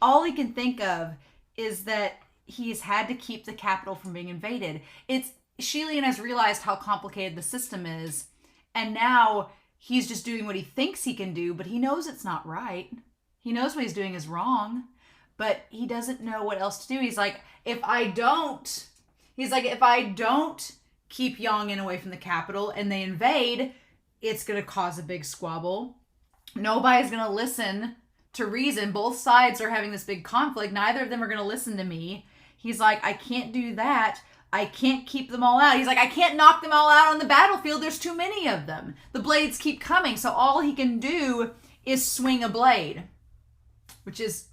All he can think of is that he's had to keep the capital from being invaded. Xie Lian has realized how complicated the system is, and now he's just doing what he thinks he can do, but he knows it's not right. He knows what he's doing is wrong, but he doesn't know what else to do. He's like, if I don't keep Yongin away from the capital and they invade, it's going to cause a big squabble. Nobody's going to listen to reason. Both sides are having this big conflict. Neither of them are going to listen to me. He's like, I can't do that. I can't keep them all out. He's like, I can't knock them all out on the battlefield. There's too many of them. The blades keep coming. So all he can do is swing a blade, which is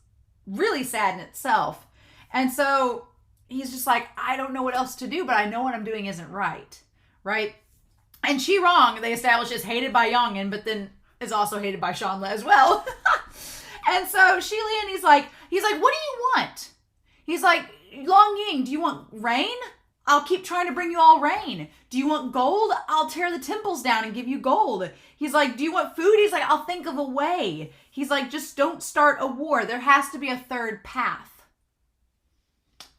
really sad in itself. And so he's just like, I don't know what else to do, but I know what I'm doing isn't right. Right? And Qirong, they establish, is hated by Yongin, but then is also hated by Shanla as well. And so Xie Lian, he's like, what do you want? He's like, Long Ying, do you want rain? I'll keep trying to bring you all rain. Do you want gold? I'll tear the temples down and give you gold. He's like, do you want food? He's like, I'll think of a way. He's like, just don't start a war. There has to be a third path.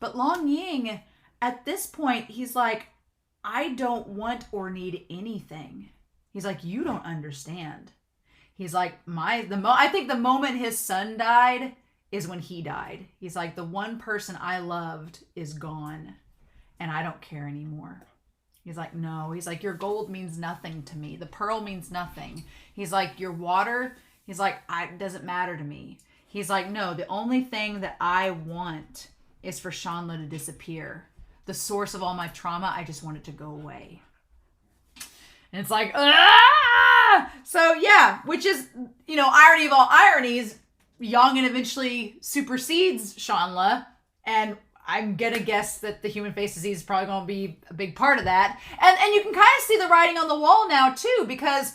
But Long Ying, at this point, he's like, I don't want or need anything. He's like, you don't understand. He's like, I think the moment his son died is when he died. He's like, the one person I loved is gone. And I don't care anymore. He's like, no. He's like, your gold means nothing to me. The pearl means nothing. He's like, your water, he's like, it doesn't matter to me. He's like, no, the only thing that I want is for Shanla to disappear. The source of all my trauma, I just want it to go away. And it's like, ah! So yeah, which is, irony of all ironies, Yang eventually supersedes Shanla, and I'm gonna guess that the human face disease is probably gonna be a big part of that. And you can kind of see the writing on the wall now too, because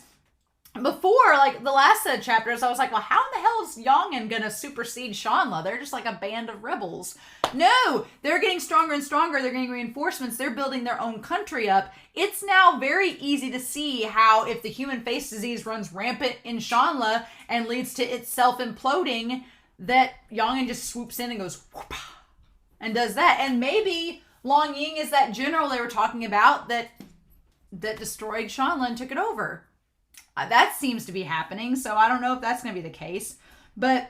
before, like the last set of chapters, I was like, well, how in the hell is Yang gonna supersede Shanla? They're just like a band of rebels. No, they're getting stronger and stronger. They're getting reinforcements. They're building their own country up. It's now very easy to see how if the human face disease runs rampant in Shanla and leads to itself imploding, that Yang just swoops in and goes whoop, and does that. And maybe Long Ying is that general they were talking about that destroyed Shanla and took it over. That seems to be happening, so I don't know if that's going to be the case. But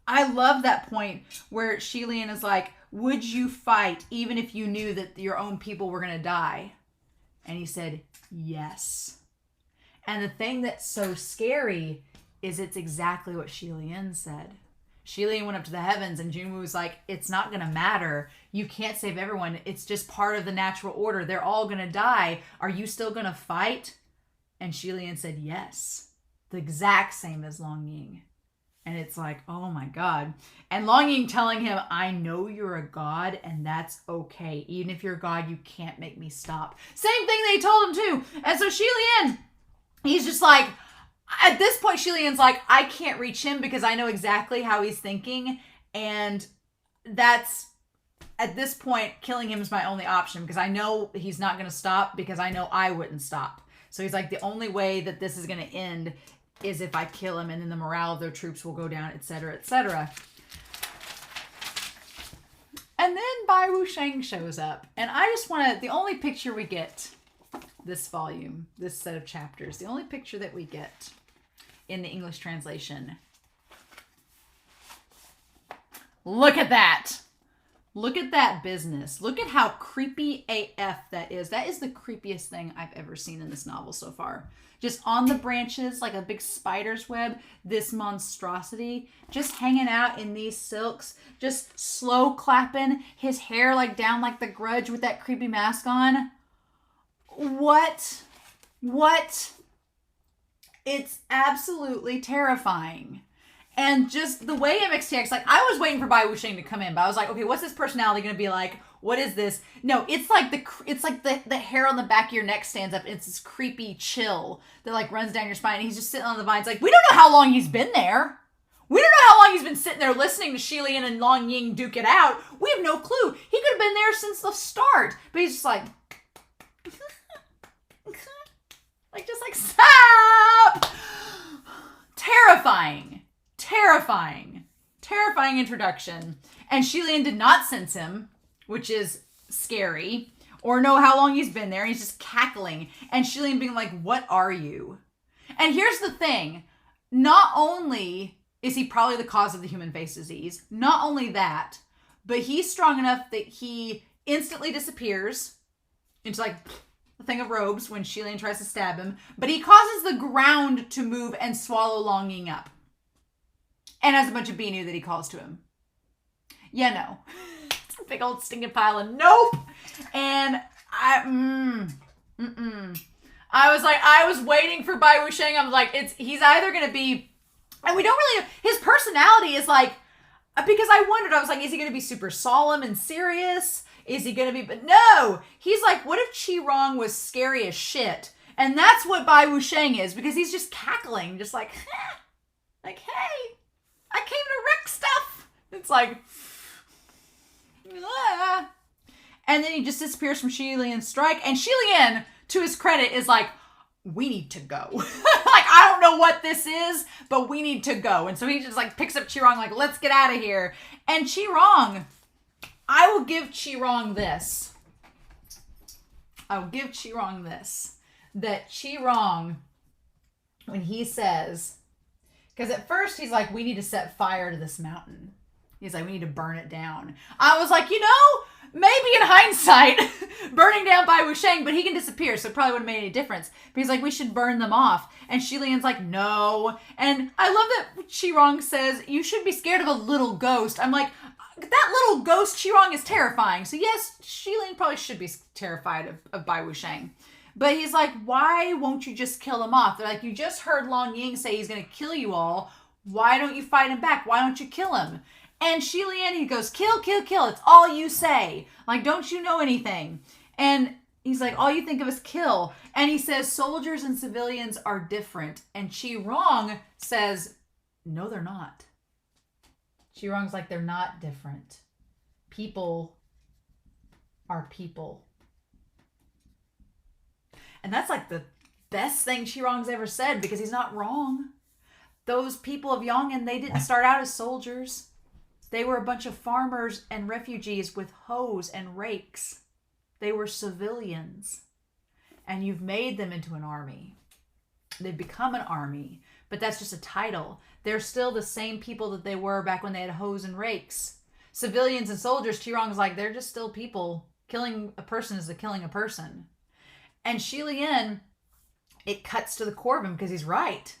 I love that point where Xie Lian is like, would you fight even if you knew that your own people were going to die? And he said, yes. And the thing that's so scary is it's exactly what Xie Lian said. Xie Lian went up to the heavens and Junwu was like, it's not going to matter. You can't save everyone. It's just part of the natural order. They're all going to die. Are you still going to fight? And Xie Lian said, yes. The exact same as Long Ying. And it's like, oh my God. And Long Ying telling him, I know you're a god and that's okay. Even if you're a god, you can't make me stop. Same thing they told him too. And so Xie Lian, he's just like, at this point, Xie Lian's like, I can't reach him because I know exactly how he's thinking. And that's, at this point, killing him is my only option because I know he's not going to stop because I know I wouldn't stop. So he's like, the only way that this is going to end is if I kill him and then the morale of their troops will go down, etc., etc. And then Bai Wuxiang shows up. And I just want to, the only picture we get this volume, this set of chapters, the only picture that we get in the English translation. Look at that. Look at that business. Look at how creepy AF that is. That is the creepiest thing I've ever seen in this novel so far. Just on the branches, like a big spider's web, this monstrosity, just hanging out in these silks, just slow clapping, his hair like down like the Grudge with that creepy mask on. What? It's absolutely terrifying. And just the way MXTX, like I was waiting for Bai Wuxiang to come in, but I was like, okay, what's this personality going to be like? What is this? No, it's like the hair on the back of your neck stands up. It's this creepy chill that like runs down your spine. And he's just sitting on the vines. Like, we don't know how long he's been there. We don't know how long he's been sitting there listening to Xie Lian and Long Ying duke it out. We have no clue. He could have been there since the start. But he's just like, just like, stop! Terrifying introduction. And Xie Lian did not sense him, which is scary, or know how long he's been there. He's just cackling. And Xie Lian being like, what are you? And here's the thing. Not only is he probably the cause of the human face disease, not only that, but he's strong enough that he instantly disappears into like a thing of robes when Xie Lian tries to stab him, but he causes the ground to move and swallow Long Ying up. And has a bunch of Binu that he calls to him. Yeah, no. It's a big old stinking pile of nope. And I was like, I was waiting for Bai Wuxiang. I was like, he's either going to be, and we don't really, his personality is like, because I wondered, I was like, is he going to be super solemn and serious? Is he going to be, but no, he's like, what if Qi Rong was scary as shit? And that's what Bai Wuxiang is, because he's just cackling, just like, like, hey, I came to wreck stuff. It's like, ah. And then he just disappears from Xie Lian's strike. And Xie Lian, to his credit, is like, we need to go. Like, I don't know what this is, but we need to go. And so he just like picks up Qi Rong, like, let's get out of here. And Qi Rong, I will give Qi Rong this. That Qi Rong, when he says, because at first he's like, we need to set fire to this mountain. He's like, we need to burn it down. I was like, maybe in hindsight, burning down Bai Wuxiang, but he can disappear, so it probably wouldn't make any difference. But he's like, we should burn them off. And Xie Lian's like, no. And I love that Qi Rong says, you should be scared of a little ghost. I'm like, that little ghost Qi Rong is terrifying. So yes, Xie Lian probably should be terrified of Bai Wuxiang. But he's like, why won't you just kill him off? They're like, you just heard Long Ying say he's going to kill you all. Why don't you fight him back? Why don't you kill him? And Xie Lian, he goes, kill, kill, kill. It's all you say. Like, don't you know anything? And he's like, all you think of is kill. And he says, soldiers and civilians are different. And Qi Rong says, no, they're not. Qi Rong's like, they're not different. People are people. And that's like the best thing Qi Rong's ever said, because he's not wrong. Those people of Yong'an, they didn't start out as soldiers. They were a bunch of farmers and refugees with hoes and rakes. They were civilians. And you've made them into an army. They've become an army. But that's just a title. They're still the same people that they were back when they had hoes and rakes. Civilians and soldiers, Qi Rong's like, they're just still people. Killing a person is the killing a person. And Xie Lian, it cuts to the core of him because he's right.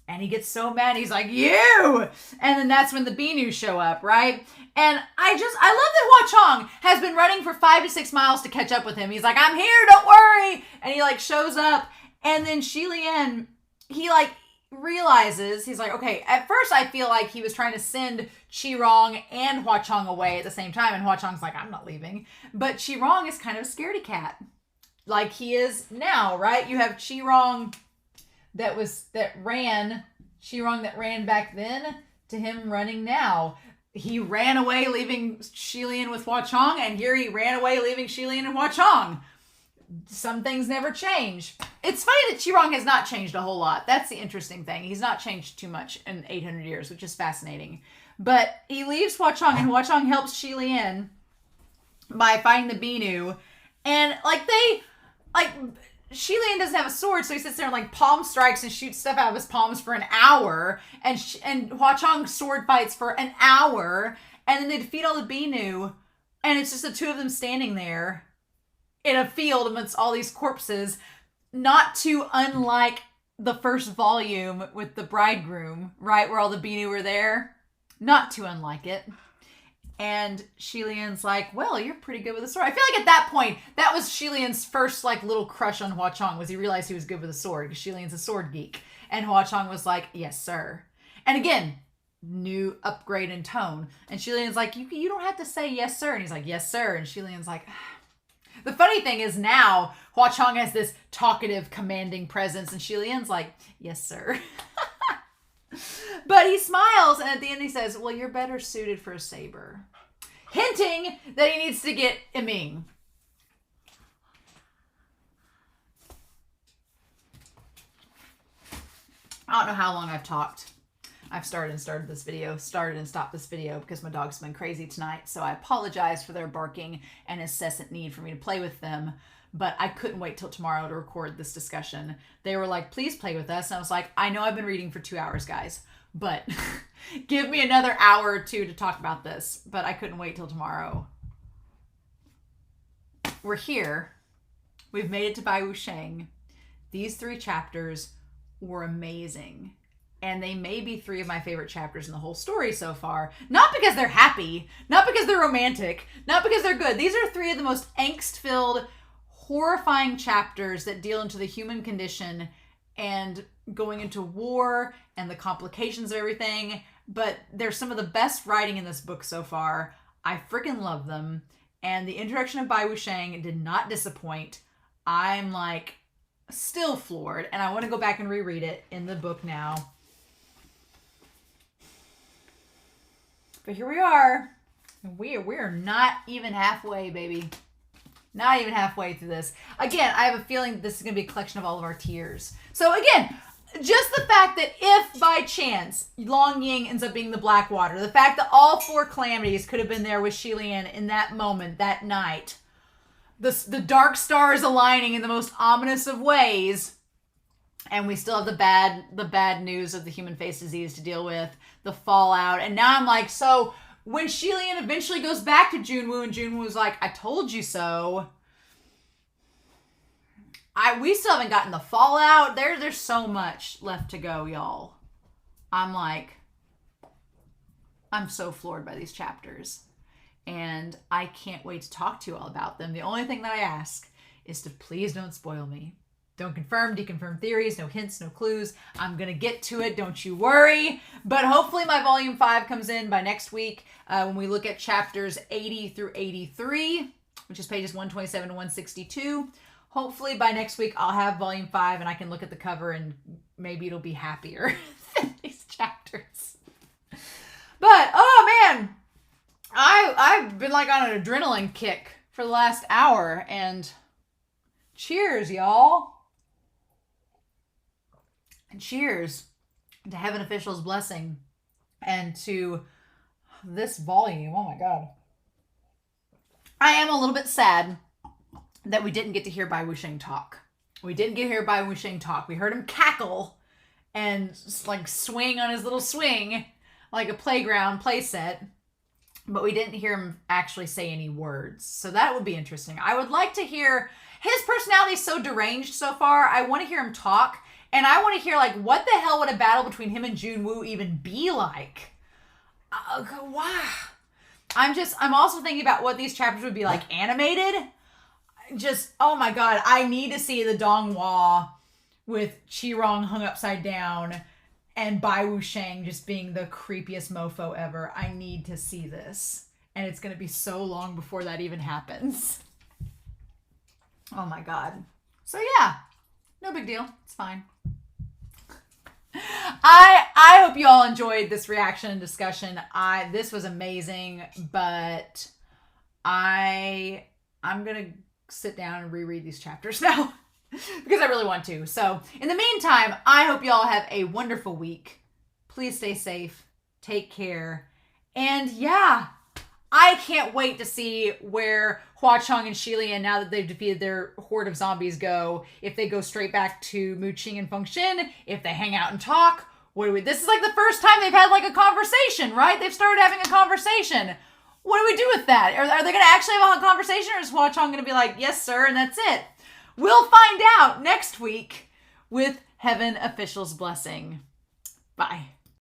And he gets so mad, he's like, you! And then that's when the Binu show up, right? And I love that Hua Cheng has been running for 5 to 6 miles to catch up with him. He's like, I'm here, don't worry! And he like shows up, and then Xie Lian, he like realizes, he's like, okay, at first I feel like he was trying to send Qi Rong and Hua Cheng away at the same time, and Hua Cheng's like, I'm not leaving. But Qi Rong is kind of a scaredy cat. Like he is now, right? You have Qi Rong that ran back then to him running now. He ran away leaving Xie Lian with Hua Cheng, and here he ran away leaving Xie Lian and Hua Cheng. Some things never change. It's funny that Qi Rong has not changed a whole lot. That's the interesting thing. He's not changed too much in 800 years, which is fascinating. But he leaves Hua Cheng, and Hua Cheng helps Xie Lian by fighting the Binu. And Xie Lian doesn't have a sword, so he sits there and like palm strikes and shoots stuff out of his palms for an hour. And Hua Cheng sword fights for an hour. And then they defeat all the Binu. And it's just the two of them standing there in a field amongst all these corpses. Not too unlike the first volume with the bridegroom, right? Where all the Binu were there. Not too unlike it. And Xie Lian's like, well, you're pretty good with a sword. I feel like at that point, that was Xie Lian's first like little crush on Hua Cheng, was he realized he was good with a sword, because Xie Lian's a sword geek. And Hua Cheng was like, yes, sir. And again, new upgrade in tone. And Xie Lian's like, you don't have to say yes, sir. And he's like, yes, sir. And Xie Lian's like, the funny thing is now Hua Cheng has this talkative, commanding presence, and Xie Lian's like, yes, sir. But he smiles, and at the end he says, well, you're better suited for a saber. Hinting that he needs to get Ying. I don't know how long I've talked. I've started and stopped this video because my dog's been crazy tonight. So I apologize for their barking and incessant need for me to play with them. But I couldn't wait till tomorrow to record this discussion. They were like, please play with us. And I was like, I know I've been reading for 2 hours, guys. But give me another hour or two to talk about this. But I couldn't wait till tomorrow. We're here. We've made it to BAI WUXIANG. These 3 chapters were amazing. And they may be 3 of my favorite chapters in the whole story so far. Not because they're happy. Not because they're romantic. Not because they're good. These are 3 of the most angst-filled, horrifying chapters that deal into the human condition and going into war and the complications of everything. But they're some of the best writing in this book so far. I freaking love them. And the introduction of BAI WUXIANG did not disappoint. I'm like still floored, and I want to go back and reread it in the book now. But here we are. We're not even halfway, baby. Not even halfway through this. Again, I have a feeling this is going to be a collection of all of our tears. So again, just the fact that if by chance Long Ying ends up being the Blackwater, the fact that all 4 calamities could have been there with Xie Lian in that moment, that night, the dark stars aligning in the most ominous of ways, and we still have the bad news of the human face disease to deal with, the fallout, and now I'm like, so when Xie Lian eventually goes back to Junwu, and Junwu's like, I told you so. We still haven't gotten the fallout. There's so much left to go, y'all. I'm so floored by these chapters. And I can't wait to talk to you all about them. The only thing that I ask is to please don't spoil me. Don't confirm, deconfirm theories, no hints, no clues. I'm going to get to it, don't you worry. But hopefully my volume 5 comes in by next week when we look at chapters 80 through 83, which is pages 127 to 162. Hopefully by next week I'll have volume 5 and I can look at the cover and maybe it'll be happier than these chapters. But, oh man, I've been like on an adrenaline kick for the last hour, and cheers, y'all. And cheers to Heaven Official's blessing and to this volume. Oh my God. I am a little bit sad that we didn't get to hear Bai Wuxiang talk. We didn't get to hear Bai Wuxiang talk. We heard him cackle and just like swing on his little swing like a playground playset, but we didn't hear him actually say any words. So that would be interesting. I would like to hear, his personality is so deranged so far. I want to hear him talk, and I want to hear like what the hell would a battle between him and Junwoo even be like? Wow. I'm also thinking about what these chapters would be like animated. Just, oh my God, I need to see the Donghua with Qirong hung upside down and Bai Wuxiang just being the creepiest mofo ever. I need to see this. And it's going to be so long before that even happens. Oh my God. So yeah, no big deal. It's fine. I hope you all enjoyed this reaction and discussion. This was amazing, but I'm going to sit down and reread these chapters now because I really want to. So in the meantime, I hope you all have a wonderful week. Please stay safe. Take care. And yeah, I can't wait to see where Hua Cheng and Xie Lian, now that they've defeated their horde of zombies, go. If they go straight back to Muqing and Fengxin, if they hang out and talk. This is like the first time they've had like a conversation, right? They've started having a conversation. What do we do with that? Are they going to actually have a conversation, or is Hua Cheng going to be like, yes, sir, and that's it? We'll find out next week with Heaven Official's blessing. Bye.